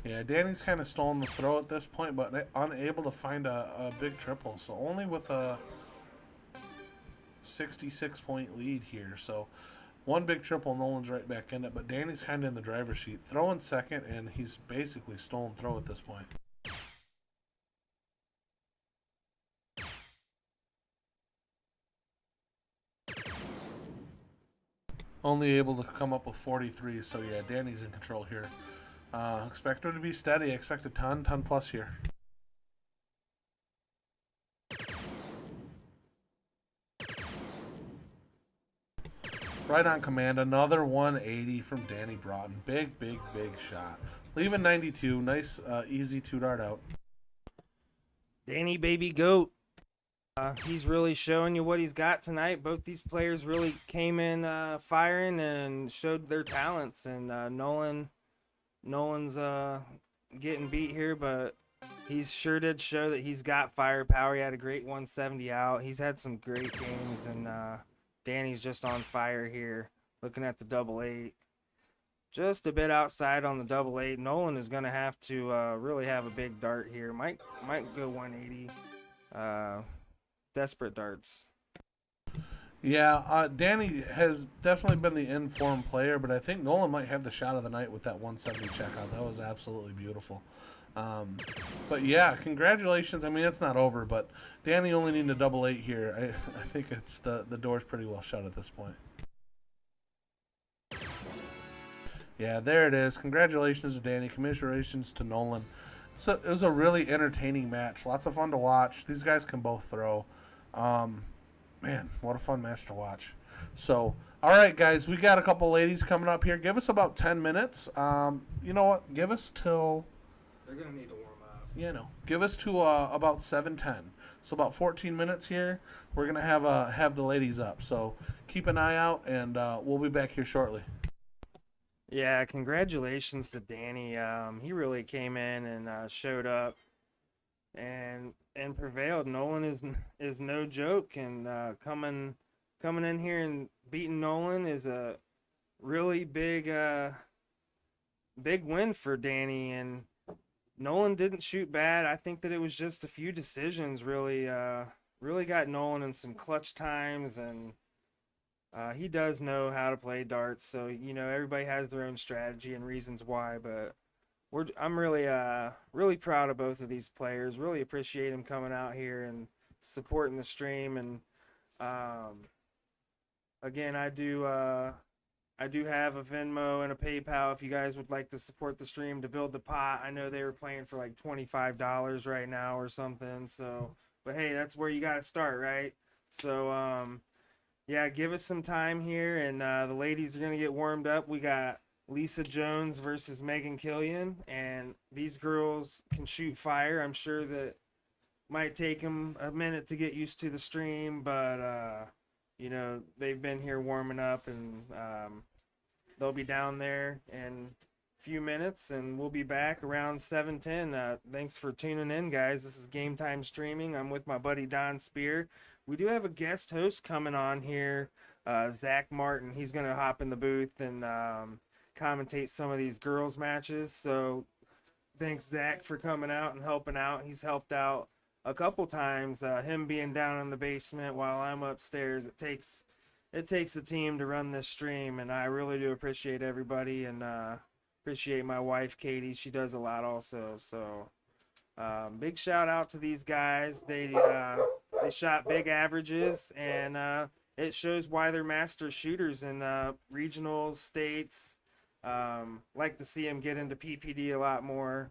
Yeah, Danny's kind of stolen the throw at this point, but unable to find a big triple. So only with a 66-point lead here. So one big triple, Nolan's right back in it, but Danny's kind of in the driver's seat. Throwing second, and he's basically stolen throw at this point. Only able to come up with 43, so yeah, Danny's in control here. Expect him to be steady. Expect a ton plus here. Right on command, another 180 from Danny Broughton. Big shot. Leaving 92. Nice, easy 2-dart out. Danny Baby Goat. He's really showing you what he's got tonight. Both these players really came in firing and showed their talents. And Nolan's getting beat here, but he sure did show that he's got firepower. He had a great 170 out. He's had some great games, and Danny's just on fire here. Looking at the double 8. Just a bit outside on the double 8. Nolan is going to have to really have a big dart here. Might go 180. Desperate darts. Yeah, Danny has definitely been the in-form player, but I think Nolan might have the shot of the night with that 170 checkout. That was absolutely beautiful. But yeah, congratulations. I mean, it's not over, but Danny only needed a double 8 here. I think it's the door's pretty well shut at this point. Yeah, there it is. Congratulations to Danny. Commiserations to Nolan. So it was a really entertaining match. Lots of fun to watch. These guys can both throw. Man, what a fun match to watch. So, all right, guys, we got a couple ladies coming up here. Give us about 10 minutes. You know what? Give us till... They're going to need to warm up. You know, give us to about 7:10. So about 14 minutes here. We're going to have the ladies up. So keep an eye out, and we'll be back here shortly. Yeah, congratulations to Danny. He really came in and showed up and prevailed. Nolan is no joke, and coming in here and beating Nolan is a really big win for Danny. And Nolan didn't shoot bad. I think that it was just a few decisions really got Nolan in some clutch times, and he does know how to play darts. So, you know, everybody has their own strategy and reasons why, but I'm really proud of both of these players. Really appreciate them coming out here and supporting the stream. And again, I do have a Venmo and a PayPal if you guys would like to support the stream to build the pot. I know they were playing for like $25 right now or something. So, but hey, that's where you got to start, right? So, yeah, give us some time here, and the ladies are going to get warmed up. We got Lisa Jones versus Meghan Killian, and these girls can shoot fire. I'm sure that might take them a minute to get used to the stream, but, you know, they've been here warming up, and they'll be down there in a few minutes, and we'll be back around 7:10. Thanks for tuning in, guys. This is Game Time Streaming. I'm with my buddy Don Speer. We do have a guest host coming on here, Zach Martin. He's going to hop in the booth and commentate some of these girls' matches. So thanks, Zach, for coming out and helping out. He's helped out a couple times. Him being down in the basement while I'm upstairs, it takes a team to run this stream, and I really do appreciate everybody, and appreciate my wife, Katie. She does a lot also. So big shout out to these guys. They shot big averages, and it shows why they're master shooters in regionals, states. Like to see them get into PPD a lot more.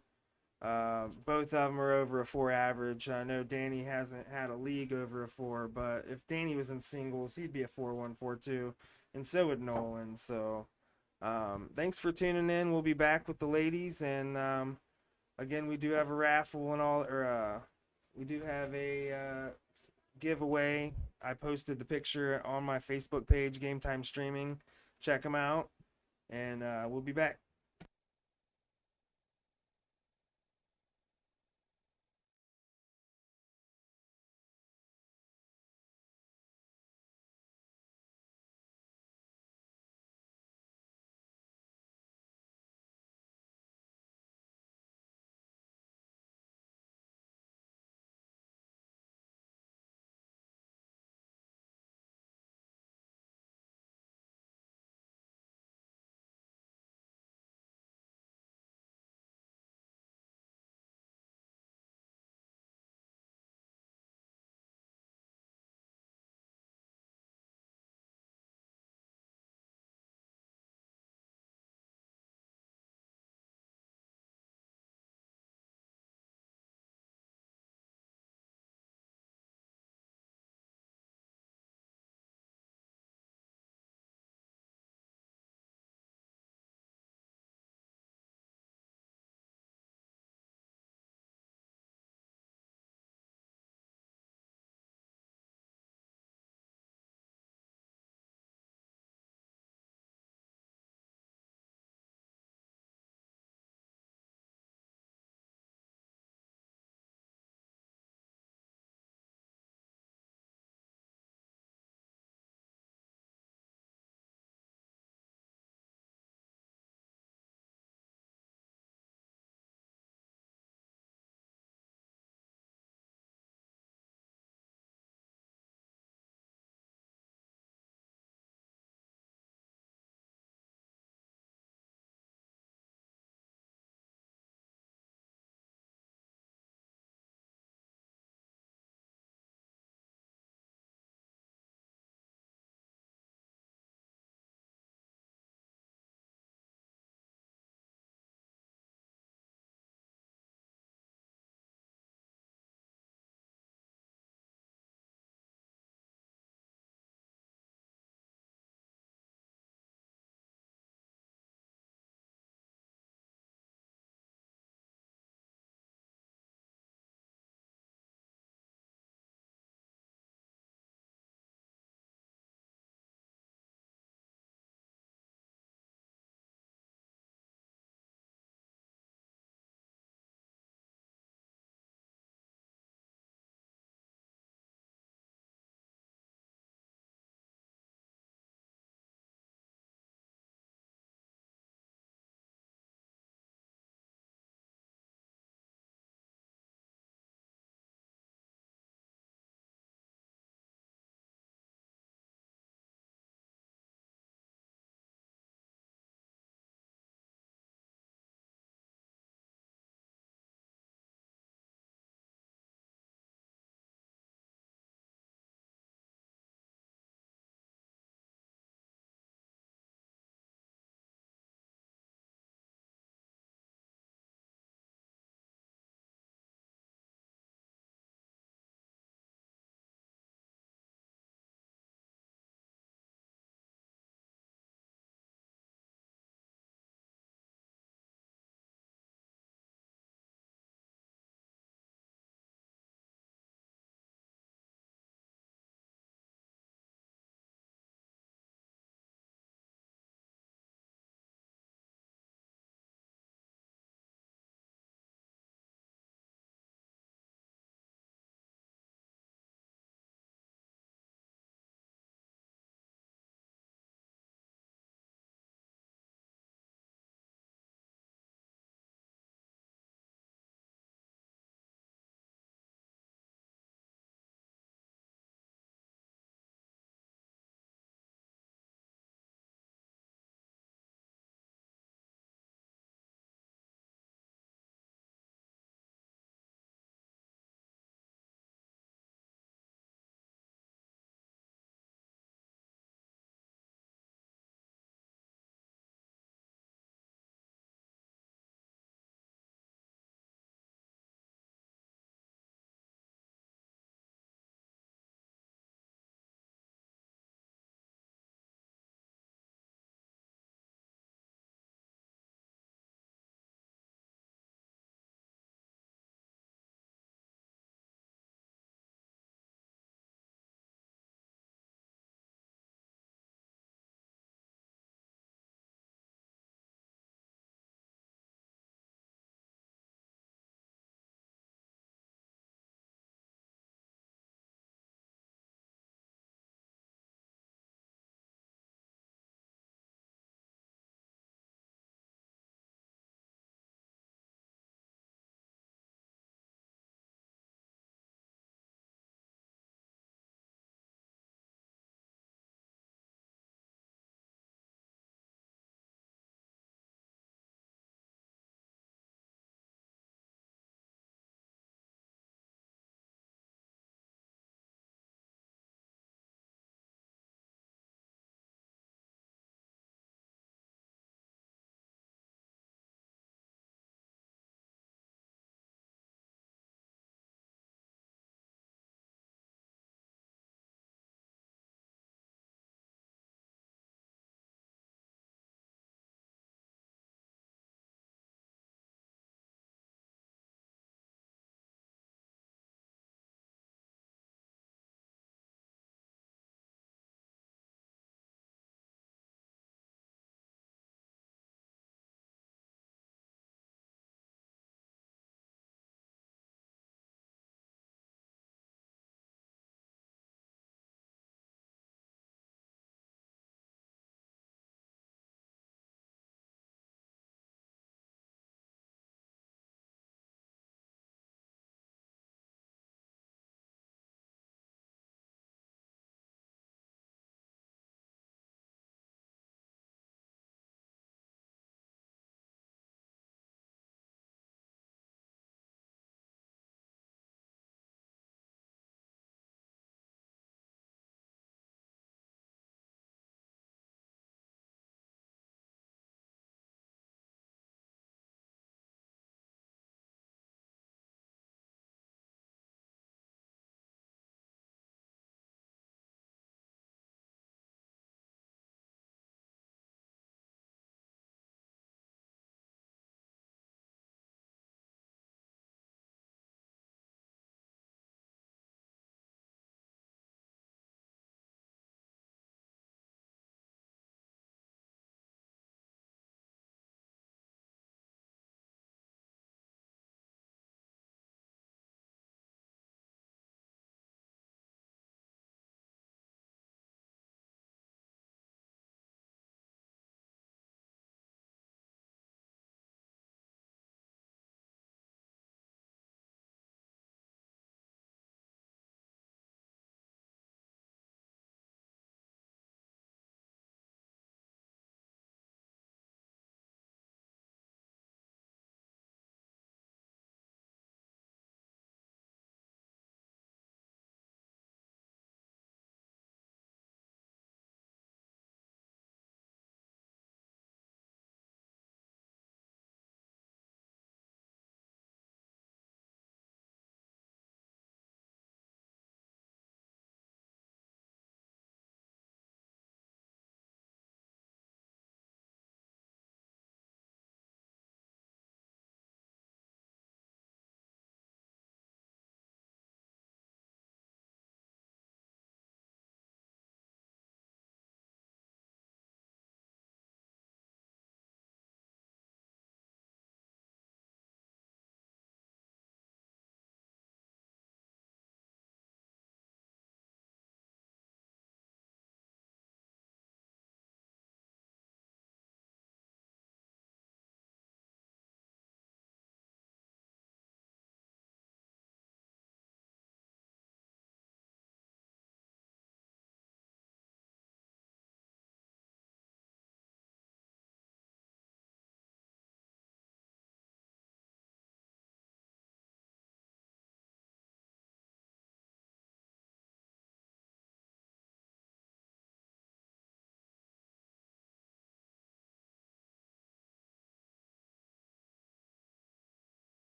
Both of them are over a 4 average. I know Danny hasn't had a league over a 4, but if Danny was in singles, he'd be a 4-1, 4-2, and so would Nolan. So, thanks for tuning in. We'll be back with the ladies, and again, we do have a raffle and all, or we do have a giveaway. I posted the picture on my Facebook page, Game Time Streaming. Check them out, and we'll be back.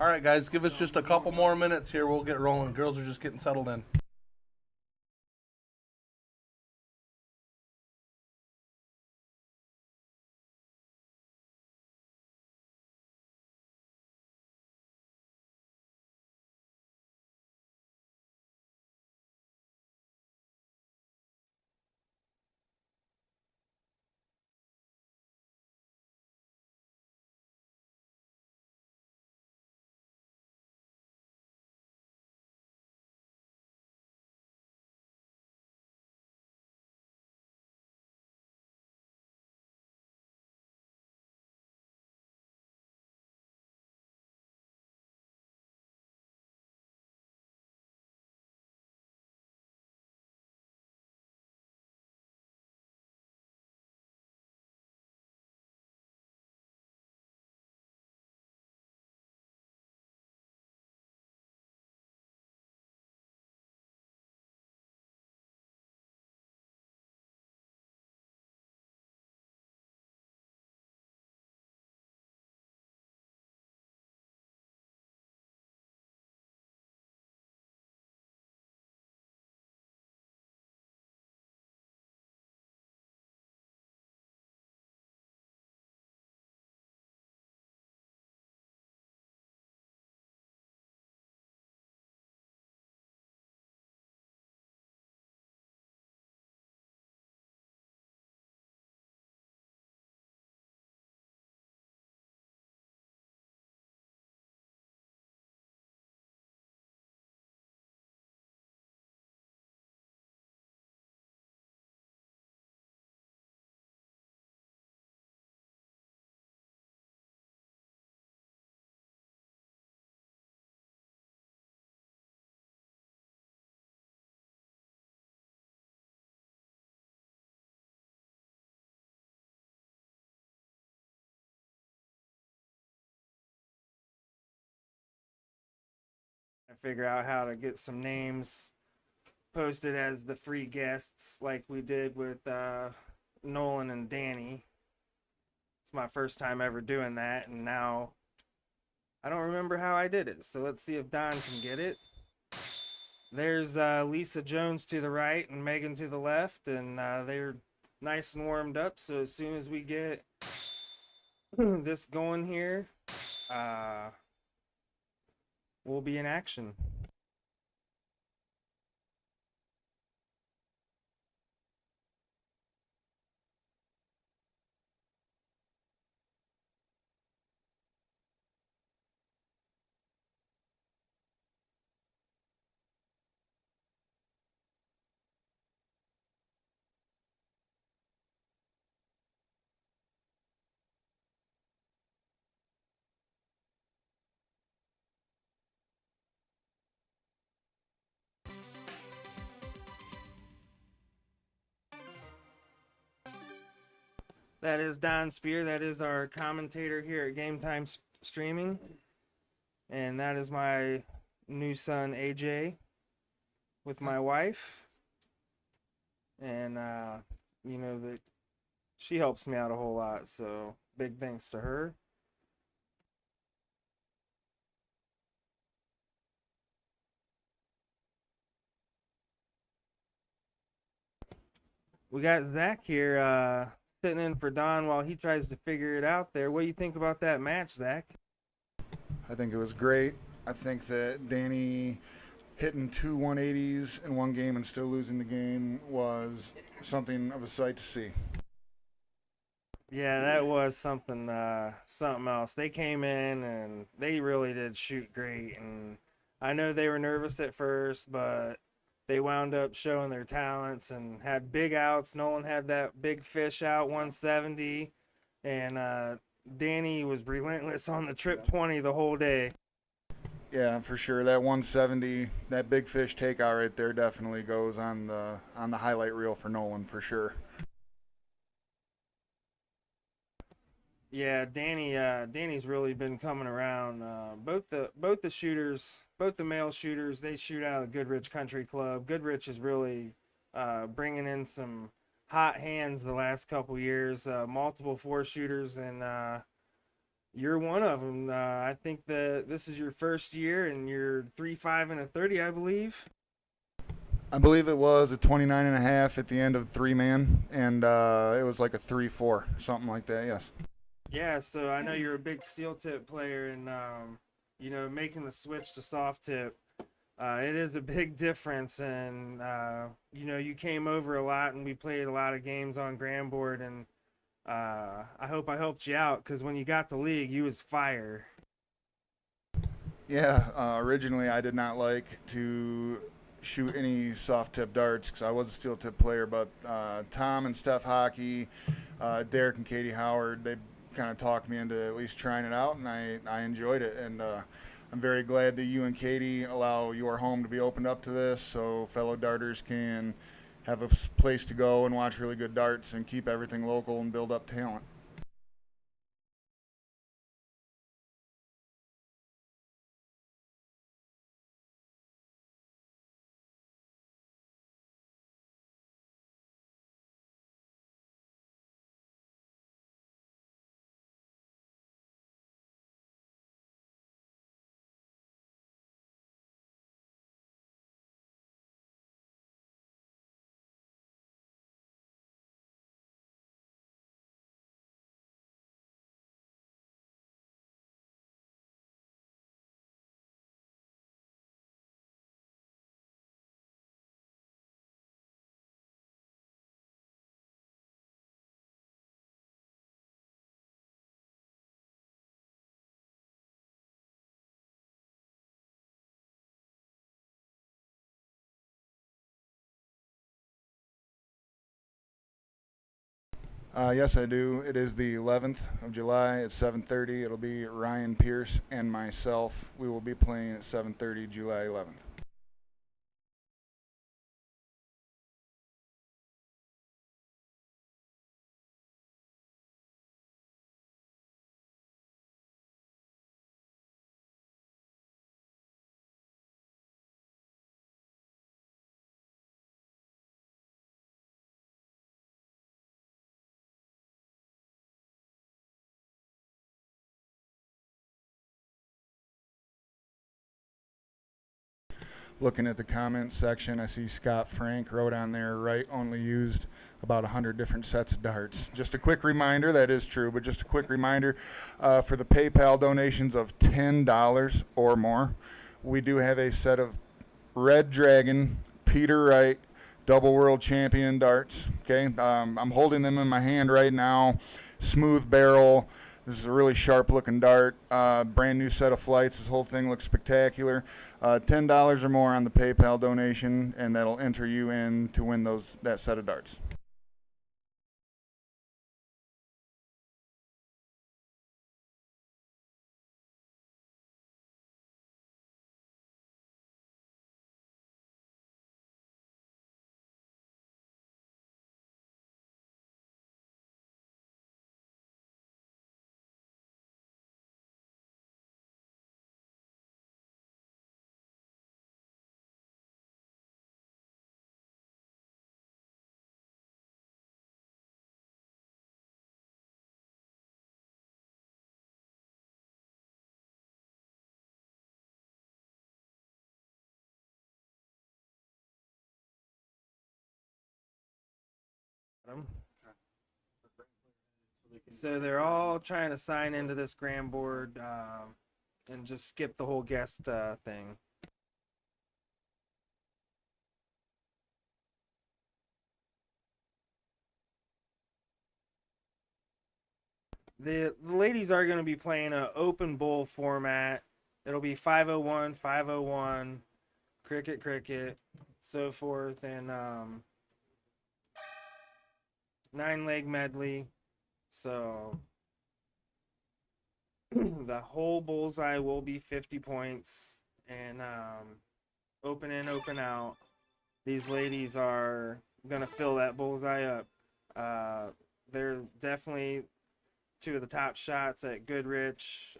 All right, guys, give us just a couple more minutes here. We'll get rolling. Girls are just getting settled in. I figure out how to get some names posted as the free guests, like we did with Nolan and Danny. It's my first time ever doing that, and now I don't remember how I did it. So let's see if Don can get it. There's Lisa Jones to the right and Meghan to the left, and they're nice and warmed up. So as soon as we get this going here, we'll be in action. That is Don Speer. That is our commentator here at Game Time Streaming. And that is my new son, AJ, with my wife. And, you know, that she helps me out a whole lot. So big thanks to her. We got Zach here sitting in for Don while he tries to figure it out there. What do you think about that match, Zach? I think it was great. I think that Danny hitting two 180s in one game and still losing the game was something of a sight to see. Yeah, that was something else. They came in and they really did shoot great, and I know they were nervous at first, but they wound up showing their talents and had big outs. Nolan had that big fish out 170, and Danny was relentless on the trip 20 the whole day. Yeah, for sure. That 170, that big fish takeout right there definitely goes on the highlight reel for Nolan for sure. Yeah, Danny's really been coming around. Both the shooters, both the male shooters, they shoot out of the Goodrich Country Club. Goodrich is really bringing in some hot hands the last couple years. Multiple four shooters, and You're one of them. I think that this is your first year, and you're 3-5 and a 30, I believe. I believe it was a 29.5 at the end of 3-man, and it was like a 3-4, something like that. Yes. Yeah, so I know you're a big steel tip player, and making the switch to soft tip, it is a big difference. And you came over a lot, and we played a lot of games on Grandboard, and I hope I helped you out, because when you got the league, you was fire. Yeah. Originally, I did not like to shoot any soft tip darts because I was a steel tip player, but Tom and Steph Hockey, Derek and Katie Howard, they kind of talked me into at least trying it out, and I enjoyed it. And I'm very glad that you and Katie allow your home to be opened up to this, so fellow darters can have a place to go and watch really good darts and keep everything local and build up talent. Yes, I do. It is the 11th of July at 7:30. It'll be Ryan Pierce and myself. We will be playing at 7:30 July 11th. Looking at the comments section, I see Scott Frank wrote on there, Wright only used about 100 different sets of darts. Just a quick reminder, that is true, but just a quick reminder, for the PayPal donations of $10 or more, we do have a set of Red Dragon, Peter Wright, double world champion darts. Okay, I'm holding them in my hand right now. Smooth barrel. This is a really sharp looking dart. Brand new set of flights. This whole thing looks spectacular. $10 or more on the PayPal donation, and that'll enter you in to win that set of darts. So they're all trying to sign into this Grandboard and just skip the whole guest thing. The ladies are going to be playing an open bowl format. It'll be 501, 501, cricket, cricket, so forth, and 9-leg medley. So the whole bullseye will be 50 points, and open in, open out. These ladies are going to fill that bullseye up. They're definitely two of the top shots at Goodrich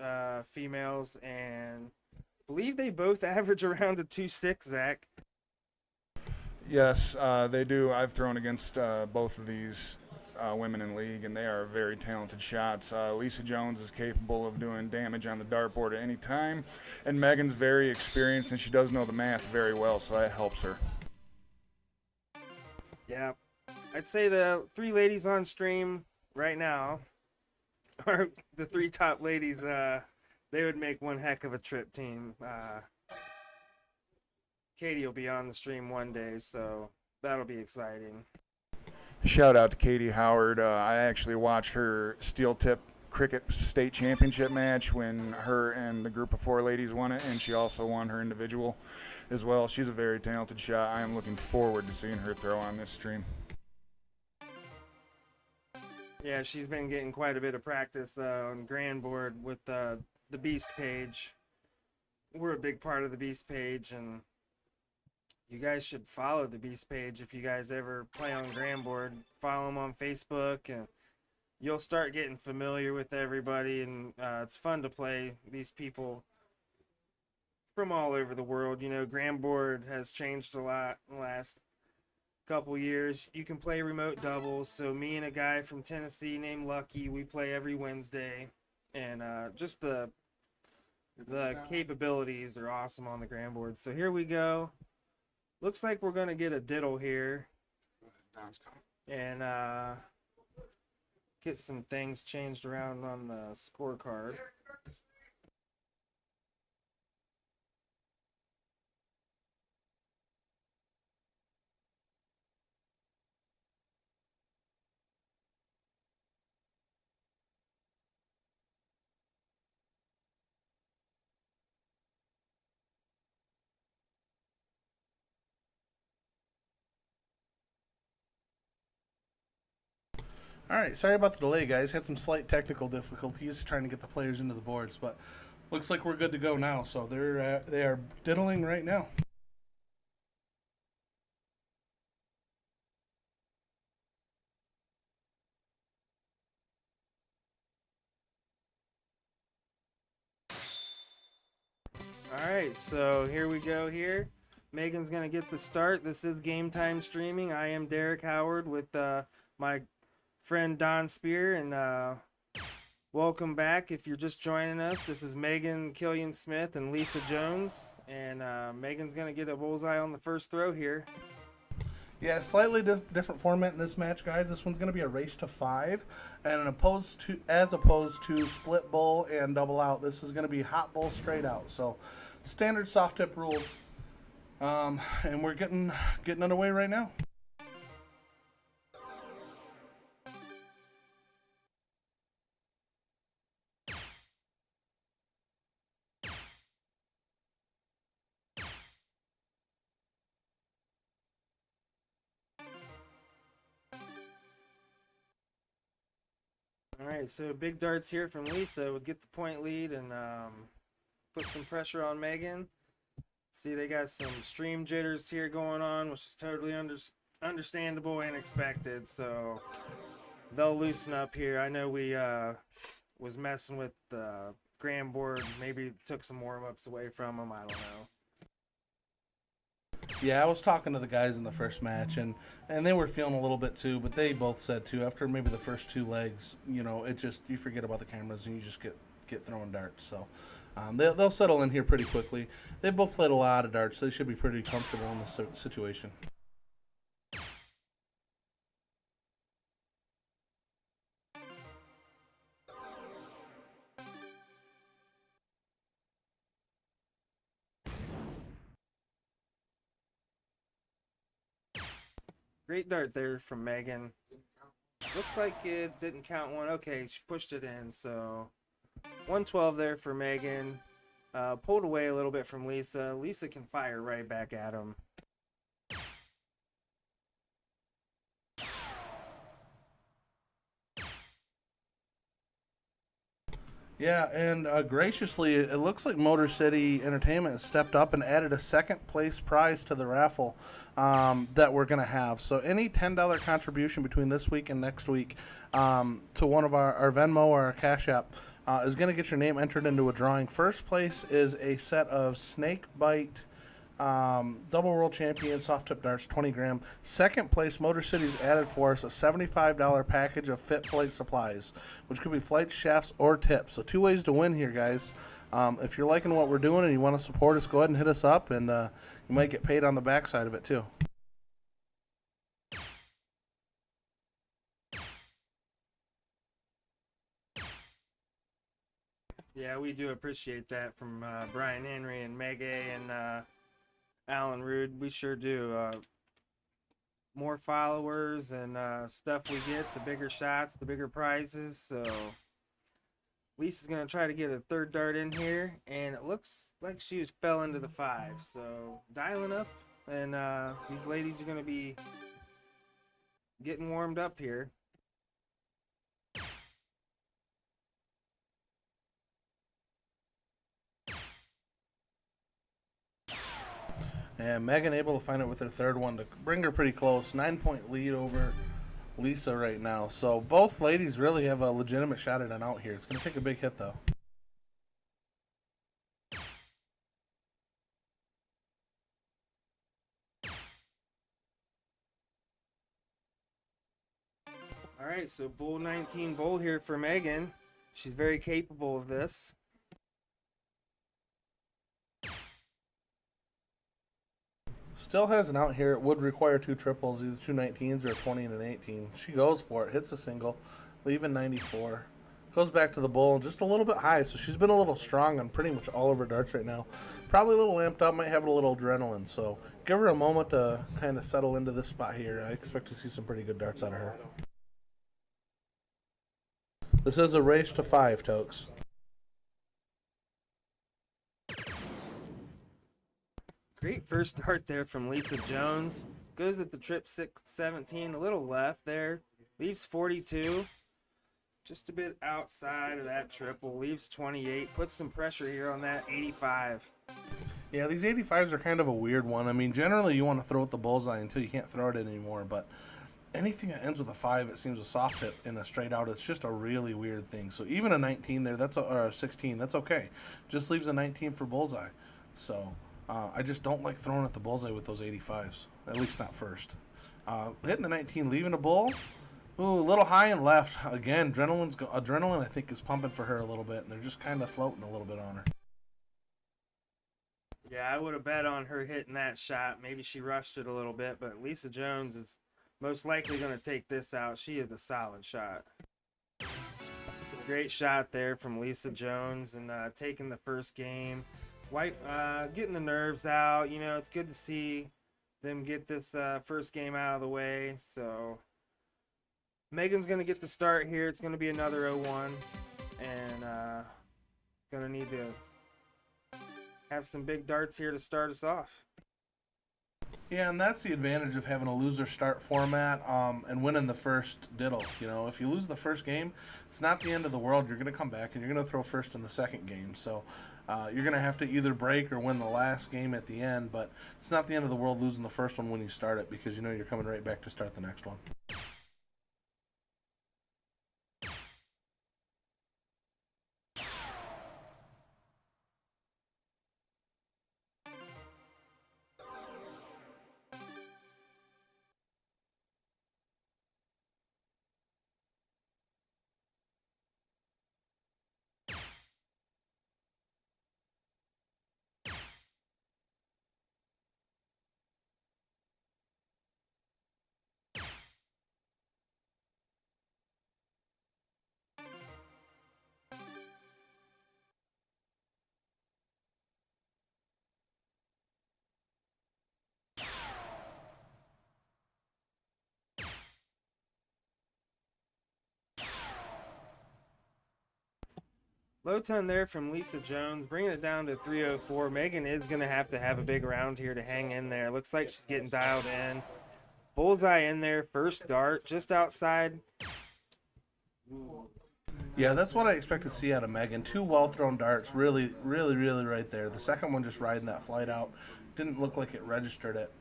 females, and I believe they both average around a 2.6, Zach. Yes, they do. I've thrown against both of these women in league, and they are very talented shots. Lisa Jones is capable of doing damage on the dartboard at any time, and Meghan's very experienced, and she does know the math very well, so that helps her. Yeah, I'd say the 3 ladies on stream right now are the 3 top ladies. They would make one heck of a trip team. Katie will be on the stream one day, so that'll be exciting. Shout out to Katie Howard. I actually watched her steel tip cricket state championship match when her and the group of 4 ladies won it, and she also won her individual as well. She's a very talented shot. I am looking forward to seeing her throw on this stream. Yeah, she's been getting quite a bit of practice on Grand Board with the Beast page. We're a big part of the Beast page, and you guys should follow the Beast page if you guys ever play on Grand Board. Follow them on Facebook, and you'll start getting familiar with everybody, and it's fun to play these people from all over the world. You know, Grand Board has changed a lot in the last couple years. You can play remote doubles, so me and a guy from Tennessee named Lucky, we play every Wednesday, and just the capabilities are awesome on the Grand Board. So here we go. Looks like we're going to get a diddle here. And get some things changed around on the scorecard. All right, sorry about the delay, guys. Had some slight technical difficulties trying to get the players into the boards, but looks like we're good to go now. So they are diddling right now. All right, so here we go here. Megan's going to get the start. This is Game Time Streaming. I am Derek Howard with my friend Don Speer, and welcome back. If you're just joining us, this is Meghan, Killian-Smith, and Lisa Jones, and Megan's going to get a bullseye on the first throw here. Yeah, slightly different format in this match, guys. This one's going to be a race to 5, and as opposed to split bull and double out, this is going to be hot bull straight out. So standard soft tip rules, and we're getting underway right now. All right, so big darts here from Lisa would get the point lead and put some pressure on Meghan. See, they got some stream jitters here going on, which is totally understandable and expected. So they'll loosen up here. I know we was messing with the Grand Board, maybe took some warm-ups away from them. I don't know. Yeah, I was talking to the guys in the first match, and they were feeling a little bit too, but they both said too, after maybe the first 2 legs, you know, you forget about the cameras and you just get throwing darts. So they'll settle in here pretty quickly. They both played a lot of darts, so they should be pretty comfortable in this situation. Great dart there from Meghan. Looks like it didn't count one. Okay, she pushed it in, so 112 there for Meghan. Pulled away a little bit from Lisa. Lisa can fire right back at him. Yeah, and graciously, it looks like Motor City Entertainment has stepped up and added a second place prize to the raffle that we're going to have. So any $10 contribution between this week and next week to one of our Venmo or our Cash App is going to get your name entered into a drawing. First place is a set of Snake Bite Double world champion, soft tip darts, 20 gram. Second place, Motor City's added for us a $75 package of fit flight supplies, which could be flight chefs or tips. So 2 ways to win here, guys. If you're liking what we're doing and you want to support us, go ahead and hit us up, and you might get paid on the backside of it too. Yeah, we do appreciate that from Brian Henry and Meghan and Alan Rude. We sure do. More followers and stuff we get, the bigger shots, the bigger prizes. So Lisa's going to try to get a third dart in here, and it looks like she fell into the 5. So dialing up, and these ladies are going to be getting warmed up here. And Meghan able to find it with her third one to bring her pretty close. 9-point lead over Lisa right now. So both ladies really have a legitimate shot at an out here. It's going to take a big hit, though. All right, so bull 19 bull here for Meghan. She's very capable of this. Still has an out here. It would require 2 triples, either 2 19s or a 20 and an 18. She goes for it, hits a single, leaving 94. Goes back to the bull, just a little bit high, so she's been a little strong on pretty much all of her darts right now. Probably a little amped up, might have a little adrenaline, so give her a moment to kind of settle into this spot here. I expect to see some pretty good darts out of her. This is a race to 5, Tokes. Great first dart there from Lisa Jones. Goes at the trip 17, a little left there. Leaves 42. Just a bit outside of that triple. Leaves 28. Puts some pressure here on that 85. Yeah, these 85s are kind of a weird one. I mean, generally you want to throw at the bullseye until you can't throw it anymore, but anything that ends with a 5, it seems a soft hit in a straight out. It's just a really weird thing. So even a 19 there, or a 16, that's okay. Just leaves a 19 for bullseye. So I just don't like throwing at the bullseye with those 85s, at least not first. Hitting the 19, leaving a bull. Ooh, a little high and left. Again, adrenaline I think is pumping for her a little bit, and they're just kind of floating a little bit on her. Yeah, I would have bet on her hitting that shot. Maybe she rushed it a little bit, but Lisa Jones is most likely going to take this out. She is a solid shot. Great shot there from Lisa Jones, and taking the first game. Getting the nerves out. You know, it's good to see them get this first game out of the way. So Meghan's going to get the start here. It's going to be another 0-1, and going to need to have some big darts here to start us off. Yeah, and that's the advantage of having a loser start format and winning the first diddle. You know, if you lose the first game, it's not the end of the world. You're going to come back and you're going to throw first in the second game. So you're going to have to either break or win the last game at the end, but it's not the end of the world losing the first one when you start it, because you know you're coming right back to start the next one. Low ton there from Lisa Jones, bringing it down to 304. Meghan is going to have a big round here to hang in there. Looks like she's getting dialed in. Bullseye in there, first dart, just outside. Yeah, that's what I expect to see out of Meghan. 2 well-thrown darts, really right there. The second one just riding that flight out. Didn't look like it registered it.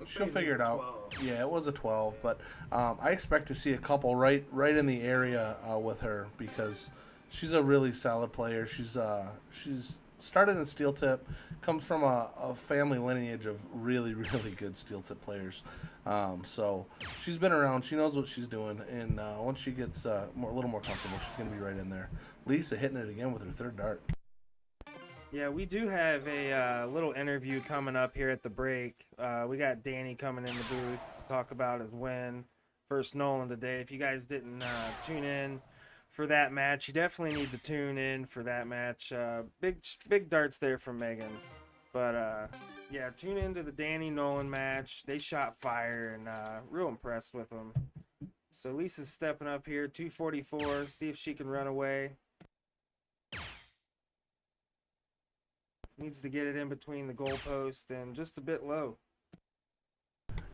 She'll figure it out. Yeah, it was a 12, but I expect to see a couple right in the area with her, because she's a really solid player. She's started in steel tip, comes from a family lineage of really, really good steel tip players. So she's been around. She knows what she's doing, and once she gets a little more comfortable, she's going to be right in there. Lisa hitting it again with her third dart. Yeah, we do have a little interview coming up here at the break. We got Danny coming in the booth to talk about his win versus Nolan today. If you guys didn't tune in for that match, you definitely need to tune in for that match. Big darts there from Meghan. But yeah, tune into the Danny Nolan match. They shot fire, and real impressed with them. So Lisa's stepping up here, 244. See if she can run away. Needs to get it in between the goalpost and just a bit low.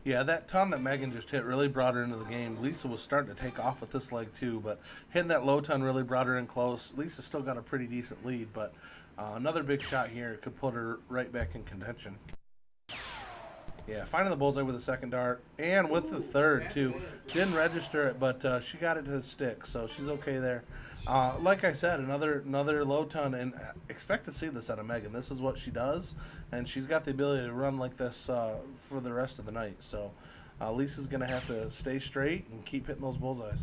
Yeah, that ton that Meghan just hit really brought her into the game. Lisa was starting to take off with this leg too, but hitting that low ton really brought her in close. Lisa still got a pretty decent lead, but another big shot here could put her right back in contention. Yeah, finding the bullseye with the second dart and with the third too. Didn't register it, but she got it to stick, so she's okay there. Like I said, another low ton, and expect to see this out of Meghan. This is what she does, and she's got the ability to run like this for the rest of the night. So Lisa's going to have to stay straight and keep hitting those bullseyes.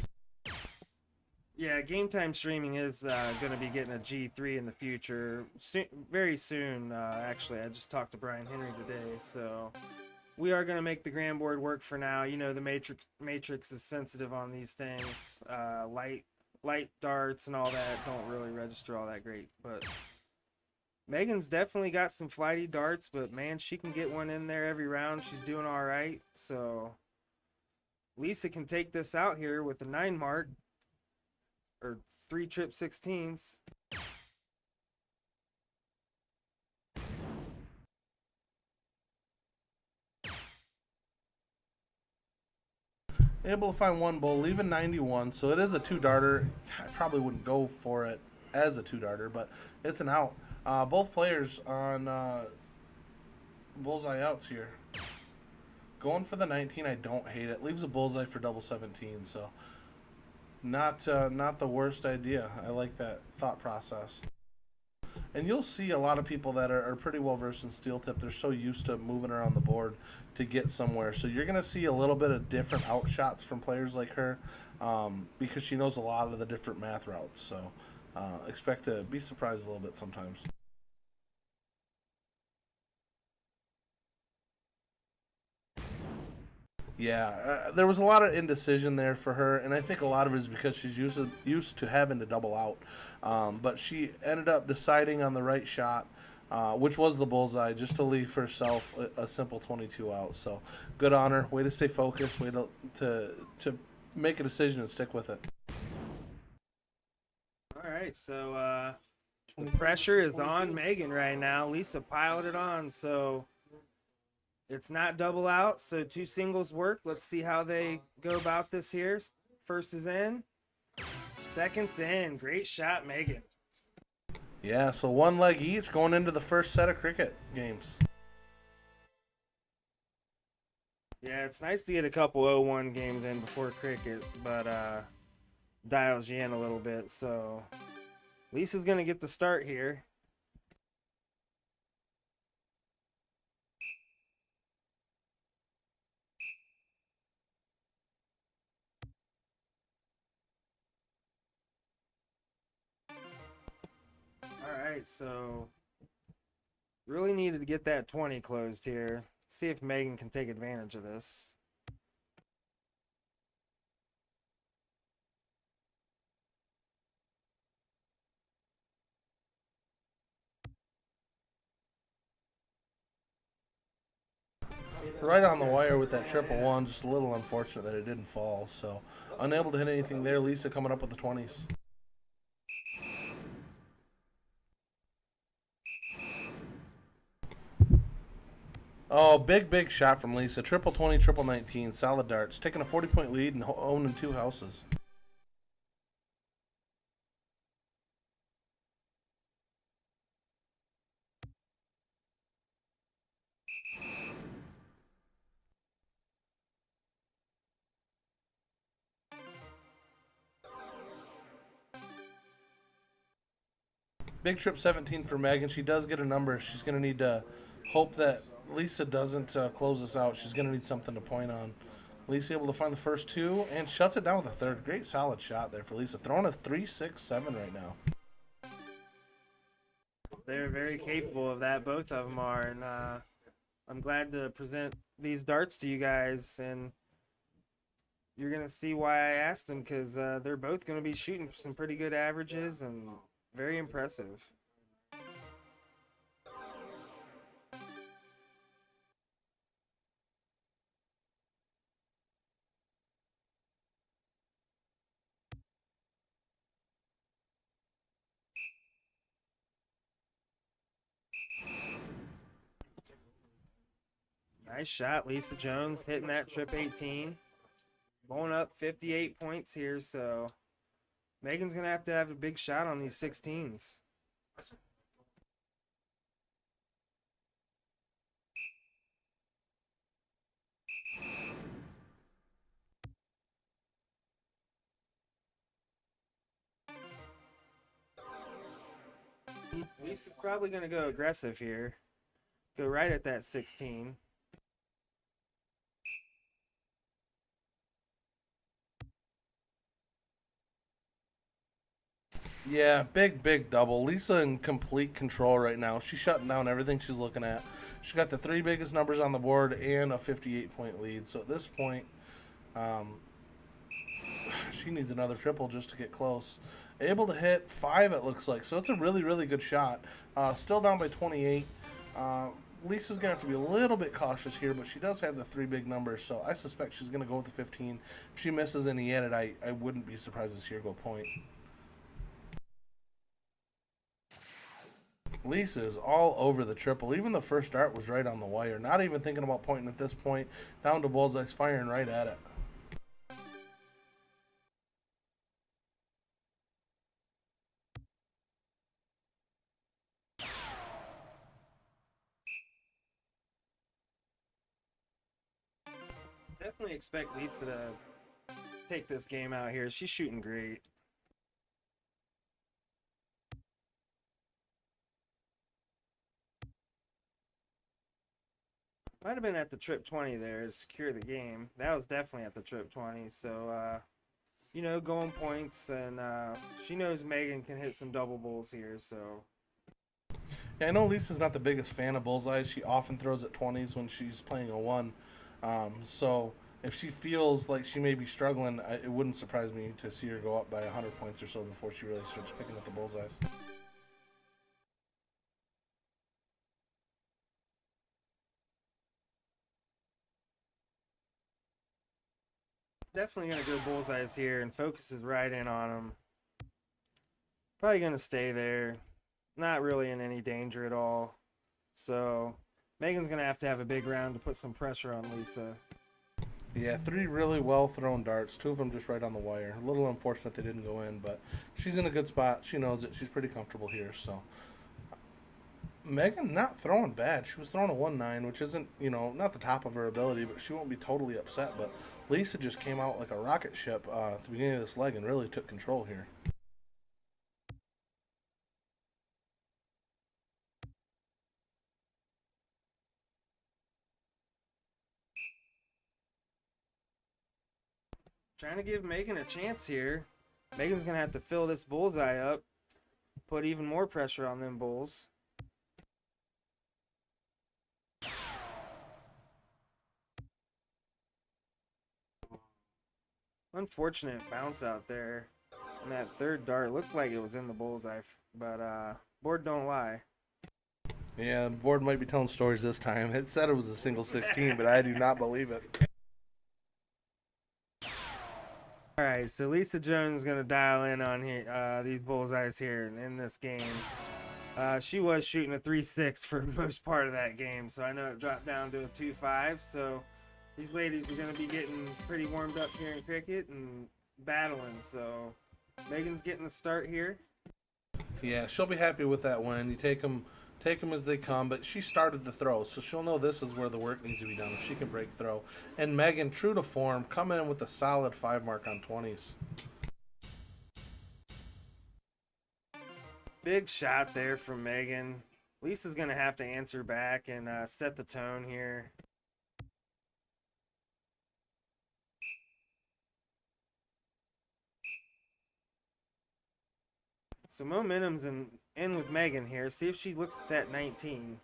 Yeah, Game Time Streaming is going to be getting a G3 in the future, very soon. Actually, I just talked to Brian Henry today, so we are going to make the Grand Board work for now. You know, the Matrix is sensitive on these things. Light darts and all that don't really register all that great, but Meghan's definitely got some flighty darts, but man, she can get one in there every round. She's doing all right. So Lisa can take this out here with the 9 mark or 3 trip 16s. Able to find one bull, leaving 91, so it is a 2-darter. I probably wouldn't go for it as a 2-darter, but it's an out. Both players on bullseye outs here. Going for the 19, I don't hate it. Leaves a bullseye for double 17, so not the worst idea. I like that thought process. And you'll see a lot of people that are pretty well versed in steel tip. They're so used to moving around the board to get somewhere. So you're going to see a little bit of different out shots from players like her because she knows a lot of the different math routes. So expect to be surprised a little bit sometimes. Yeah, there was a lot of indecision there for her, and I think a lot of it is because she's used to having to double out. But she ended up deciding on the right shot, which was the bullseye, just to leave herself a simple 22 out. So good on her. Way to stay focused. Way to make a decision and stick with it. All right, so the pressure is on Meghan right now. Lisa piled it on, so it's not double out, so 2 singles work. Let's see how they go about this here. First is in. Second's in. Great shot, Meghan. Yeah, so 1 leg each going into the first set of cricket games. Yeah, it's nice to get a couple 0-1 games in before cricket, but dials you in a little bit. So Lisa's going to get the start here. Alright, so really needed to get that 20 closed here. See if Meghan can take advantage of this. Right on the wire with that 111, just a little unfortunate that it didn't fall. So unable to hit anything there. Lisa coming up with the 20s. Oh, big shot from Lisa. Triple 20, triple 19, solid darts. Taking a 40-point lead and owning 2 houses. Big trip 17 for Meghan. She does get a number. She's going to need to hope that Lisa doesn't close us out. She's going to need something to point on. Lisa able to find the first two and shuts it down with a third. Great solid shot there for Lisa. Throwing a 3-6-7 right now. They're very capable of that. Both of them are. And I'm glad to present these darts to you guys. And you're going to see why I asked them, because they're both going to be shooting some pretty good averages and very impressive. Nice shot, Lisa Jones, hitting that trip 18. Going up 58 points here, so Meghan's going to have a big shot on these 16s. Lisa's probably going to go aggressive here. Go right at that 16. Yeah, big double. Lisa in complete control right now. She's shutting down everything she's looking at. She got the three biggest numbers on the board and a 58-point lead. So at this point, she needs another triple just to get close. Able to hit 5, it looks like. So it's a really good shot. Still down by 28. Lisa's going to have to be a little bit cautious here, but she does have the three big numbers. So I suspect she's going to go with the 15. If she misses any edit, I wouldn't be surprised to see her go point. Lisa is all over the triple. Even the first dart was right on the wire. Not even thinking about pointing at this point. Down to bullseye's firing right at it. Definitely expect Lisa to take this game out here. She's shooting great. Might have been at the trip 20 there to secure the game. That was definitely at the trip 20. So, you know, going points. And she knows Meghan can hit some double bulls here. So, yeah, I know Lisa's not the biggest fan of bullseyes. She often throws at 20s when she's playing a 1. So if she feels like she may be struggling, it wouldn't surprise me to see her go up by 100 points or so before she really starts picking up the bullseyes. definitely going to go bullseyes here and focuses right in on him. Probably going to stay there. Not really in any danger at all. So Meghan's going to have a big round to put some pressure on Lisa. Yeah, 3 really well thrown darts. 2 of them just right on the wire. A little unfortunate they didn't go in, but she's in a good spot. She knows it. She's pretty comfortable here. So Meghan not throwing bad. She was throwing a 1-9, which isn't, you know, not the top of her ability, but she won't be totally upset. But Lisa just came out like a rocket ship at the beginning of this leg and really took control here. Trying to give Meghan a chance here. Meghan's going to have to fill this bullseye up. Put even more pressure on them bulls. Unfortunate bounce out there. And that third dart looked like it was in the bullseye. But board don't lie. Yeah, the board might be telling stories this time. It said it was a single 16, but I do not believe it. All right, so Lisa Jones is going to dial in on here, these bullseyes here in this game. She was shooting a 3-6 for most part of that game, so I know it dropped down to a 2-5. So these ladies are going to be getting pretty warmed up here in cricket and battling. So Meghan's getting the start here. Yeah, she'll be happy with that win. You take them as they come, but she started the throw, so she'll know this is where the work needs to be done if she can break throw. And Meghan, true to form, coming in with a solid 5 mark on 20s. Big shot there from Meghan. Lisa's going to have to answer back and set the tone here. So momentum's in with Meghan here. See if she looks at that 19.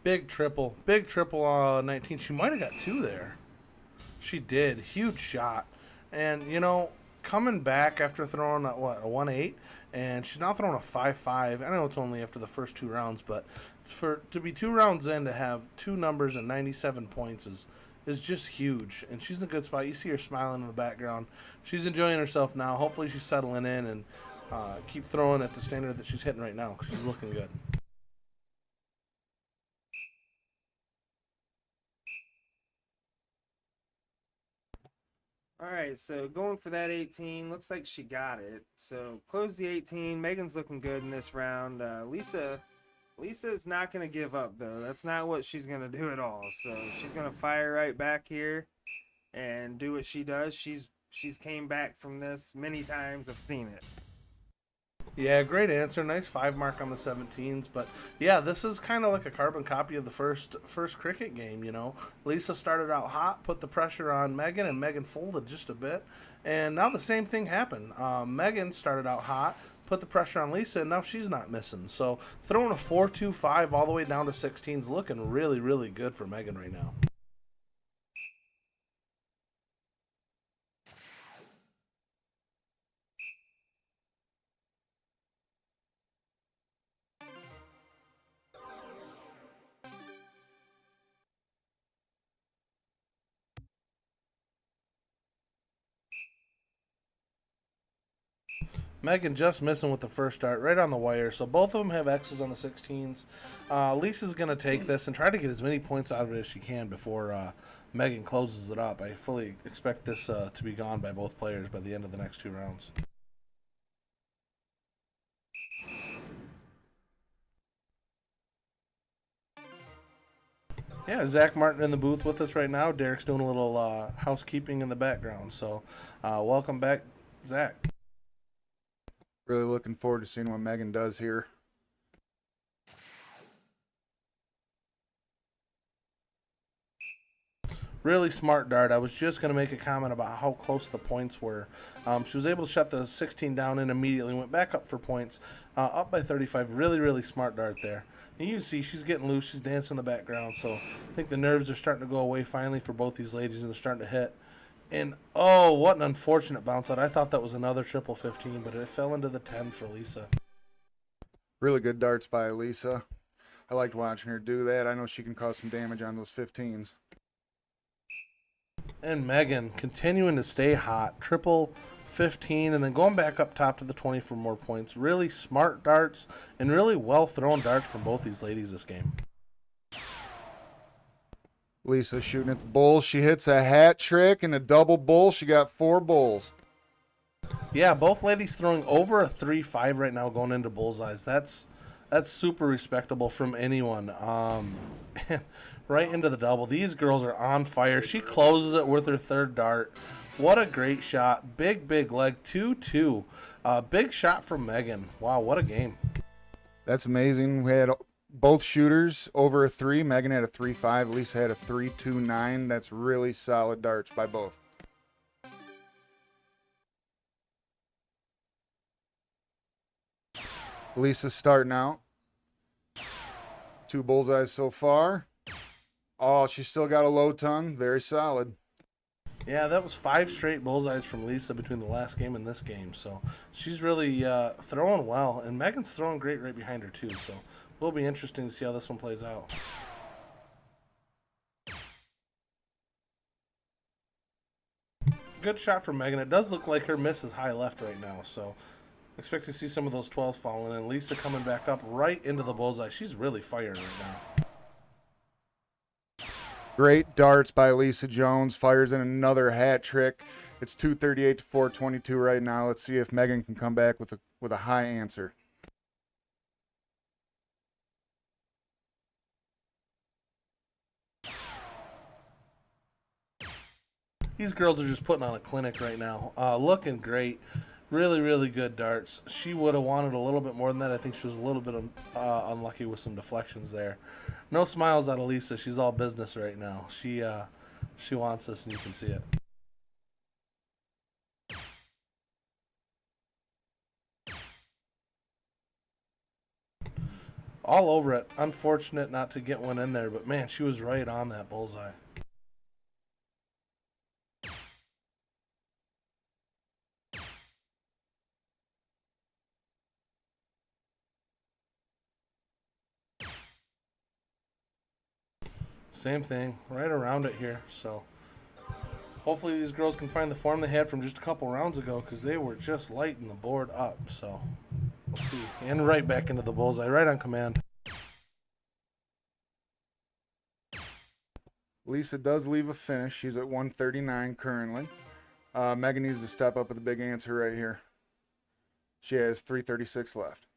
Big triple 19. She might have got 2 there. She did. Huge shot. And, you know, coming back after throwing a 1-8, and she's now throwing a 5-5. I know it's only after the first 2 rounds, but to be 2 rounds in to have 2 numbers and 97 points is just huge. And she's in a good spot. You see her smiling in the background. She's enjoying herself now. Hopefully she's settling in and keep throwing at the standard that she's hitting right now because she's looking good. All right, so going for that 18. Looks like she got it. So close the 18. Meghan's looking good in this round. Lisa's not going to give up, though. That's not what she's going to do at all. So she's going to fire right back here and do what she does. She's came back from this many times. I've seen it. Yeah, great answer. Nice 5 mark on the 17s. But yeah, this is kind of like a carbon copy of the first cricket game, you know. Lisa started out hot, put the pressure on Meghan, and Meghan folded just a bit. And now the same thing happened. Meghan started out hot, put the pressure on Lisa, and now she's not missing. So throwing a 4-2-5 all the way down to 16s looking really, really good for Meghan right now. Meghan just missing with the first start, right on the wire. So both of them have X's on the 16s. Lisa's going to take this and try to get as many points out of it as she can before Meghan closes it up. I fully expect this to be gone by both players by the end of the next 2 rounds. Yeah, Zach Martin in the booth with us right now. Derek's doing a little housekeeping in the background. So welcome back, Zach. Really looking forward to seeing what Meghan does here. Really smart dart. I was just going to make a comment about how close the points were. She was able to shut the 16 down and immediately went back up for points, up by 35. Really, really smart dart there. And you can see she's getting loose. She's dancing in the background. So I think the nerves are starting to go away finally for both these ladies, and they're starting to hit. And, oh, what an unfortunate bounce out. I thought that was another triple 15, but it fell into the 10 for Lisa. Really good darts by Lisa. I liked watching her do that. I know she can cause some damage on those 15s. And Meghan continuing to stay hot. Triple 15 and then going back up top to the 20 for more points. Really smart darts and really well thrown darts from both these ladies this game. Lisa shooting at the bulls. She hits a hat trick and a double bull. She got 4 bulls. Yeah, both ladies throwing over a 3-5 right now going into bullseyes. That's super respectable from anyone. Right into the double. These girls are on fire. She closes it with her 3rd dart. What a great shot. Big leg. 2-2. Big shot from Meghan. Wow, what a game. That's amazing. We had both shooters over a 3. Meghan had a 3-5. Lisa had a 3-2-9. That's really solid darts by both. Lisa's starting out. 2 bullseyes so far. Oh, she's still got a low ton. Very solid. Yeah, that was 5 straight bullseyes from Lisa between the last game and this game. So she's really throwing well. And Meghan's throwing great right behind her too. So will be interesting to see how this one plays out. Good shot from Meghan. It does look like her miss is high left right now. So expect to see some of those 12s falling in. Lisa coming back up right into the bullseye. She's really firing right now. Great darts by Lisa Jones. Fires in another hat trick. It's 238 to 422 right now. Let's see if Meghan can come back with a high answer. These girls are just putting on a clinic right now. Looking great. Really, really good darts. She would have wanted a little bit more than that. I think she was a little bit unlucky with some deflections there. No smiles out of Lisa. She's all business right now. She wants this, and you can see it. All over it. Unfortunate not to get one in there, but man, she was right on that bullseye. Same thing, right around it here. So hopefully these girls can find the form they had from just a couple rounds ago, because they were just lighting the board up. So we'll see. And right back into the bullseye, right on command. Lisa does leave a finish. She's at 139 currently. Meghan needs to step up with a big answer right here. She has 336 left.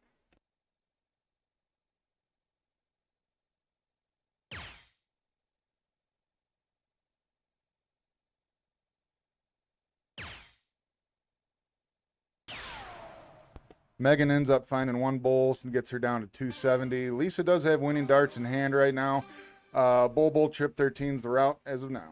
Meghan ends up finding one bowl and gets her down to 270. Lisa does have winning darts in hand right now. Bowl, trip 13 is the route as of now.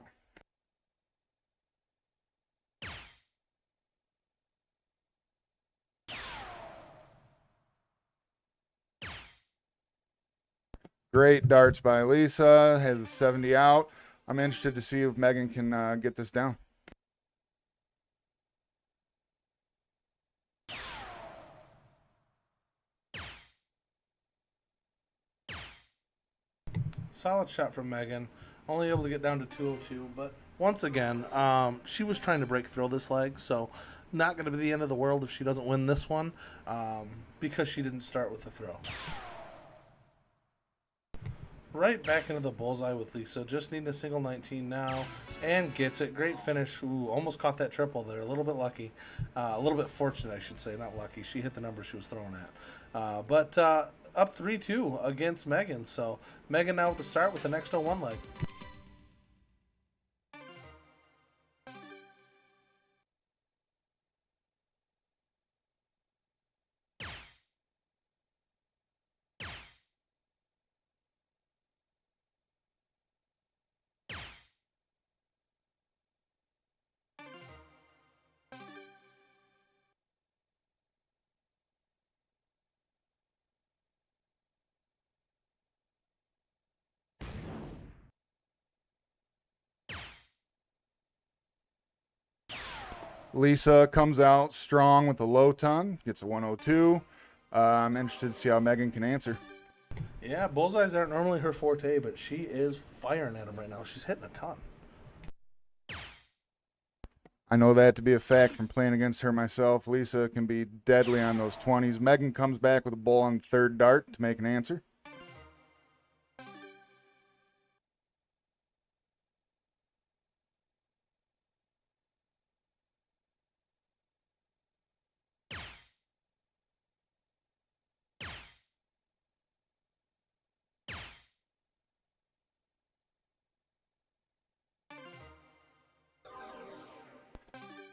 Great darts by Lisa. Has a 70 out. I'm interested to see if Meghan can get this down. Solid shot from Meghan. Only able to get down to 202, but once again, she was trying to break through this leg, so not going to be the end of the world if she doesn't win this one, because she didn't start with the throw. Right back into the bullseye with Lisa. Just needing a single 19 now, and gets it. Great finish. Ooh, almost caught that triple there. A little bit lucky. A little bit fortunate, I should say, not lucky. She hit the number she was throwing at. But up 3-2 against Meghan. So Meghan now with the start with the next 0-1 leg. Lisa comes out strong with a low ton, gets a 102. I'm interested to see how Meghan can answer. Yeah, bullseyes aren't normally her forte, but she is firing at them right now. She's hitting a ton. I know that to be a fact from playing against her myself. Lisa can be deadly on those 20s. Meghan comes back with a bull on the third dart to make an answer.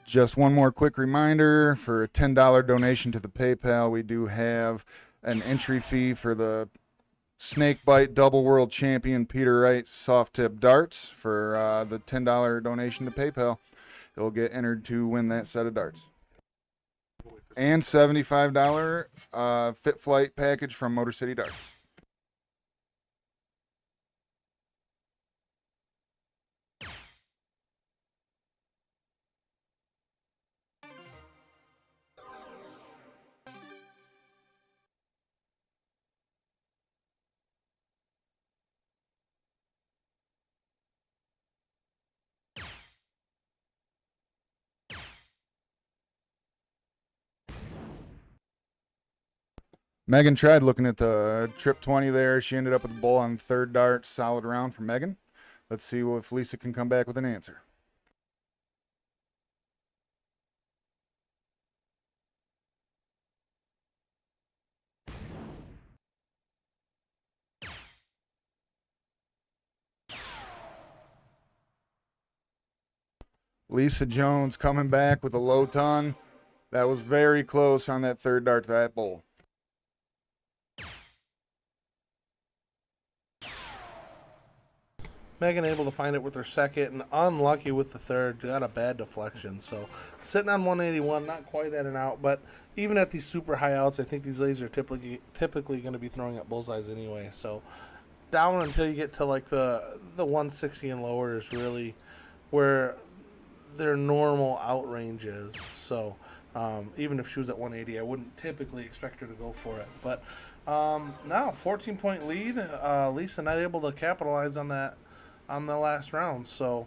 Just one more quick reminder, for a $10 donation to the PayPal, we do have an entry fee for the Snakebite Double World Champion Peter Wright Soft Tip Darts. For the $10 donation to PayPal, it'll get entered to win that set of darts. And $75 Fit Flight package from Motor City Darts. Meghan tried looking at the trip 20 there. She ended up with a bull on third dart. Solid round for Meghan. Let's see if Lisa can come back with an answer. Lisa Jones coming back with a low ton. That was very close on that third dart to that bull. Meghan able to find it with her second, and unlucky with the third. Got a bad deflection. So sitting on 181, not quite at an out, but even at these super high outs, I think these ladies are typically going to be throwing at bullseyes anyway. So down until you get to like the 160 and lower is really where their normal out range is. So even if she was at 180, I wouldn't typically expect her to go for it. But now 14-point lead. Lisa not able to capitalize on that on the last round. So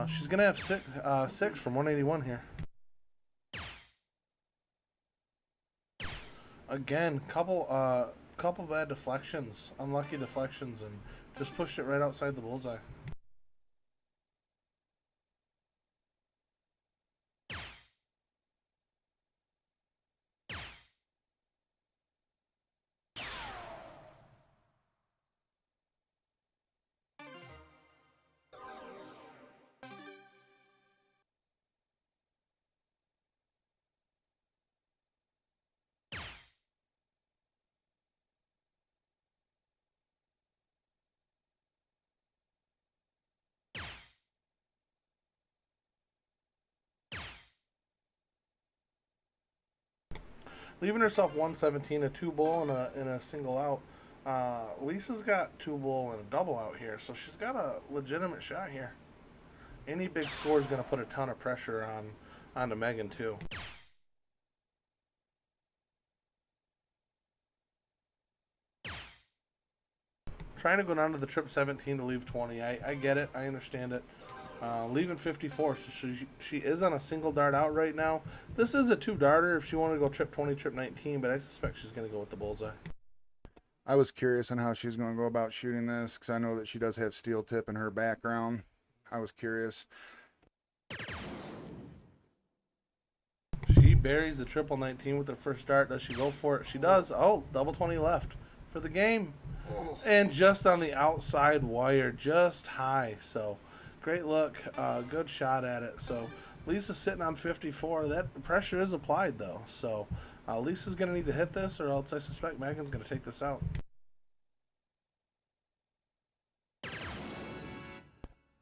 she's gonna have six from 181 here. Again, couple bad deflections, unlucky deflections, and just pushed it right outside the bullseye. Leaving herself 117, a two bull and a single out. Lisa's got two bull and a double out here, so she's got a legitimate shot here. Any big score is going to put a ton of pressure onto Meghan too. Trying to go down to the trip 17 to leave 20. I get it. I understand it. Leaving 54, so she is on a single dart out right now. This is a two darter if she wanted to go trip 20, trip 19, but I suspect she's going to go with the bullseye. I was curious on how she's going to go about shooting this because I know that she does have steel tip in her background. I was curious. She buries the triple 19 with her first dart. Does she go for it? She does. Oh, double 20 left for the game. And just on the outside wire, just high. So great look, good shot at it. So Lisa's sitting on 54. That pressure is applied though. So Lisa's going to need to hit this, or else I suspect Meghan's going to take this out.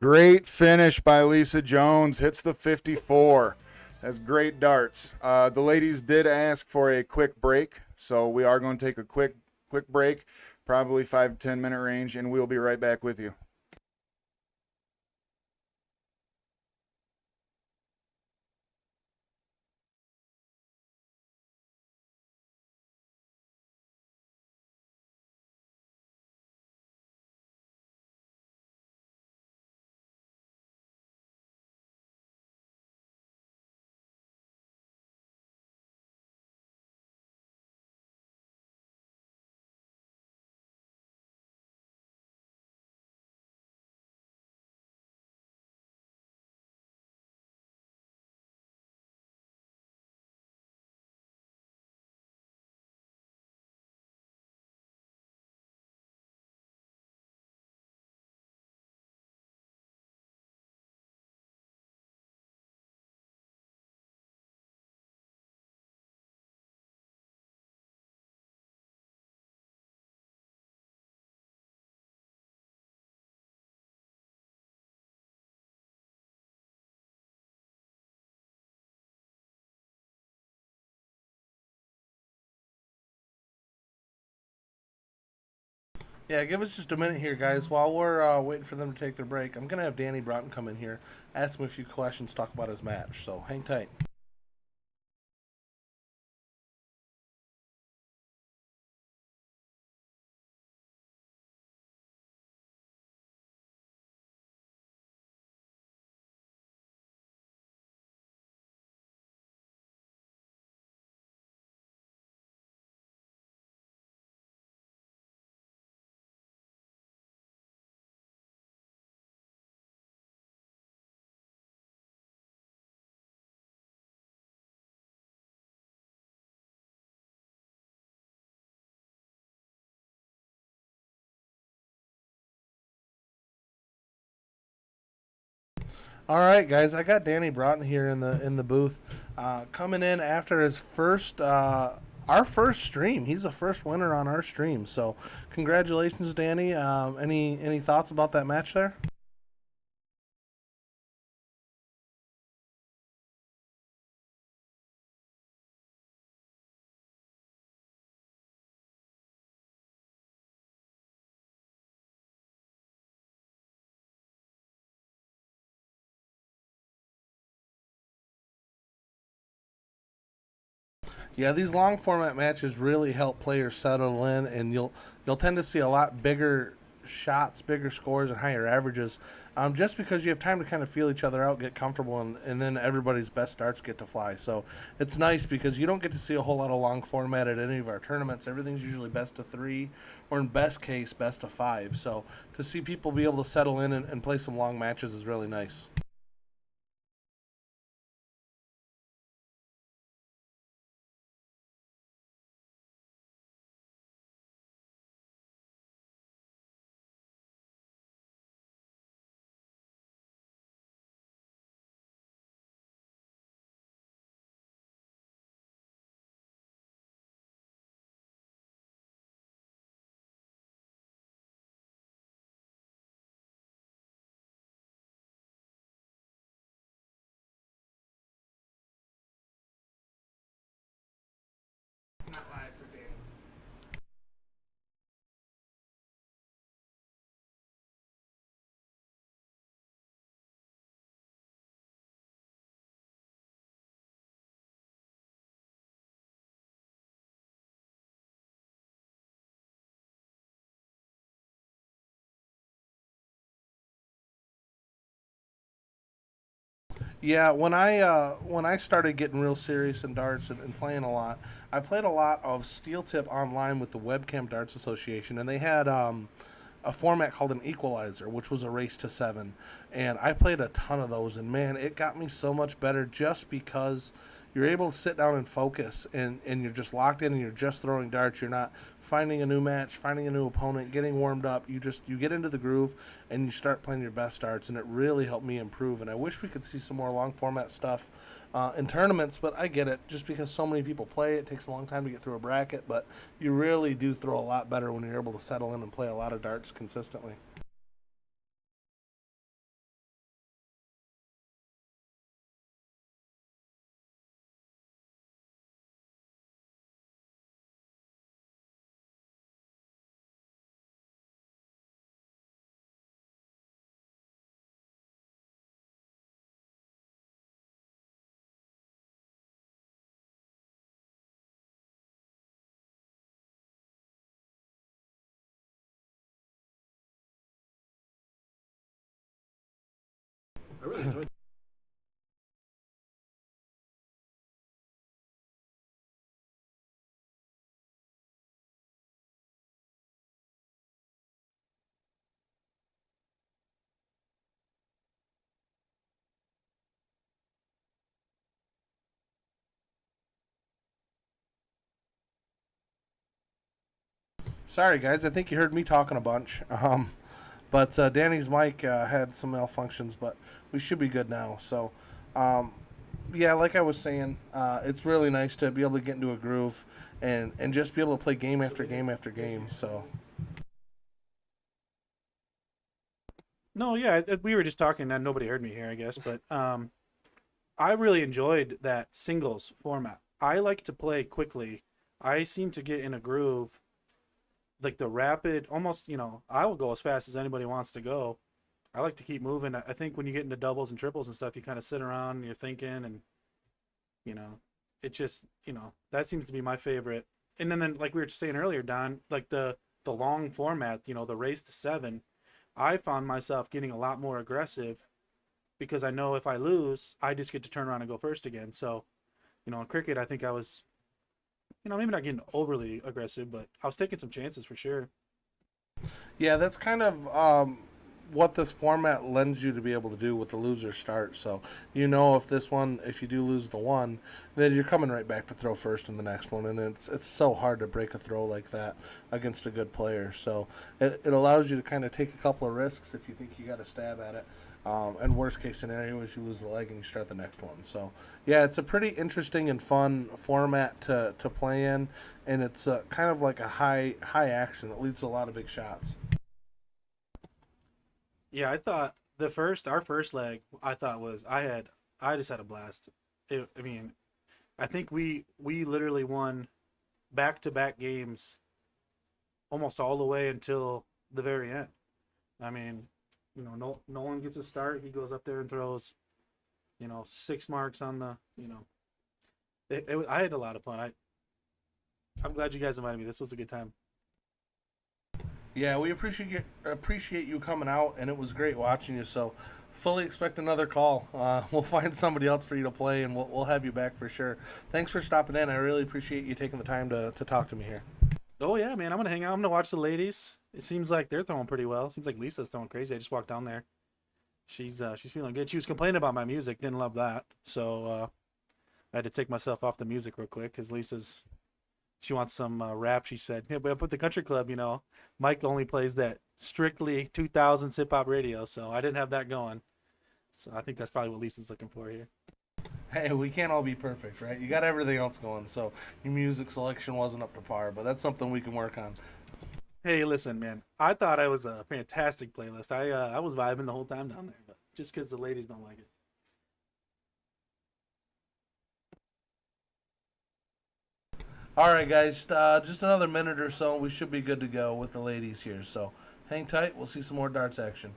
Great finish by Lisa Jones. Hits the 54. That's great darts. The ladies did ask for a quick break, so we are going to take a quick break, probably 5 to 10 minute range, and we'll be right back with you. Yeah, give us just a minute here, guys. While we're waiting for them to take their break, I'm going to have Danny Broughton come in here, ask him a few questions, talk about his match. So hang tight. All right, guys, I got Danny Broughton here in the booth, coming in after his first our first stream. He's the first winner on our stream. So, congratulations, Danny. Any thoughts about that match there? Yeah, these long format matches really help players settle in, and you'll tend to see a lot bigger shots, bigger scores, and higher averages, just because you have time to kind of feel each other out, get comfortable, and then everybody's best starts get to fly. So it's nice because you don't get to see a whole lot of long format at any of our tournaments. Everything's usually best of three, or in best case, best of five. So to see people be able to settle in and play some long matches is really nice. Not live for Danny. Yeah, when I started getting real serious in darts and playing a lot, I played a lot of steel tip online with the Webcam Darts Association, and they had a format called an equalizer, which was a race to seven, and I played a ton of those, and man, it got me so much better just because you're able to sit down and focus, and you're just locked in, and you're just throwing darts. You're not finding a new match, finding a new opponent, getting warmed up. You get into the groove and you start playing your best darts, and it really helped me improve. And I wish we could see some more long format stuff in tournaments, but I get it. Just because so many people play, it takes a long time to get through a bracket, but you really do throw a lot better when you're able to settle in and play a lot of darts consistently. I really enjoyed. Sorry, guys. I think you heard me talking a bunch. But Danny's mic had some malfunctions, but we should be good now. So, um, yeah, like I was saying, it's really nice to be able to get into a groove and just be able to play game after game after game. So, No, yeah, we were just talking and nobody heard me here, I guess, but I really enjoyed that singles format. I like to play quickly. I seem to get in a groove, like the rapid, almost, I will go as fast as anybody wants to go. I like to keep moving. I think when you get into doubles and triples and stuff, you kind of sit around and you're thinking, and you know, it just, that seems to be my favorite. And then like we were just saying earlier, Don, like the long format, the race to seven, I found myself getting a lot more aggressive because I know if I lose, I just get to turn around and go first again. So, in cricket, I think I was, maybe not getting overly aggressive, but I was taking some chances for sure. yeah, that's kind of what this format lends you to be able to do with the loser start. So if you do lose the one, then you're coming right back to throw first in the next one, and it's so hard to break a throw like that against a good player. So it allows you to kind of take a couple of risks if you think you got a stab at it. And worst case scenario is you lose the leg and you start the next one. So yeah, it's a pretty interesting and fun format to play in, and it's kind of like a high action. It leads to a lot of big shots. Yeah, I thought our first leg, I thought was I just had a blast. I mean, I think we literally won back to back games almost all the way until the very end. I mean, Nolan gets a start. He goes up there and throws, 6 marks on the, I had a lot of fun. I'm glad you guys invited me. This was a good time. Yeah, we appreciate you coming out, and it was great watching you. So, fully expect another call. We'll find somebody else for you to play, and we'll have you back for sure. Thanks for stopping in. I really appreciate you taking the time to talk to me here. Oh yeah, man, I'm gonna hang out. I'm gonna watch the ladies. It seems like they're throwing pretty well. It seems like Lisa's throwing crazy. I just walked down there. She's feeling good. She was complaining about my music. Didn't love that. So I had to take myself off the music real quick because she wants some rap. She said, "Yeah, but at the country club, Mike only plays that strictly 2000s hip hop radio." So I didn't have that going. So I think that's probably what Lisa's looking for here. Hey, we can't all be perfect, right? You got everything else going, so your music selection wasn't up to par, but that's something we can work on. Hey, listen, man. I thought I was a fantastic playlist. I was vibing the whole time down there, but just because the ladies don't like it. All right, guys, just another minute or so, we should be good to go with the ladies here. So hang tight. We'll see some more darts action.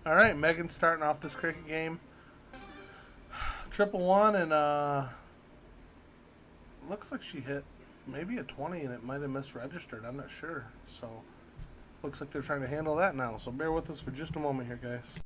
All right, Megan's starting off this cricket game. Triple one, and looks like she hit maybe a 20, and it might have misregistered. I'm not sure. So looks like they're trying to handle that now. So bear with us for just a moment here, guys.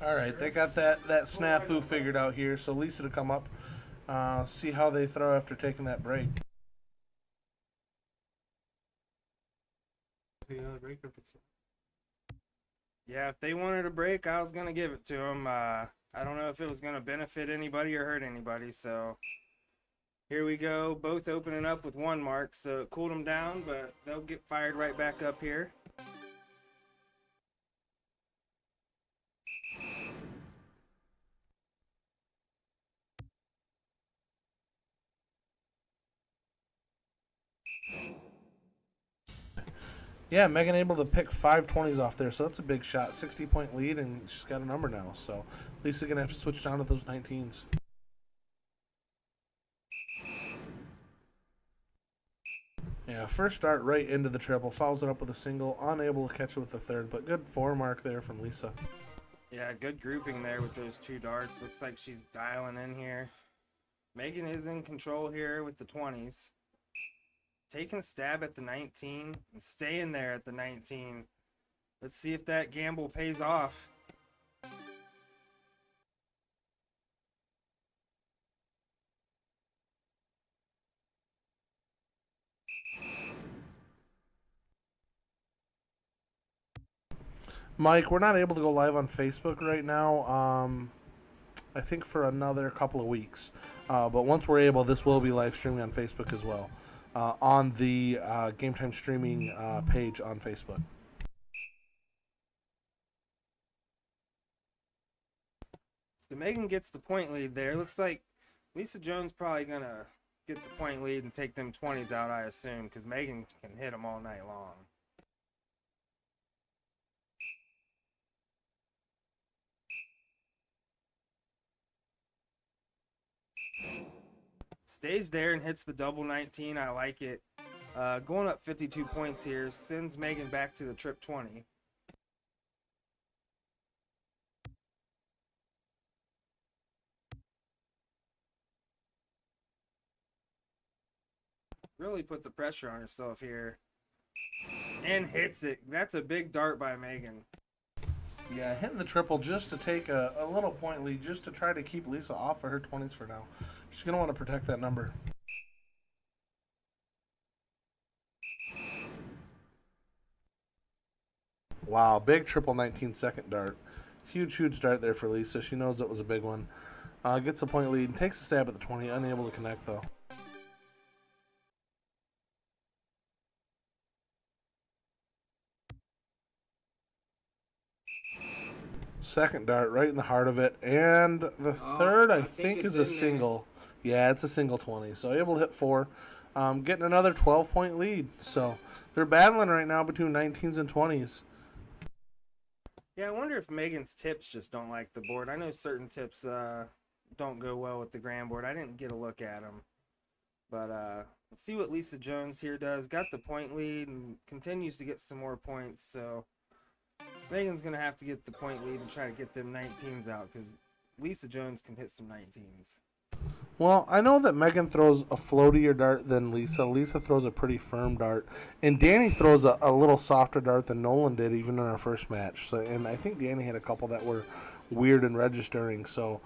All right, they got that snafu figured out here. So Lisa to come up See how they throw after taking that break. Yeah, if they wanted a break, I was gonna give it to them. I don't know if it was gonna benefit anybody or hurt anybody, so here we go. Both opening up with 1 mark, so it cooled them down, but they'll get fired right back up here. Yeah, Meghan able to pick 5 20s off there, so that's a big shot. 60-point lead, and she's got a number now. So Lisa gonna have to switch down to those 19s. Yeah, first start right into the triple, follows it up with a single, unable to catch it with the third, but good 4 mark there from Lisa. Yeah, good grouping there with those 2 darts. Looks like she's dialing in here. Meghan is in control here with the 20s. Taking a stab at the 19 and staying there at the 19. Let's see if that gamble pays off. Mike, we're not able to go live on Facebook right now. I think for another couple of weeks. But once we're able, this will be live streaming on Facebook as well. On the Game Time streaming page on Facebook. So Meghan gets the point lead there. Looks like Lisa Jones probably gonna get the point lead and take them 20s out, I assume, because Meghan can hit them all night long. Stays there and hits the double 19. I like it. Going up 52 points here sends Meghan back to the trip 20. Really put the pressure on herself here. And hits it. That's a big dart by Meghan. Yeah, hitting the triple just to take a little point lead, just to try to keep Lisa off of her 20s for now. She's going to want to protect that number. Wow, big triple 19-second dart. Huge dart there for Lisa. She knows it was a big one. Gets a point lead and takes a stab at the 20, unable to connect though. Second dart right in the heart of it, and the third I think is a single. Yeah, it's a single 20, so able to hit 4. Getting another 12-point lead. So they're battling right now between 19s and 20s. Yeah, I wonder if Megan's tips just don't like the board. I know certain tips don't go well with the grand board. I didn't get a look at them. But let's see what Lisa Jones here does. Got the point lead and continues to get some more points. So Megan's going to have to get the point lead and try to get them 19s out, because Lisa Jones can hit some 19s. Well, I know that Meghan throws a floatier dart than Lisa. Lisa throws a pretty firm dart. And Danny throws a little softer dart than Nolan did even in our first match. So, and I think Danny had a couple that were weird in registering. So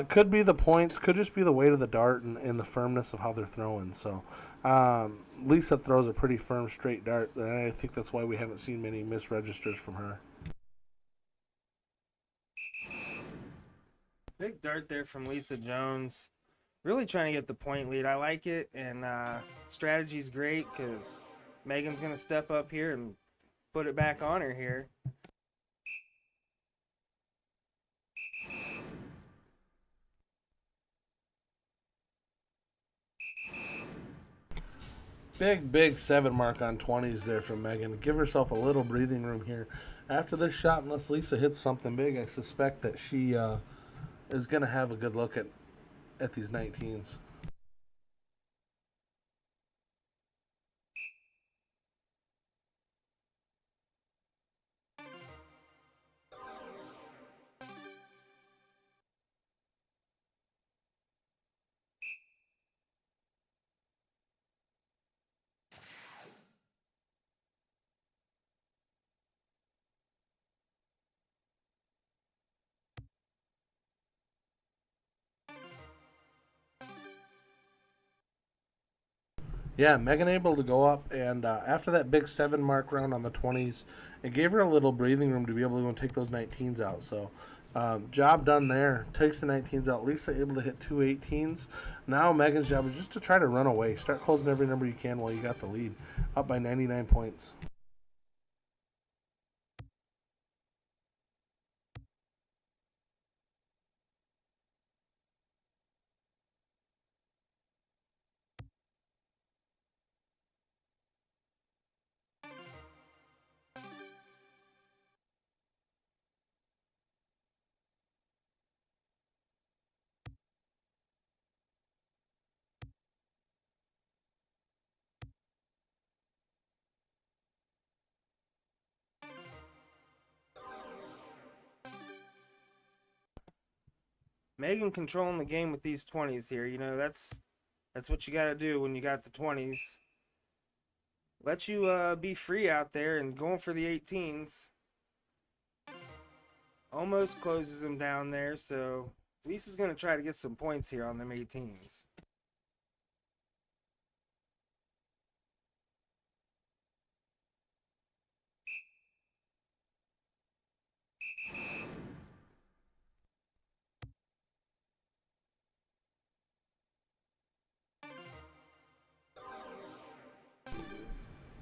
could be the points, could just be the weight of the dart and the firmness of how they're throwing. So Lisa throws a pretty firm, straight dart. And I think that's why we haven't seen many misregisters from her. Big dart there from Lisa Jones. Really trying to get the point lead. I like it, and strategy's great because Megan's going to step up here and put it back on her here. Big 7 mark on 20s there from Meghan. Give herself a little breathing room here. After this shot, unless Lisa hits something big, I suspect that she is going to have a good look at these 19s. Yeah, Megan able to go up, and after that big 7 mark round on the 20s, it gave her a little breathing room to be able to go and take those 19s out. So, job done there. Takes the 19s out. Lisa able to hit 2 18s. Now Megan's job is just to try to run away. Start closing every number you can while you got the lead. Up by 99 points. Megan controlling the game with these 20s here. You know, that's what you got to do when you got the 20s. Let you be free out there and going for the 18s. Almost closes him down there, so Lisa's going to try to get some points here on them 18s.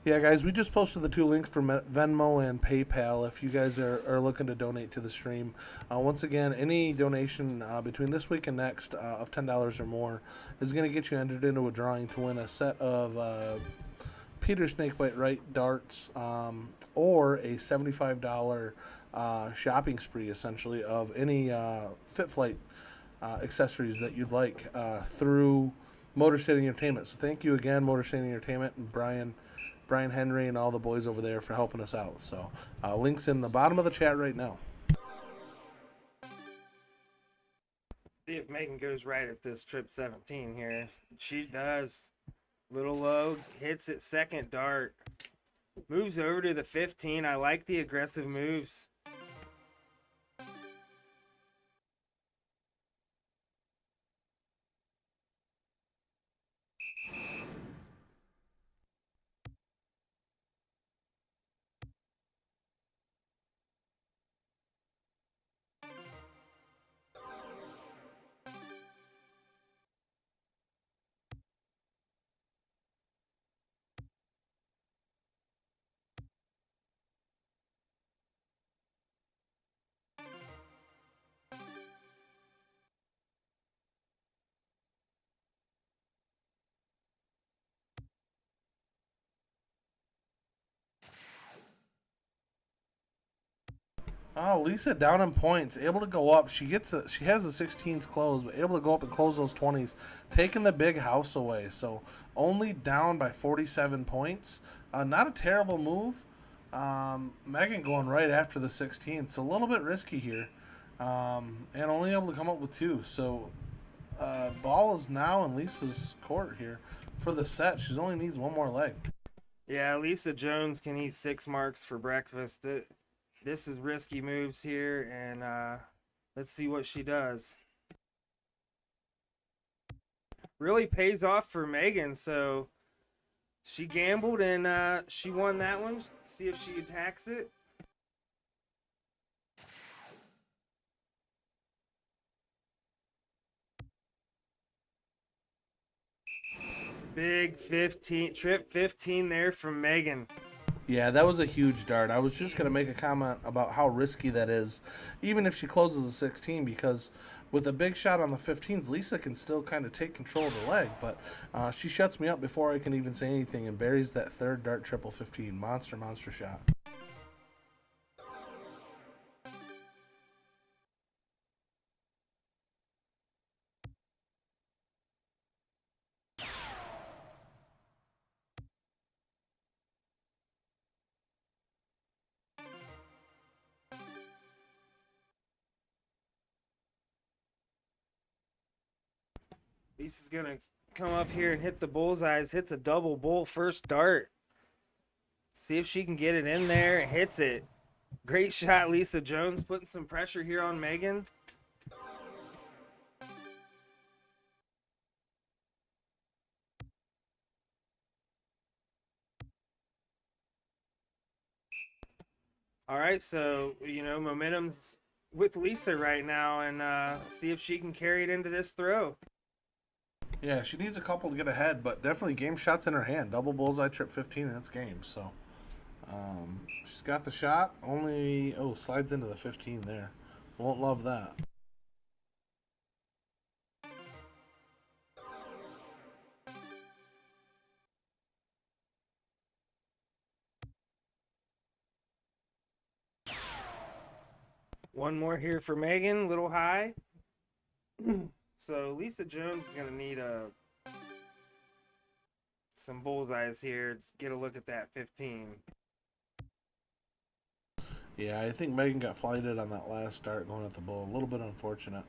Yeah, guys, we just posted the 2 links for Venmo and PayPal if you guys are looking to donate to the stream. Once again, any donation between this week and next of $10 or more is going to get you entered into a drawing to win a set of Peter Snakebite Right darts or a $75 shopping spree, essentially, of any Fit Flight accessories that you'd like through Motor City Entertainment. So thank you again, Motor City Entertainment, and Brian Henry and all the boys over there for helping us out. So, links in the bottom of the chat right now. See if Megan goes right at this trip 17 here. She does. Little low, hits it second dart. Moves over to the 15. I like the aggressive moves. Oh, Lisa down in points, able to go up. She has the 16s closed, but able to go up and close those 20s, taking the big house away. So only down by 47 points. Not a terrible move. Megan going right after the 16th, so a little bit risky here, and only able to come up with 2. So ball is now in Lisa's court here for the set. She only needs 1 more leg. Yeah, Lisa Jones can eat 6 marks for breakfast. This is risky moves here, and let's see what she does. Really pays off for Megan, so she gambled and she won that one. See if she attacks it. Big 15, trip 15 there from Megan. Yeah, that was a huge dart. I was just going to make a comment about how risky that is, even if she closes a 16, because with a big shot on the 15s, Lisa can still kind of take control of the leg, but she shuts me up before I can even say anything and buries that third dart triple 15. Monster shot. Lisa's going to come up here and hit the bullseyes. Hits a double bull first dart. See if she can get it in there. Hits it. Great shot, Lisa Jones. Putting some pressure here on Megan. All right, so momentum's with Lisa right now, and see if she can carry it into this throw. Yeah, she needs a couple to get ahead, but definitely game shots in her hand. Double bullseye, trip 15, and that's game. So she's got the shot. Only slides into the 15 there. Won't love that. One more here for Meghan, little high. So Lisa Jones is gonna need some bullseyes here to get a look at that 15. Yeah, I think Megan got flighted on that last start going at the bull. A little bit unfortunate.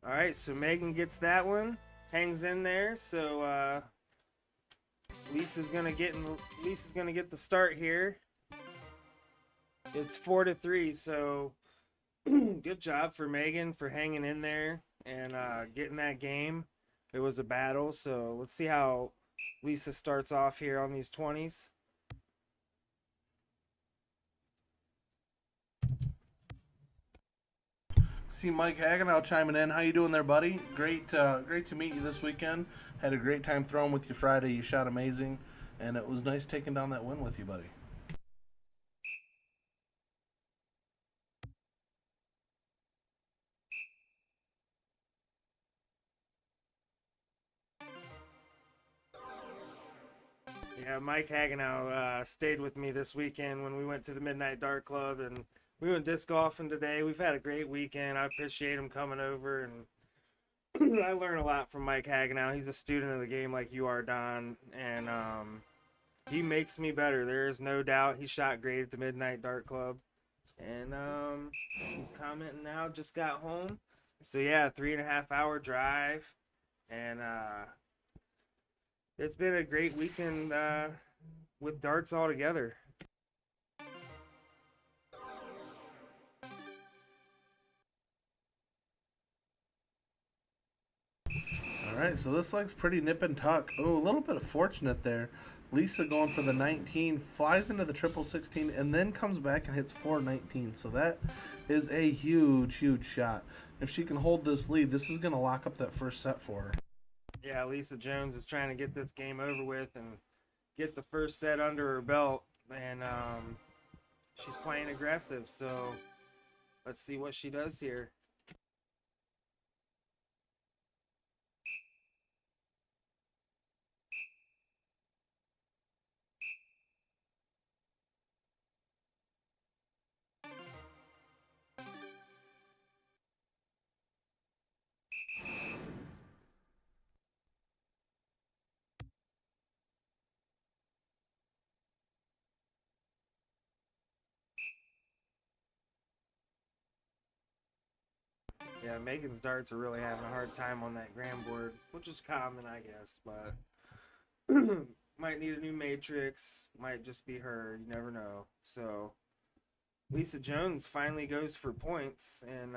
All right, so Meghan gets that one, hangs in there. So Lisa's gonna get the start here. It's 4-3, so good job for Meghan for hanging in there and getting that game. It was a battle, so let's see how Lisa starts off here on these 20s. See Mike Hagenow chiming in. How you doing there, buddy? Great to meet you this weekend. Had a great time throwing with you Friday. You shot amazing, and it was nice taking down that win with you, buddy. Yeah, Mike Hagenow stayed with me this weekend when we went to the Midnight Dart Club, and we went disc golfing today. We've had a great weekend. I appreciate him coming over, and I learn a lot from Mike Hagenow. He's a student of the game like you are, Don, and he makes me better. There is no doubt. He shot great at the Midnight Dart Club, and he's commenting now. Just got home, so yeah, 3.5-hour drive, and it's been a great weekend with darts all together. All right, so this leg's pretty nip and tuck. Oh, a little bit of fortunate there. Lisa going for the 19, flies into the triple 16, and then comes back and hits 419. So that is a huge, huge shot. If she can hold this lead, this is going to lock up that first set for her. Yeah, Lisa Jones is trying to get this game over with and get the first set under her belt, and she's playing aggressive, so let's see what she does here. Yeah, Megan's darts are really having a hard time on that gram board, which is common, I guess, but might need a new matrix, might just be her, you never know. So Lisa Jones finally goes for points, and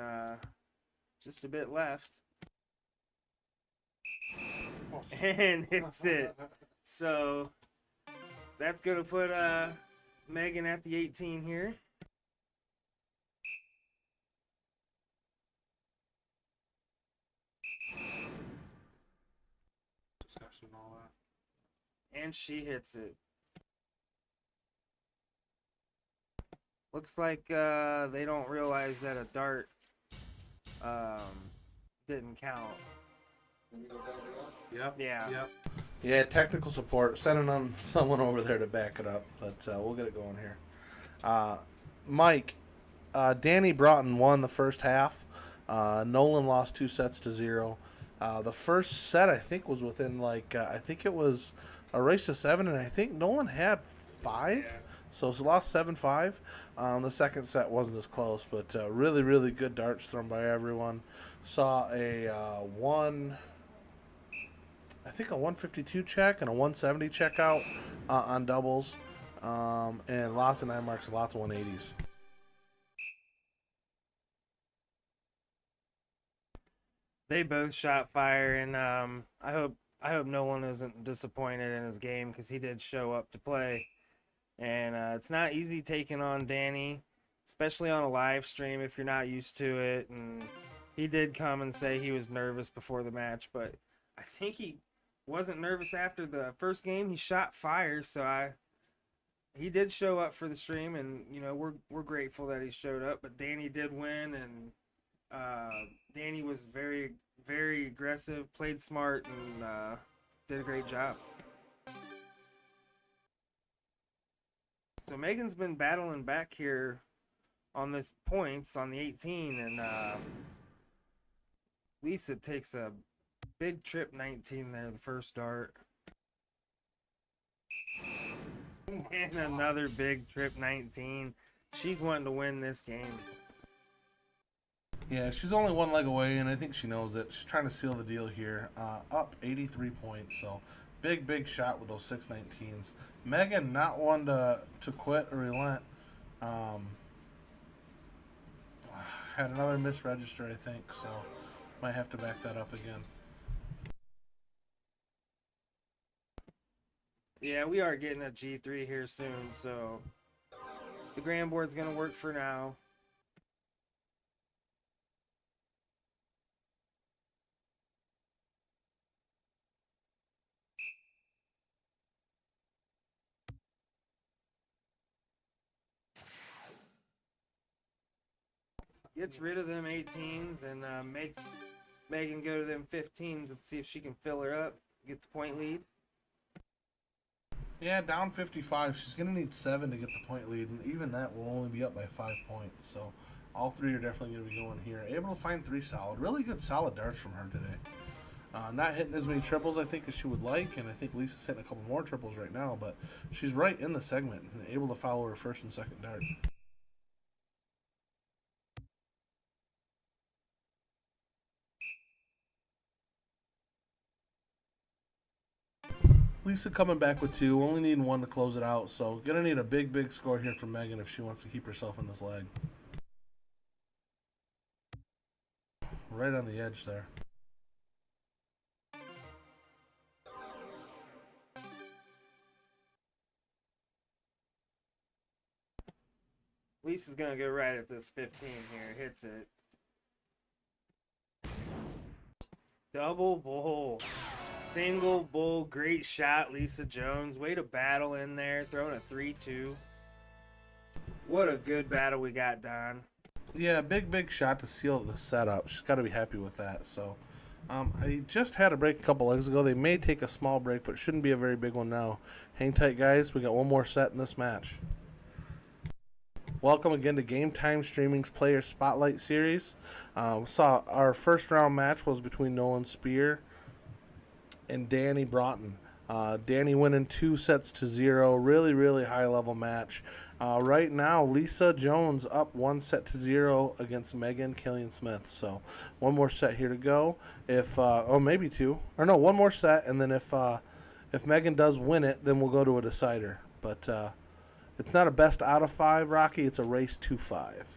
just a bit left. And hits it. So that's going to put Meghan at the 18 here. Discussion and all that. And she hits it. Looks like they don't realize that a dart didn't count. Yep. Yeah. Yep. Yeah, technical support. Sending on someone over there to back it up, but we'll get it going here. Mike, Danny Broughton won the first half. Nolan lost 2-0. The first set, I think, was within I think it was a race to 7, and I think Nolan had 5. Yeah. So she lost 7-5. The second set wasn't as close, but really, really good darts thrown by everyone. Saw a I think a 152 check and a 170 check out on doubles, and lots of 9 marks, lots of 180s. They both shot fire, and I hope Nolan isn't disappointed in his game because he did show up to play. And it's not easy taking on Danny, especially on a live stream if you're not used to it. And he did come and say he was nervous before the match, but I think he wasn't nervous after the first game. He shot fire, so he did show up for the stream, and you know we're grateful that he showed up. But Danny did win, and Danny was very, very aggressive, played smart, and did a great job. So Meghan's been battling back here on this points on the 18, and Lisa takes a big trip 19 there, the first dart. And another big trip 19. She's wanting to win this game. Yeah, she's only one leg away, and I think she knows it. She's trying to seal the deal here. Up 83 points, so big shot with those 619s. Meghan, not one to quit or relent. Had another misregister, I think, so might have to back that up again. Yeah, we are getting a G3 here soon, so the grand board's going to work for now. Gets rid of them 18s and makes Meghan go to them 15s and see if she can fill her up, get the point lead. Yeah, down 55. She's going to need 7 to get the point lead, and even that will only be up by 5 points. So all three are definitely going to be going here. Able to find 3 solid, really good solid darts from her today. Not hitting as many triples, I think, as she would like, and I think Lisa's hitting a couple more triples right now, but she's right in the segment and able to follow her first and second dart. Lisa coming back with 2, only needing 1 to close it out, so gonna need a big score here from Meghan if she wants to keep herself in this leg. Right on the edge there. Lisa's gonna go right at this 15 here, hits it. Double bull. Single bull, great shot, Lisa Jones. Way to battle in there, throwing a 3-2. What a good battle we got, Don. Yeah, big shot to seal the setup. She's got to be happy with that. So, I just had a break a couple legs ago. They may take a small break, but it shouldn't be a very big one now. Hang tight, guys. We got one more set in this match. Welcome again to Game Time Streaming's Player Spotlight Series. Saw our first round match was between Nolan Speer and Danny Broughton. Danny winning 2-0. Really high level match. Right now, Lisa Jones up 1-0 against Meghan Killian-Smith. So one more set here to go. If maybe 2, or no, one more set, and then if Meghan does win it, then we'll go to a decider. But it's not a best out of 5, Rocky. It's a race to 5.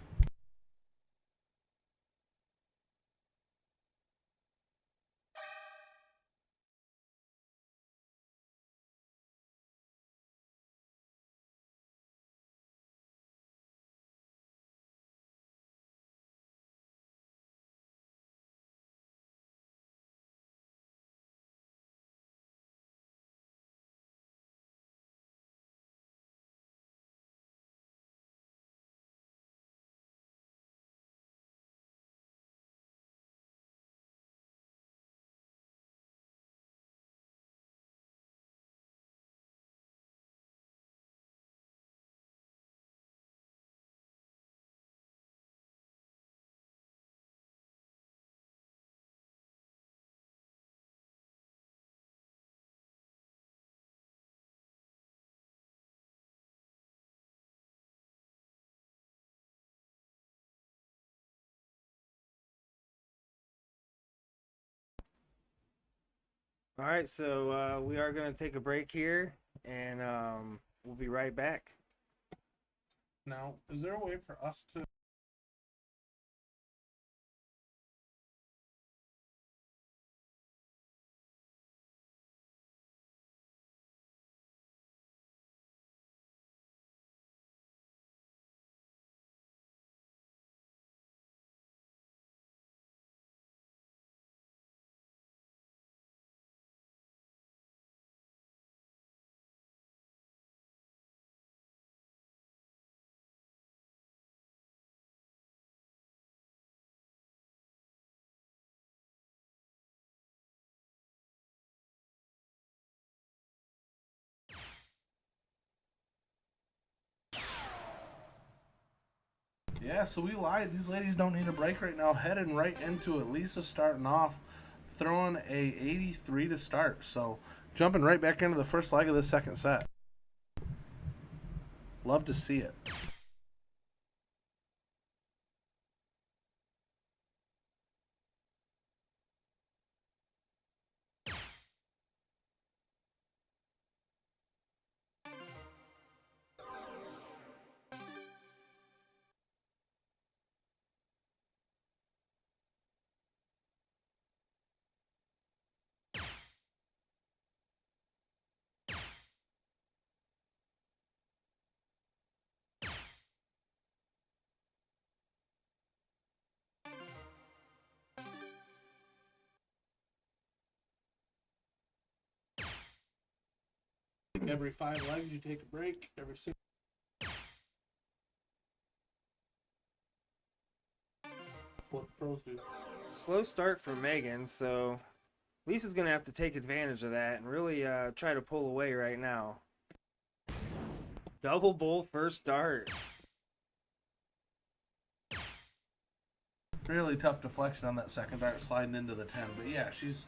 All right, so we are going to take a break here, and we'll be right back. Now, is there a way for us to? Yeah, so we lied. These ladies don't need a break right now. Heading right into it. Lisa starting off, throwing a 83 to start. So jumping right back into the first leg of the second set. Love to see it. Every 5 legs, you take a break. Every 6. What the pros do. Slow start for Meghan, so Lisa's going to have to take advantage of that and really try to pull away right now. Double bull first dart. Really tough deflection on that second dart, sliding into the 10. But yeah, she's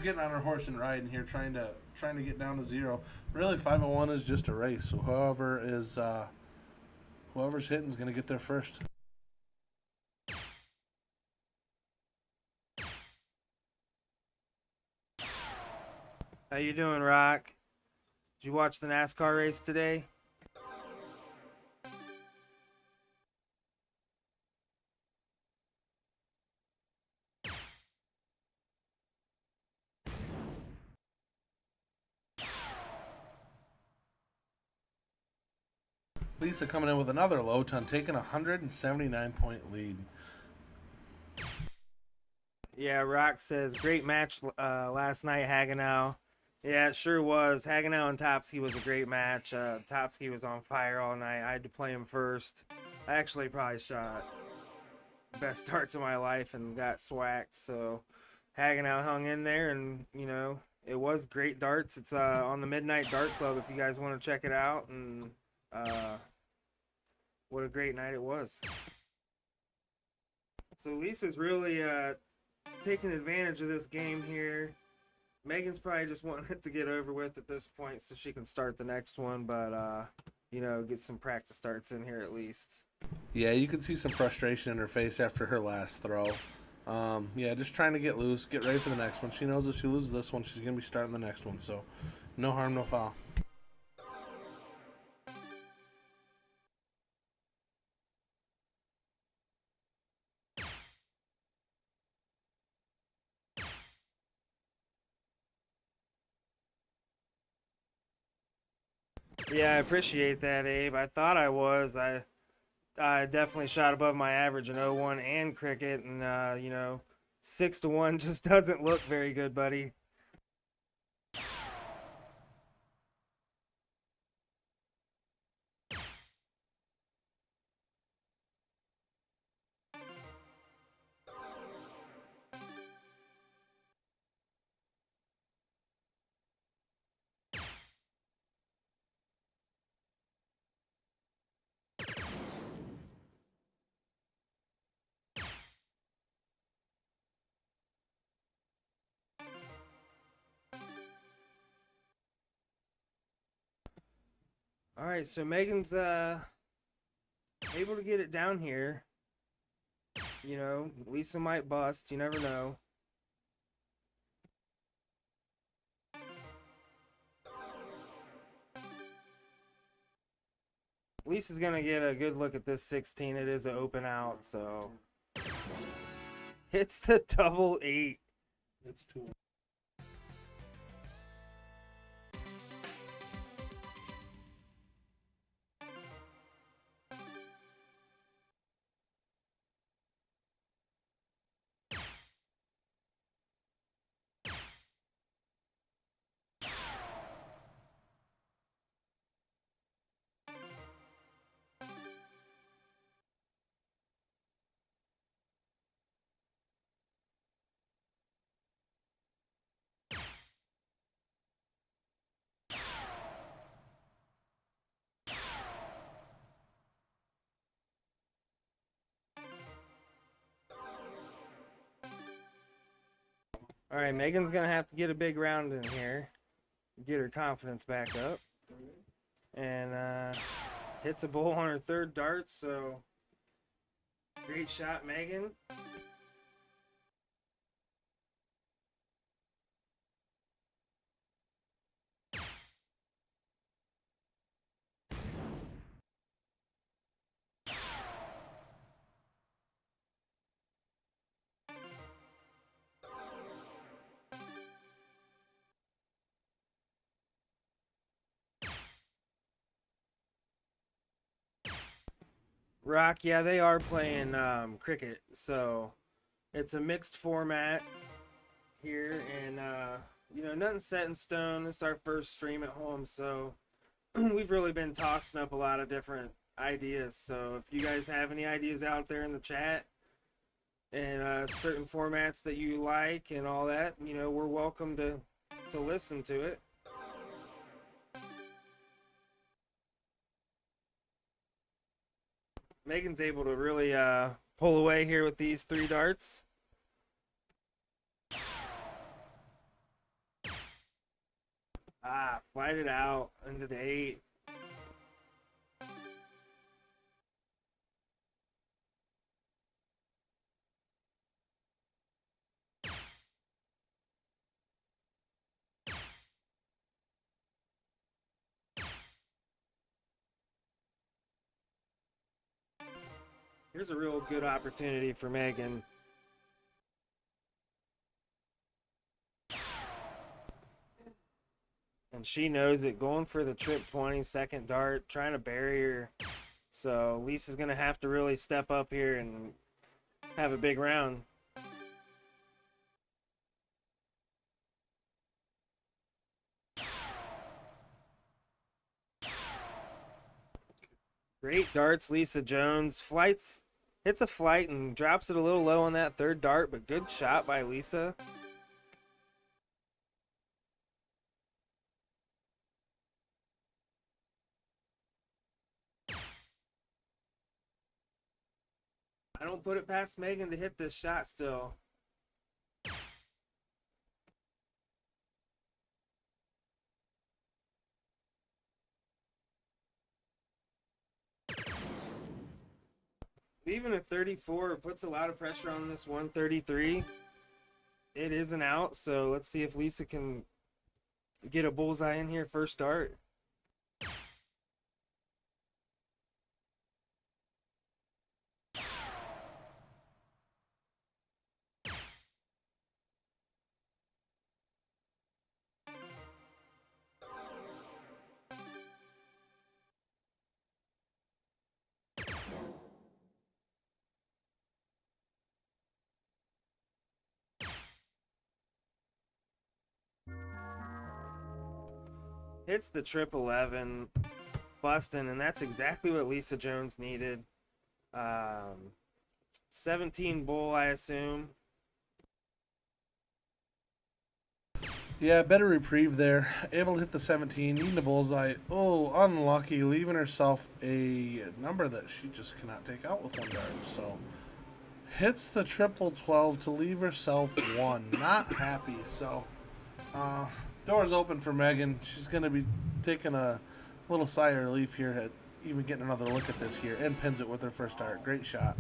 getting on her horse and riding here, trying to get down to 0. Really, 501 is just a race. So whoever's hitting is gonna get there first. How you doing, Rock? Did you watch the NASCAR race today? Lisa coming in with another low ton, taking a 179-point lead. Yeah, Rock says, great match last night, Hagenow. Yeah, it sure was. Hagenow and Topsky was a great match. Topsky was on fire all night. I had to play him first. I actually probably shot best darts of my life and got swacked. So Hagenow hung in there, and, you know, it was great darts. It's on the Midnight Dart Club if you guys want to check it out. And what a great night it was. So Lisa's really taking advantage of this game here. Megan's probably just wanting it to get over with at this point so she can start the next one, but you know, get some practice starts in here at least. Yeah, you can see some frustration in her face after her last throw. Yeah, just trying to get loose, get ready for the next one. She knows if she loses this one, she's going to be starting the next one, so no harm, no foul. Yeah, I appreciate that, Abe. I thought I was. I definitely shot above my average in 01 and cricket, and you know, 6-1 just doesn't look very good, buddy. All right, so Megan's able to get it down here. You know, Lisa might bust. You never know. Lisa's gonna get a good look at this 16. It is an open out, so hits the double 8. It's 2. All right, Megan's gonna have to get a big round in here, get her confidence back up, and hits a bull on her third dart. So great shot, Megan. Rock, yeah, they are playing cricket, so it's a mixed format here, and you know, nothing's set in stone. This is our first stream at home, so we've really been tossing up a lot of different ideas. So if you guys have any ideas out there in the chat and certain formats that you like and all that, you know, we're welcome to listen to it. Megan's able to really pull away here with these 3 darts. Flight it out into the 8. Here's a real good opportunity for Megan. And she knows it, going for the trip 20, second dart, trying to bury her. So Lisa's going to have to really step up here and have a big round. Great darts, Lisa Jones. Hits a flight and drops it a little low on that third dart, but good shot by Lisa. I don't put it past Megan to hit this shot still. Leaving a 34 puts a lot of pressure on this 133. It is an out, so let's see if Lisa can get a bullseye in here first dart. Hits the trip 11, busting, and that's exactly what Lisa Jones needed. 17 bull, I assume. Yeah, better reprieve there. Able to hit the 17, needing the bullseye. Oh, unlucky, leaving herself a number that she just cannot take out with 1 dart. So, hits the triple 12 to leave herself 1. Not happy. So, doors open for Megan. She's going to be taking a little sigh of relief here at even getting another look at this here, and pins it with her first dart. Great shot.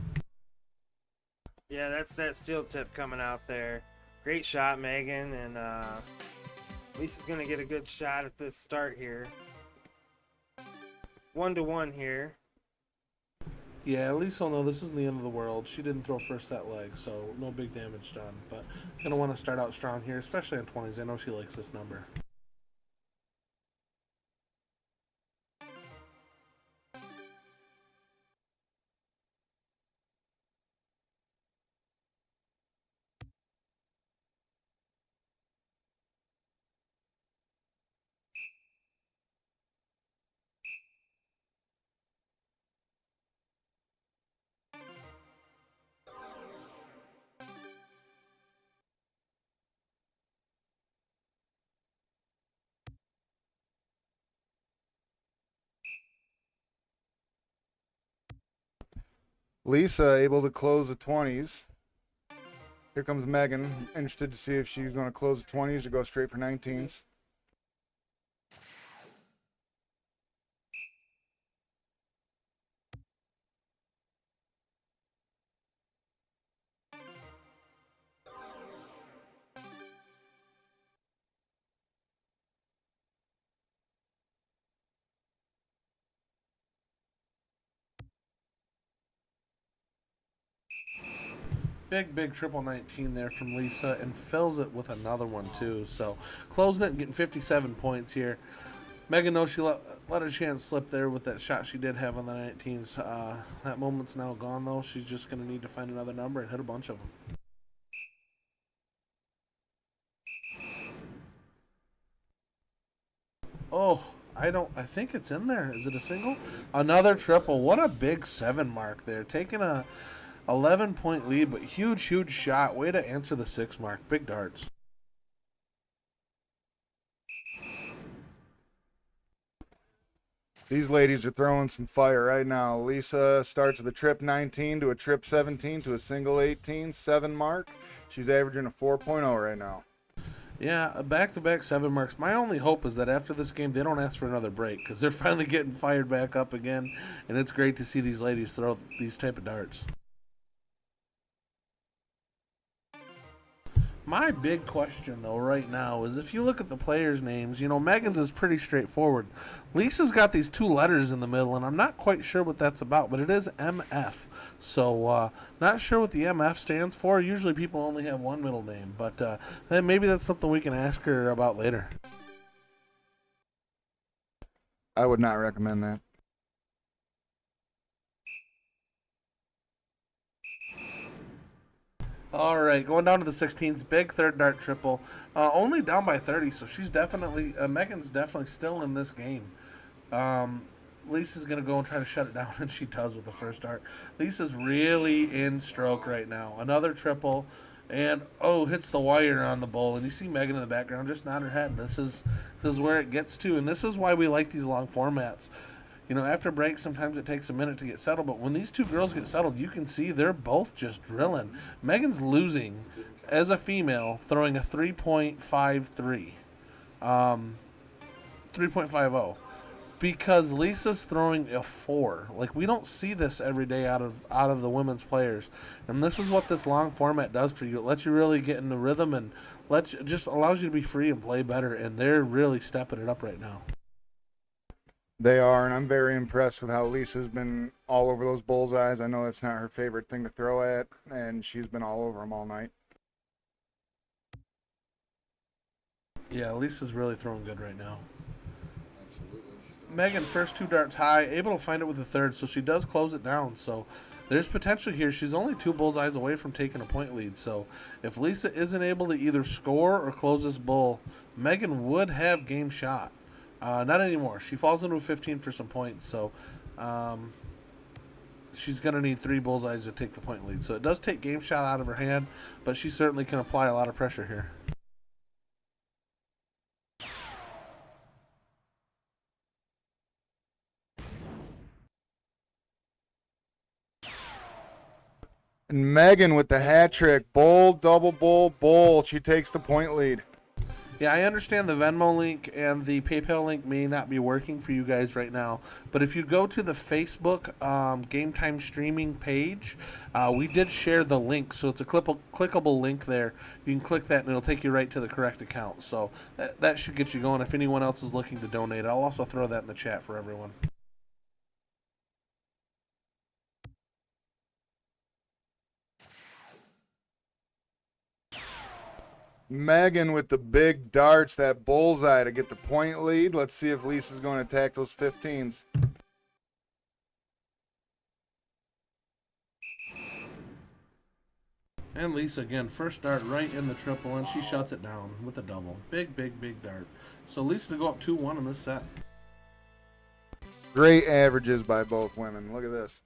Yeah, that's that steel tip coming out there. Great shot, Megan, and Lisa's going to get a good shot at this start here. 1-1 here. Yeah, at least I'll know this isn't the end of the world. She didn't throw first that leg, so no big damage done. But gonna want to start out strong here, especially on 20s. I know she likes this number. Lisa able to close the 20s. Here comes Meghan. Interested to see if she's going to close the 20s or go straight for 19s. Big triple 19 there from Lisa, and fills it with another one too. So closing it and getting 57 points here. Meghan knows she let her chance slip there with that shot she did have on the 19s. That moment's now gone though. She's just going to need to find another number and hit a bunch of them. Oh, I think it's in there. Is it a single? Another triple. What a big 7 mark there. Taking a 11-point lead, but huge shot. Way to answer the 6 mark. Big darts. These ladies are throwing some fire right now. Lisa starts with a trip 19 to a trip 17 to a single 18, 7 mark. She's averaging a 4.0 right now. Yeah, a back-to-back 7 marks. My only hope is that after this game, they don't ask for another break, because they're finally getting fired back up again, and it's great to see these ladies throw these type of darts. My big question, though, right now is if you look at the players' names, Meghan's is pretty straightforward. Lisa's got these 2 letters in the middle, and I'm not quite sure what that's about, but it is MF. So, not sure what the MF stands for. Usually people only have one middle name, but then maybe that's something we can ask her about later. I would not recommend that. All right, going down to the 16s, big third dart triple. Only down by 30, so she's definitely, Meghan's definitely still in this game. Lisa's going to go and try to shut it down, and she does with the first dart. Lisa's really in stroke right now. Another triple, and hits the wire on the bowl. And you see Meghan in the background just nod her head. This is where it gets to, and this is why we like these long formats. After break, sometimes it takes a minute to get settled, but when these 2 girls get settled, you can see they're both just drilling. Meghan's losing as a female, throwing a 3.53, 3.50, because Lisa's throwing a 4. Like, we don't see this every day out of the women's players, and this is what this long format does for you. It lets you really get in the rhythm and just allows you to be free and play better, and they're really stepping it up right now. They are, and I'm very impressed with how Lisa's been all over those bullseyes. I know that's not her favorite thing to throw at, and she's been all over them all night. Yeah, Lisa's really throwing good right now. Meghan, first 2 darts high, able to find it with the third, so she does close it down. So there's potential here. She's only 2 bullseyes away from taking a point lead. So if Lisa isn't able to either score or close this bull, Meghan would have game shot. Not anymore. She falls into a 15 for some points, so she's going to need 3 bullseyes to take the point lead. So it does take game shot out of her hand, but she certainly can apply a lot of pressure here. And Meghan with the hat trick. Bowl, double bowl, bowl. She takes the point lead. Yeah, I understand the Venmo link and the PayPal link may not be working for you guys right now, but if you go to the Facebook Game Time Streaming page, we did share the link, so it's a clickable link there. You can click that and it'll take you right to the correct account. So that should get you going if anyone else is looking to donate. I'll also throw that in the chat for everyone. Meghan with the big darts, that bullseye to get the point lead. Let's see if Lisa's going to attack those 15s. And Lisa again, first dart right in the triple, and she shuts it down with a double. Big, big, big dart. So Lisa to go up 2-1 in this set. Great averages by both women. Look at this.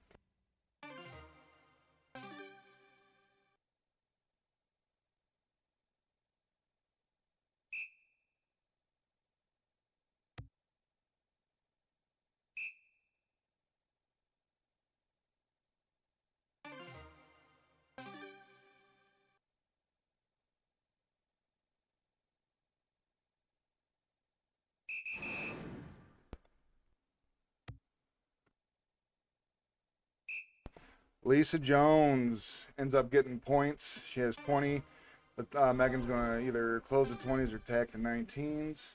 Lisa Jones ends up getting points. She has 20. But Meghan's going to either close the 20s or attack the 19s.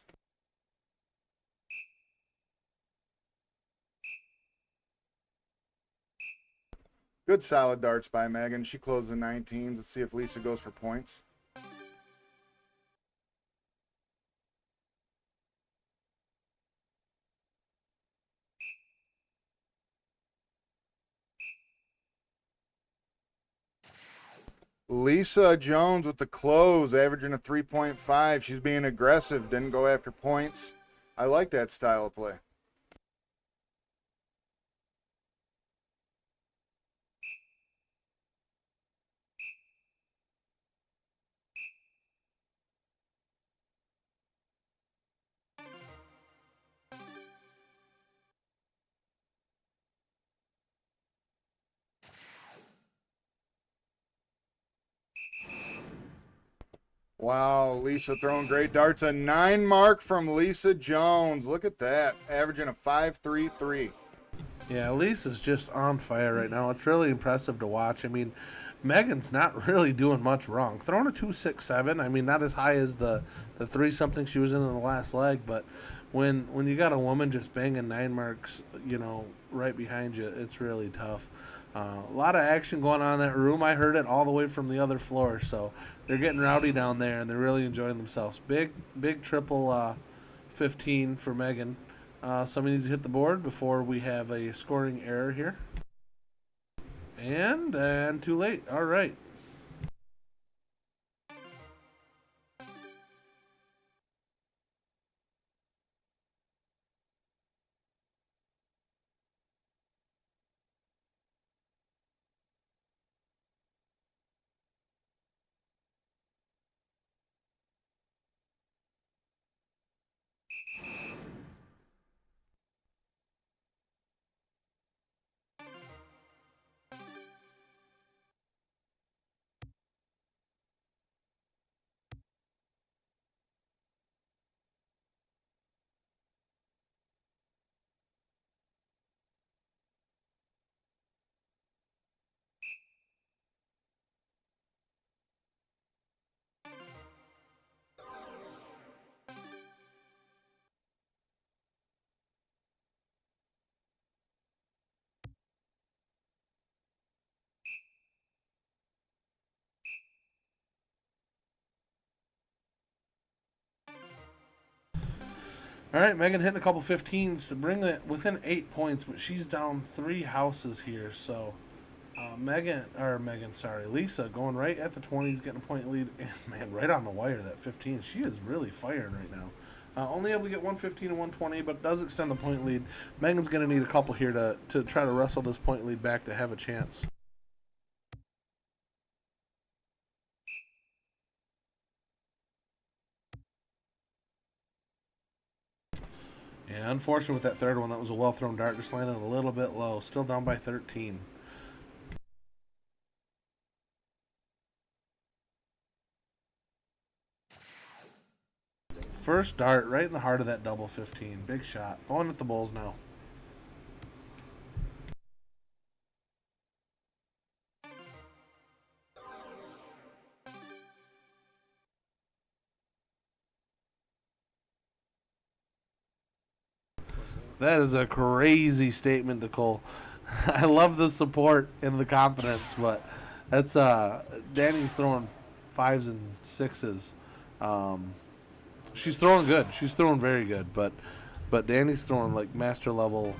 Good solid darts by Meghan. She closed the 19s. Let's see if Lisa goes for points. Lisa Jones with the close, averaging a 3.5. She's being aggressive, didn't go after points. I like that style of play. Wow, Lisa throwing great darts. A 9 mark from Lisa Jones. Look at that. Averaging a 5.33. Yeah, Lisa's just on fire right now. It's really impressive to watch. I mean, Meghan's not really doing much wrong. Throwing a 2.67. I mean, not as high as the 3-something she was in the last leg, but when you got a woman just banging 9 marks, you know, right behind you, it's really tough. A lot of action going on in that room. I heard it all the way from the other floor, so they're getting rowdy down there, and they're really enjoying themselves. Big triple 15 for Meghan. Somebody needs to hit the board before we have a scoring error here. And too late. All right. All right, Meghan hitting a couple 15s to bring it within 8 points, but she's down 3 houses here. So Lisa going right at the 20s, getting a point lead, and man, right on the wire, that 15. She is really firing right now. Only able to get 115 and 120, but does extend the point lead. Meghan's going to need a couple here to try to wrestle this point lead back to have a chance. Yeah, unfortunate with that third one. That was a well-thrown dart. Just landed a little bit low. Still down by 13. First dart right in the heart of that double 15. Big shot. Going at the Bulls now. That is a crazy statement, Nicole. I love the support and the confidence, but that's Danny's throwing 5s and 6s She's throwing good. She's throwing very good, but Danny's throwing like master level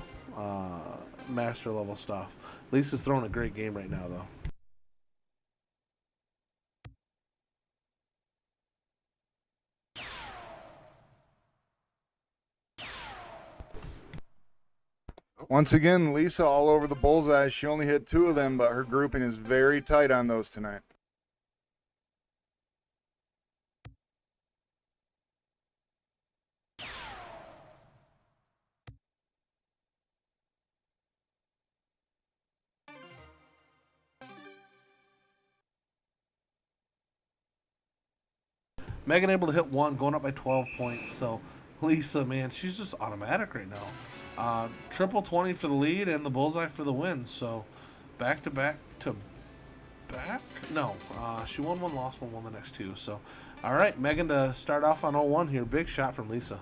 stuff. Lisa's throwing a great game right now, though. Once again, Lisa all over the bullseye. She only hit 2 of them, but her grouping is very tight on those tonight. Meghan able to hit 1, going up by 12 points. So Lisa, man, she's just automatic right now. Triple 20 for the lead and the bullseye for the win. So back to back to back. No, she won 1, lost 1, won the next 2. So all right, Meghan to start off on 0-1 here. Big shot from Lisa.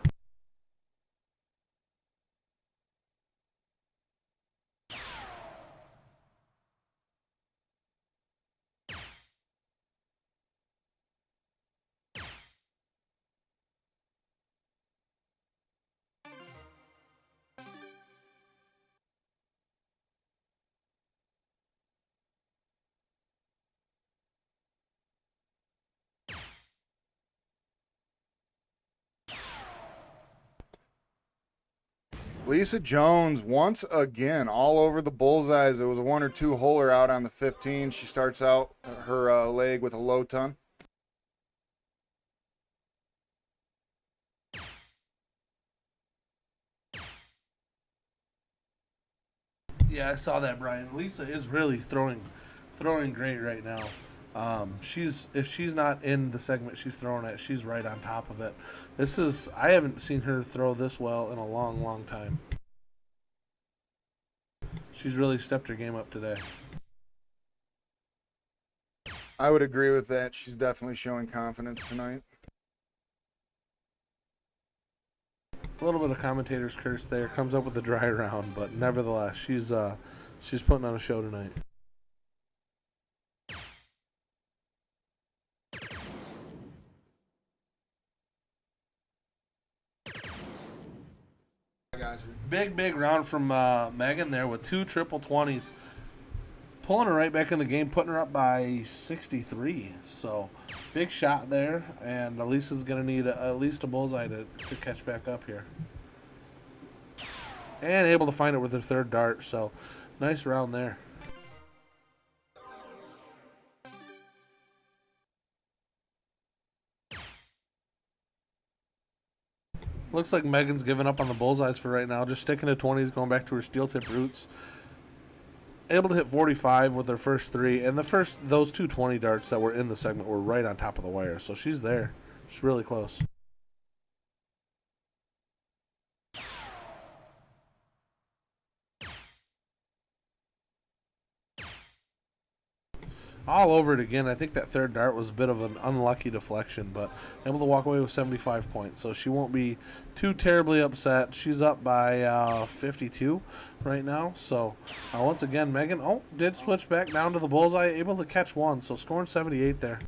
Lisa Jones, once again, all over the bullseyes. It was a 1 or 2 holer out on the 15. She starts out her leg with a low ton. Yeah, I saw that, Brian. Lisa is really throwing great right now. If she's not in the segment she's throwing at, she's right on top of it. I haven't seen her throw this well in a long, long time. She's really stepped her game up today. I would agree with that. She's definitely showing confidence tonight. A little bit of commentator's curse there. Comes up with a dry round, but nevertheless, she's putting on a show tonight. Big round from Meghan there with 2 triple 20s. Pulling her right back in the game, putting her up by 63. So, big shot there, and Lisa's going to need at least a bullseye to catch back up here. And able to find it with her 3rd dart, so nice round there. Looks like Megan's giving up on the bullseyes for right now. Just sticking to 20s, going back to her steel tip roots. Able to hit 45 with her first 3. And those 2 20 darts that were in the segment were right on top of the wire. So she's there. She's really close. All over it again. I think that 3rd dart was a bit of an unlucky deflection, but able to walk away with 75 points. So she won't be too terribly upset. She's up by 52 right now. So once again, Meghan did switch back down to the bullseye, able to catch 1. So scoring 78 there.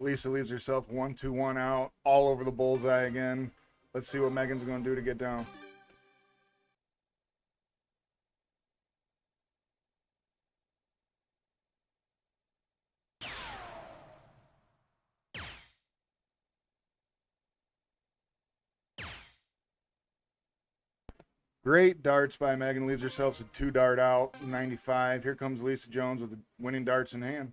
Lisa leaves herself 1-2-1 out, all over the bullseye again. Let's see what Megan's going to do to get down. Great darts by Meghan. Leaves herself a 2 dart out, 95. Here comes Lisa Jones with the winning darts in hand.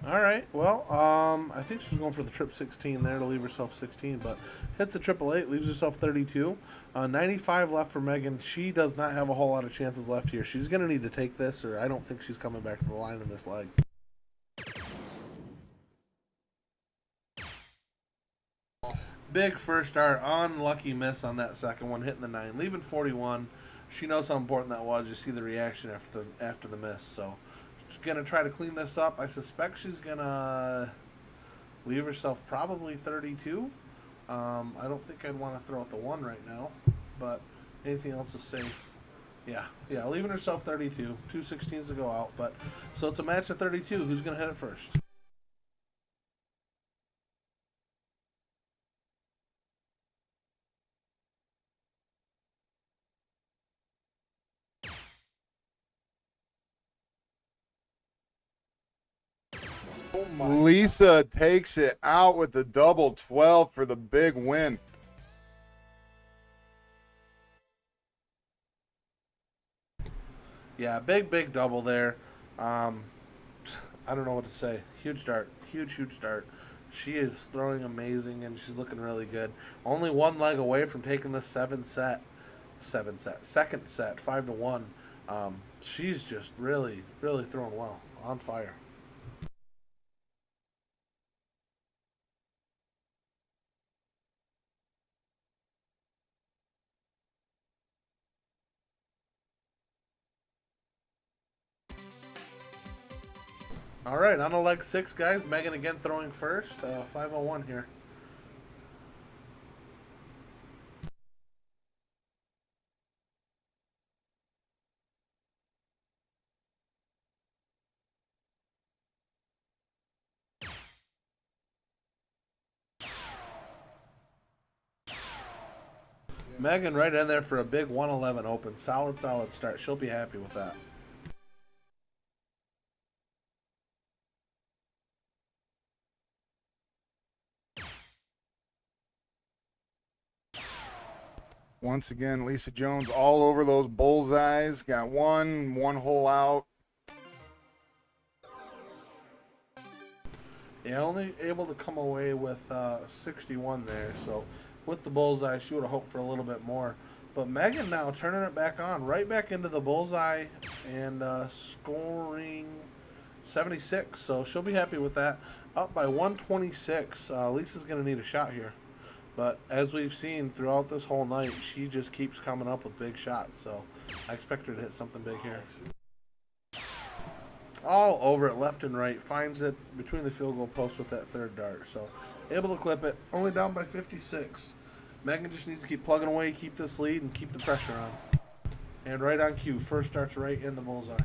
All right. Well, I think she's going for the trip 16 there to leave herself 16, but hits the triple 8, leaves herself 32. 95 left for Meghan. She does not have a whole lot of chances left here. She's going to need to take this, or I don't think she's coming back to the line in this leg. Big first dart, unlucky miss on that second one, hitting the 9, leaving 41. She knows how important that was. You see the reaction after the miss. So she's gonna try to clean this up. I suspect she's gonna leave herself probably 32. I don't think I'd want to throw out the 1 right now, but anything else is safe. Yeah, leaving herself 32. 2 16s to go out, but so it's a match of 32. Who's gonna hit it first? Lisa takes it out with the double 12 for the big win. Yeah, big double there. I don't know what to say. Huge dart. Huge dart. She is throwing amazing, and she's looking really good. Only one leg away from taking the second set, 5-1. She's just really throwing well, on fire. All right, on a leg 6, guys. Meghan again throwing first. 5-1 here. Meghan right in there for a big 111 open. Solid start. She'll be happy with that. Once again, Lisa Jones all over those bullseyes. Got one hole out. Yeah, only able to come away with 61 there. So with the bullseye, she would have hoped for a little bit more. But Meghan now turning it back on, right back into the bullseye and scoring 76. So she'll be happy with that. Up by 126. Lisa's going to need a shot here. But as we've seen throughout this whole night, she just keeps coming up with big shots. So I expect her to hit something big here. All over it, left and right. Finds it between the field goal posts with that third dart. So able to clip it. Only down by 56. Meghan just needs to keep plugging away, keep this lead, and keep the pressure on. And right on cue. First dart's right in the bullseye.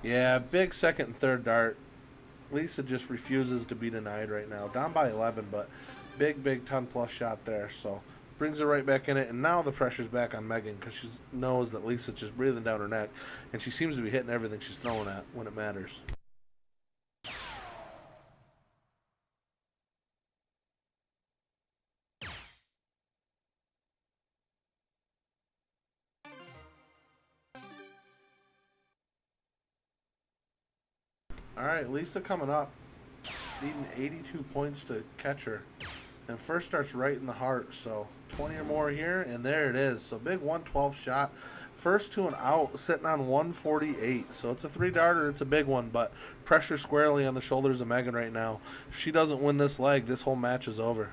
Yeah, big second and third dart. Lisa just refuses to be denied right now. Down by 11, but big ton-plus shot there. So brings her right back in it, and now the pressure's back on Meghan because she knows that Lisa's just breathing down her neck, and she seems to be hitting everything she's throwing at when it matters. All right, Lisa coming up, needing 82 points to catch her. And first starts right in the heart, so 20 or more here, and there it is. So big 112 shot. First to an out, sitting on 148. So it's a 3-darter, it's a big one, but pressure squarely on the shoulders of Meghan right now. If she doesn't win this leg, this whole match is over.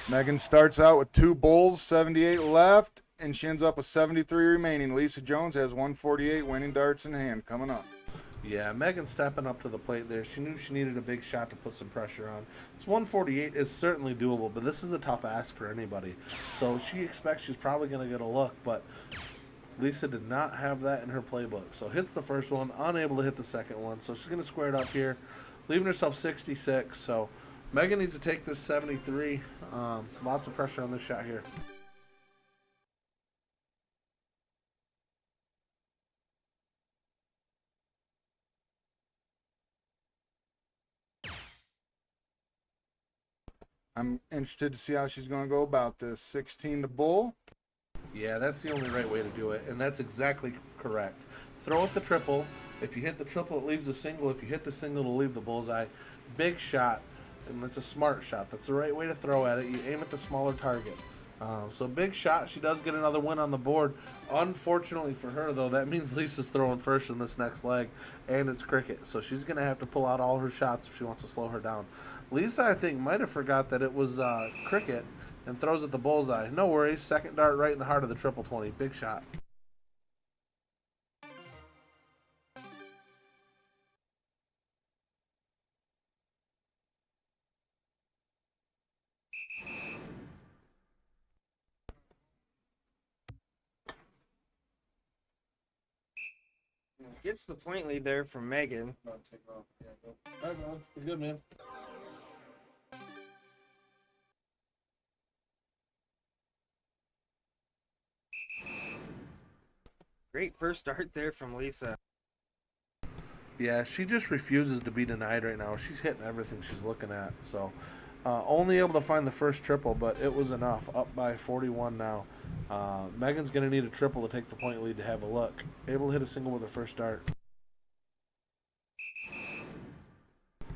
Meghan starts out with 2 bulls, 78 left, and she ends up with 73 remaining. Lisa Jones has 148 winning darts in hand coming up. Yeah, Meghan stepping up to the plate there. She knew she needed a big shot to put some pressure on. This 148 is certainly doable, but this is a tough ask for anybody. So she expects she's probably going to get a look, but Lisa did not have that in her playbook. So hits the first one, unable to hit the second one. So she's going to square it up here, leaving herself 66. So Meghan needs to take this 73. Lots of pressure on this shot here. I'm interested to see how she's going to go about this. 16 to bull. Yeah, that's the only right way to do it, and that's exactly correct. Throw at the triple. If you hit the triple, it leaves the single. If you hit the single, it'll leave the bullseye. Big shot, and it's a smart shot. That's the right way to throw at it. You aim at the smaller target. So big shot. She does get another win on the board. Unfortunately for her, though, that means Lisa's throwing first in this next leg, and it's cricket. So she's going to have to pull out all her shots if she wants to slow her down. Lisa, I think, might have forgot that it was cricket and throws at the bullseye. No worries. Second dart right in the heart of the triple 20. Big shot. Gets the point lead there from Meghan. All right, Bron. You're good, man. Great first start there from Lisa. Yeah, she just refuses to be denied right now. She's hitting everything she's looking at. So, only able to find the first triple, but it was enough. Up by 41 now. Megan's going to need a triple to take the point lead to have a look. Able to hit a single with her first dart.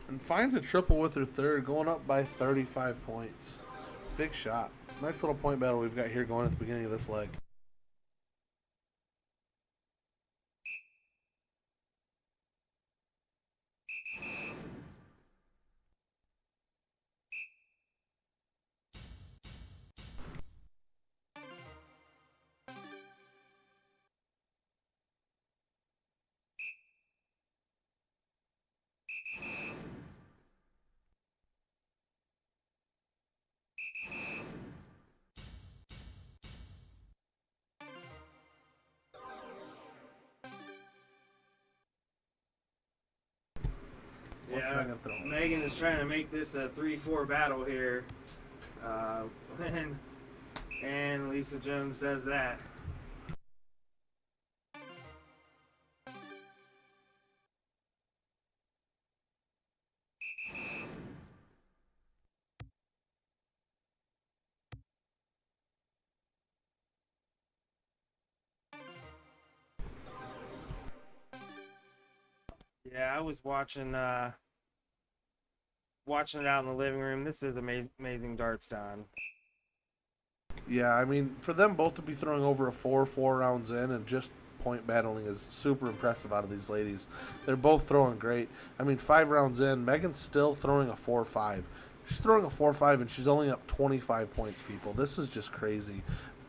And finds a triple with her third, going up by 35 points. Big shot. Nice little point battle we've got here going at the beginning of this leg. What's Yeah, Megan throwing? Meghan is trying to make this a 3-4 battle here. And Lisa Jones does that. Yeah, I was watching watching it out in the living room. This is amazing darts, Don. Yeah, I mean, for them both to be throwing over a 4 rounds in and just point battling is super impressive out of these ladies. They're both throwing great. I mean, 5 rounds in, Megan's still throwing a 4-5. She's throwing a 4-5 and she's only up 25 points, people. This is just crazy.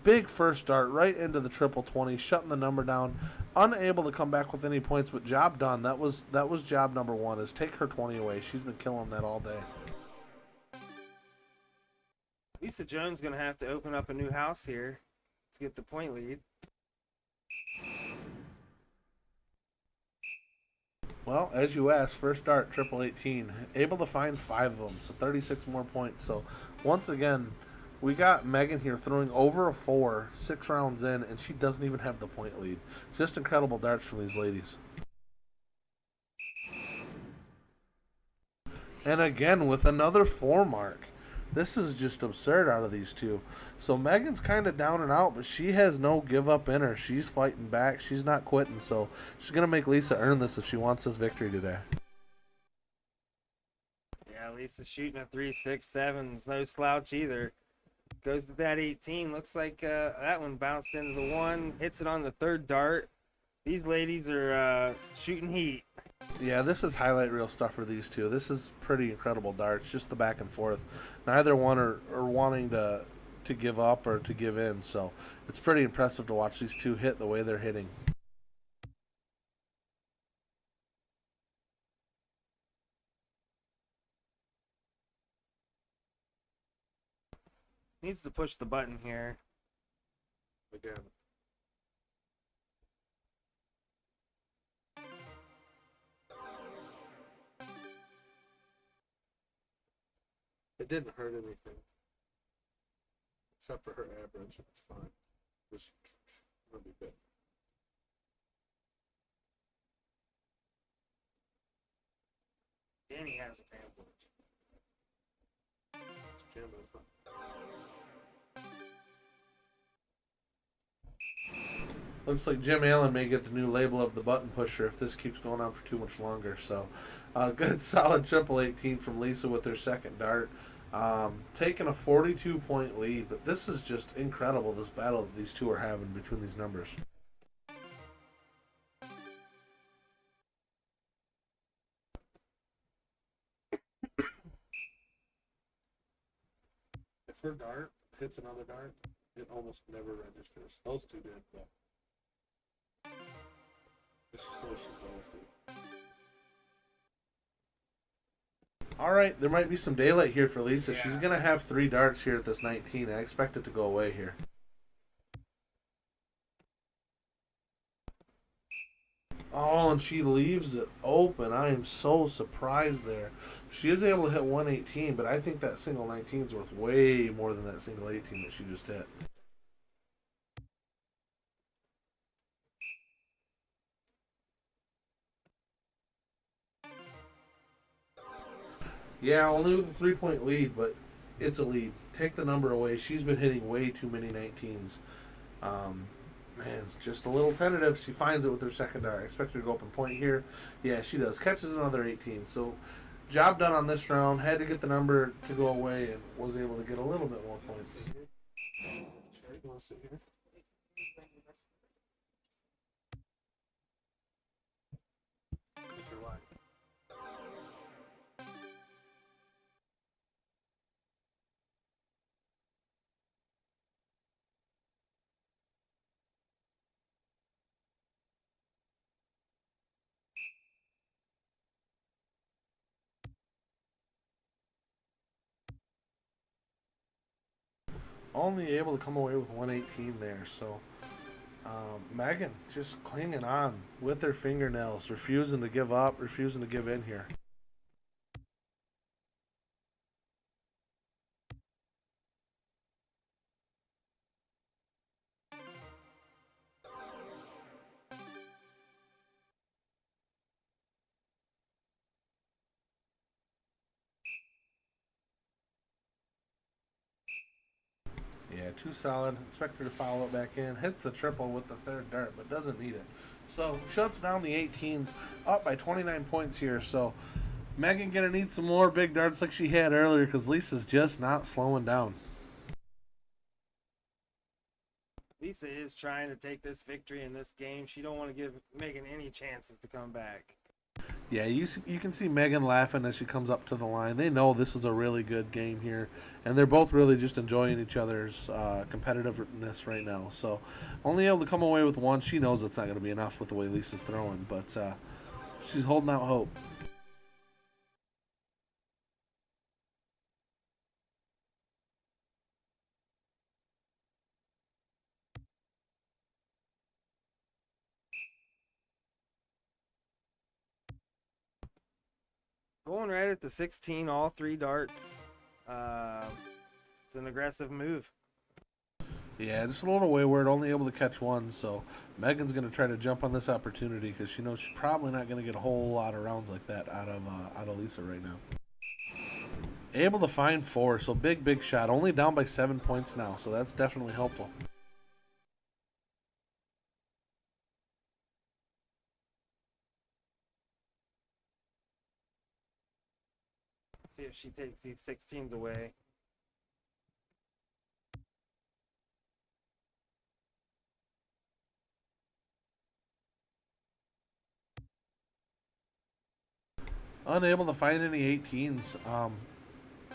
Big first dart right into the triple 20, shutting the number down. Unable to come back with any points, but job done. That was job number one, is take her 20 away. She's been killing that all day. Lisa Jones going to have to open up a new house here to get the point lead. Well, as you asked, first dart, triple 18. Able to find 5 of them, so 36 more points. So, once again, we got Meghan here throwing over a 4, 6 rounds in, and she doesn't even have the point lead. Just incredible darts from these ladies. And again, with another 4 mark. This is just absurd out of these two. So Megan's kind of down and out, but she has no give up in her. She's fighting back. She's not quitting. So she's going to make Lisa earn this if she wants this victory today. Yeah, Lisa's shooting a 3-6-7. It's no slouch either. Goes to that 18. Looks like that one bounced into the 1. Hits it on the 3rd dart. These ladies are shooting heat. Yeah, this is highlight reel stuff for these two. This is pretty incredible darts, just the back and forth. Neither one are wanting to give up or to give in, so it's pretty impressive to watch these two hit the way they're hitting. Needs to push the button here. Again. It didn't hurt anything. Except for her average. It's fine. Just really bit. Danny has a pamphlet. It's jamming, it's fine. Looks like Jim Allen may get the new label of the button pusher if this keeps going on for too much longer. So, good solid triple 18 from Lisa with her second dart. Taking a 42-point lead, but this is just incredible, this battle that these two are having between these numbers. If her dart hits another dart, it almost never registers. Those two did, but it's just the way she closed it. All right, there might be some daylight here for Lisa. She's going to have 3 darts here at this 19. I expect it to go away here. Oh, and she leaves it open. I am so surprised there. She is able to hit 118, but I think that single 19 is worth way more than that single 18 that she just hit. Yeah, only with a 3-point lead, but it's a lead. Take the number away. She's been hitting way too many 19s. Man, just a little tentative. She finds it with her second dart. I expect her to go up and point here. Yeah, she does. Catches another 18. So, job done on this round. Had to get the number to go away and was able to get a little bit more points. Sure, you want to sit here? What's your line? Only able to come away with 118 there, so Meghan just clinging on with her fingernails, refusing to give up, refusing to give in here. Yeah, too solid. Expect her to follow it back in. Hits the triple with the third dart, but doesn't need it. So shuts down the 18s, up by 29 points here. So Meghan gonna need some more big darts like she had earlier because Lisa's just not slowing down. Lisa is trying to take this victory in this game. She don't want to give Meghan any chances to come back. Yeah, you can see Meghan laughing as she comes up to the line. They know this is a really good game here, and they're both really just enjoying each other's competitiveness right now. So, only able to come away with one. She knows it's not going to be enough with the way Lisa's throwing, but she's holding out hope. Going right at the 16, all 3 darts. It's an aggressive move. Yeah, just a little wayward, only able to catch one. So Meghan's going to try to jump on this opportunity because she knows she's probably not going to get a whole lot of rounds like that out of Lisa right now. Able to find 4, so big shot. Only down by 7 points now, so that's definitely helpful. See if she takes these 16s away. Unable to find any 18s.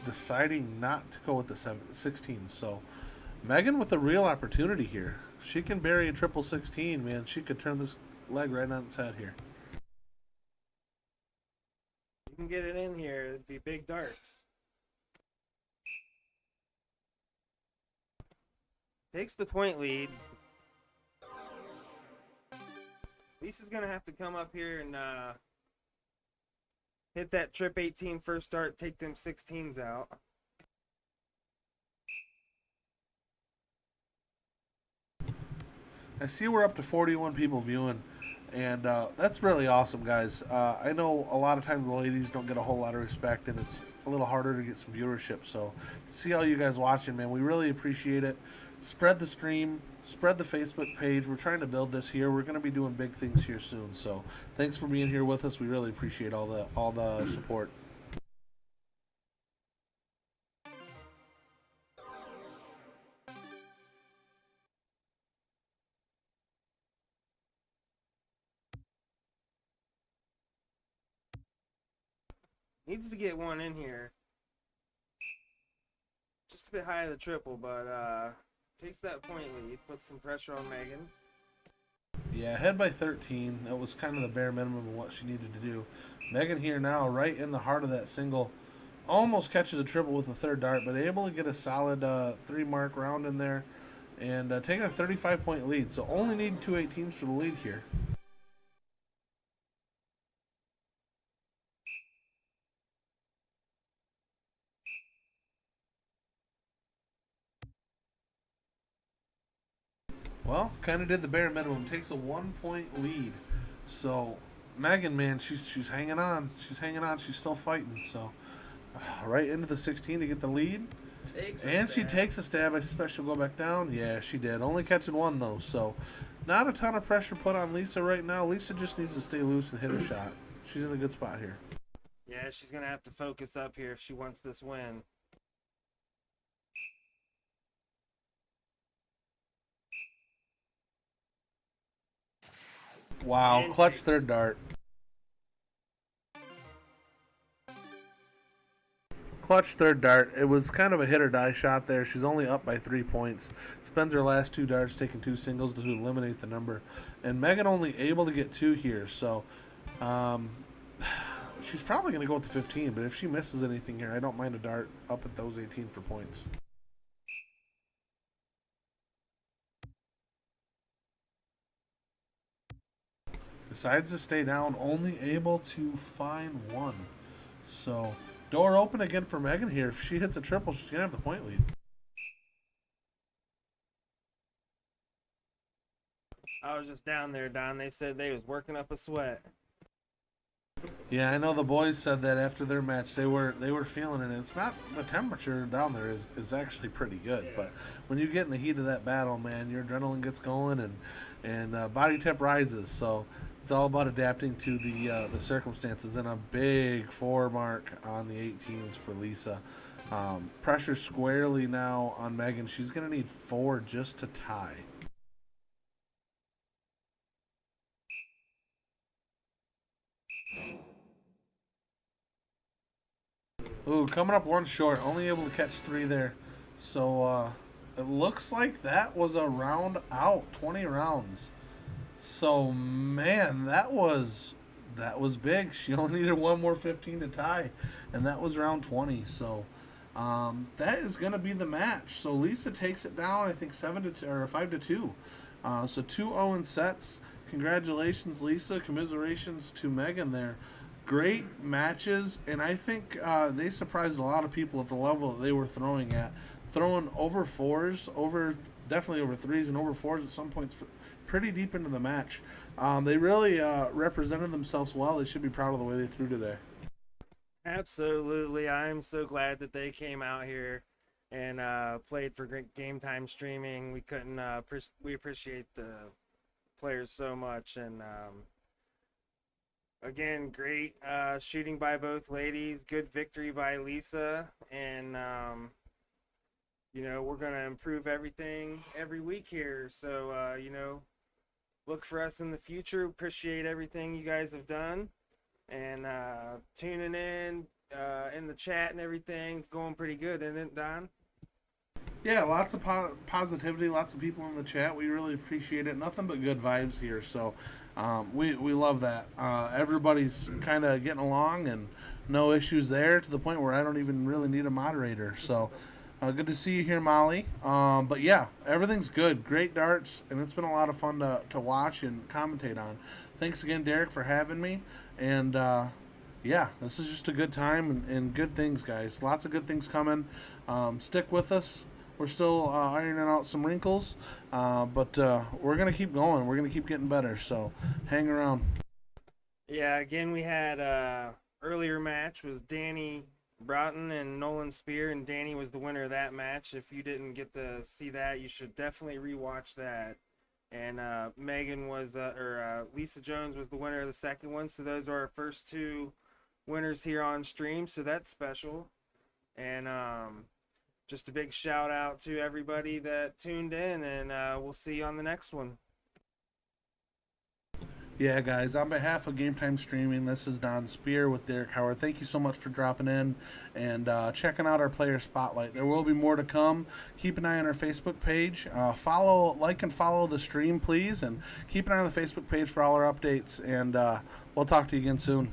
Deciding not to go with the 16s. So Meghan with a real opportunity here. She can bury a triple 16, man. She could turn this leg right on its head here. You can get it in here. It'd be big darts. Takes the point lead. Lisa's gonna have to come up here and hit that trip 18 first dart, take them 16s out. I see we're up to 41 people viewing, and that's really awesome, guys. I know a lot of times the ladies don't get a whole lot of respect, and it's a little harder to get some viewership. So see all you guys watching, man. We really appreciate it. Spread the stream, spread the Facebook page. We're trying to build this here. We're going to be doing big things here soon. So thanks for being here with us. We really appreciate all the support. Needs to get one in here. Just a bit high of the triple, but takes that point lead, puts some pressure on Meghan. Yeah, ahead by 13. That was kind of the bare minimum of what she needed to do. Meghan here now, right in the heart of that single. Almost catches a triple with the third dart, but able to get a solid 3-mark round in there and taking a 35-point lead. So only need 2 18s for the lead here. Well, kind of did the bare minimum. Takes a 1-point lead. So Meghan, man, she's hanging on. She's hanging on. She's still fighting. So right into the 16 to get the lead. And she takes a stab. I suspect she'll go back down. Yeah, she did. Only catching one, though. So not a ton of pressure put on Lisa right now. Lisa just needs to stay loose and hit her shot. She's in a good spot here. Yeah, she's going to have to focus up here if she wants this win. Wow, And clutch takes- third dart. Clutch third dart. It was kind of a hit or die shot there. She's only up by 3 points. Spends her last 2 darts, taking 2 singles to eliminate the number. And Meghan only able to get 2 here. So she's probably going to go with the 15. But if she misses anything here, I don't mind a dart up at those 18 for points. Decides to stay down, only able to find 1. So door open again for Meghan here. If she hits a triple, she's going to have the point lead. I was just down there, Don. They said they was working up a sweat. Yeah, I know the boys said that after their match. They were feeling it. It's not, the temperature down there is actually pretty good. Yeah. But when you get in the heat of that battle, man, your adrenaline gets going and body temp rises. So it's all about adapting to the circumstances. And a big 4 mark on the 18s for Lisa. Pressure squarely now on Meghan. She's going to need 4 just to tie. Ooh, coming up 1 short. Only able to catch 3 there. So it looks like that was a round out. 20 rounds. So man, that was big. She only needed 1 more 15 to tie, and that was round 20. So that is going to be the match. So Lisa takes it down. I think 5-2. So 2-0 in sets. Congratulations, Lisa. Commiserations to Meghan there. Great matches, and I think they surprised a lot of people at the level that they were throwing at. Throwing over 4s, definitely over 3s, and over 4s at some points pretty deep into the match. They really represented themselves well. They should be proud of the way they threw today. Absolutely. I'm so glad that they came out here and played for great game time streaming. We couldn't we appreciate the players so much, and again, great shooting by both ladies. Good victory by Lisa, and we're gonna improve everything every week here. So look for us in the future. Appreciate everything you guys have done, and tuning in the chat and everything. It's going pretty good, isn't it, Don? Yeah, lots of positivity, lots of people in the chat. We really appreciate it. Nothing but good vibes here. So we love that. Everybody's kind of getting along and no issues there, to the point where I don't even really need a moderator. So good to see you here, Molly. But yeah, everything's good. Great darts, and it's been a lot of fun to watch and commentate on. Thanks again, Derek, for having me. And yeah, this is just a good time and good things, guys. Lots of good things coming. Stick with us. We're still ironing out some wrinkles, but we're going to keep going. We're going to keep getting better, so hang around. Yeah, again, we had earlier match was Danny Broughton and Nolan Speer, and Danny was the winner of that match. If you didn't get to see that, you should definitely rewatch that. And Meghan was, Lisa Jones was the winner of the second one. So those are our first two winners here on stream. So that's special. And just a big shout out to everybody that tuned in, and we'll see you on the next one. Yeah, guys, on behalf of Game Time Streaming, this is Don Speer with Derek Howard. Thank you so much for dropping in and checking out our player spotlight. There will be more to come. Keep an eye on our Facebook page. Like and follow the stream, please, and keep an eye on the Facebook page for all our updates. And we'll talk to you again soon.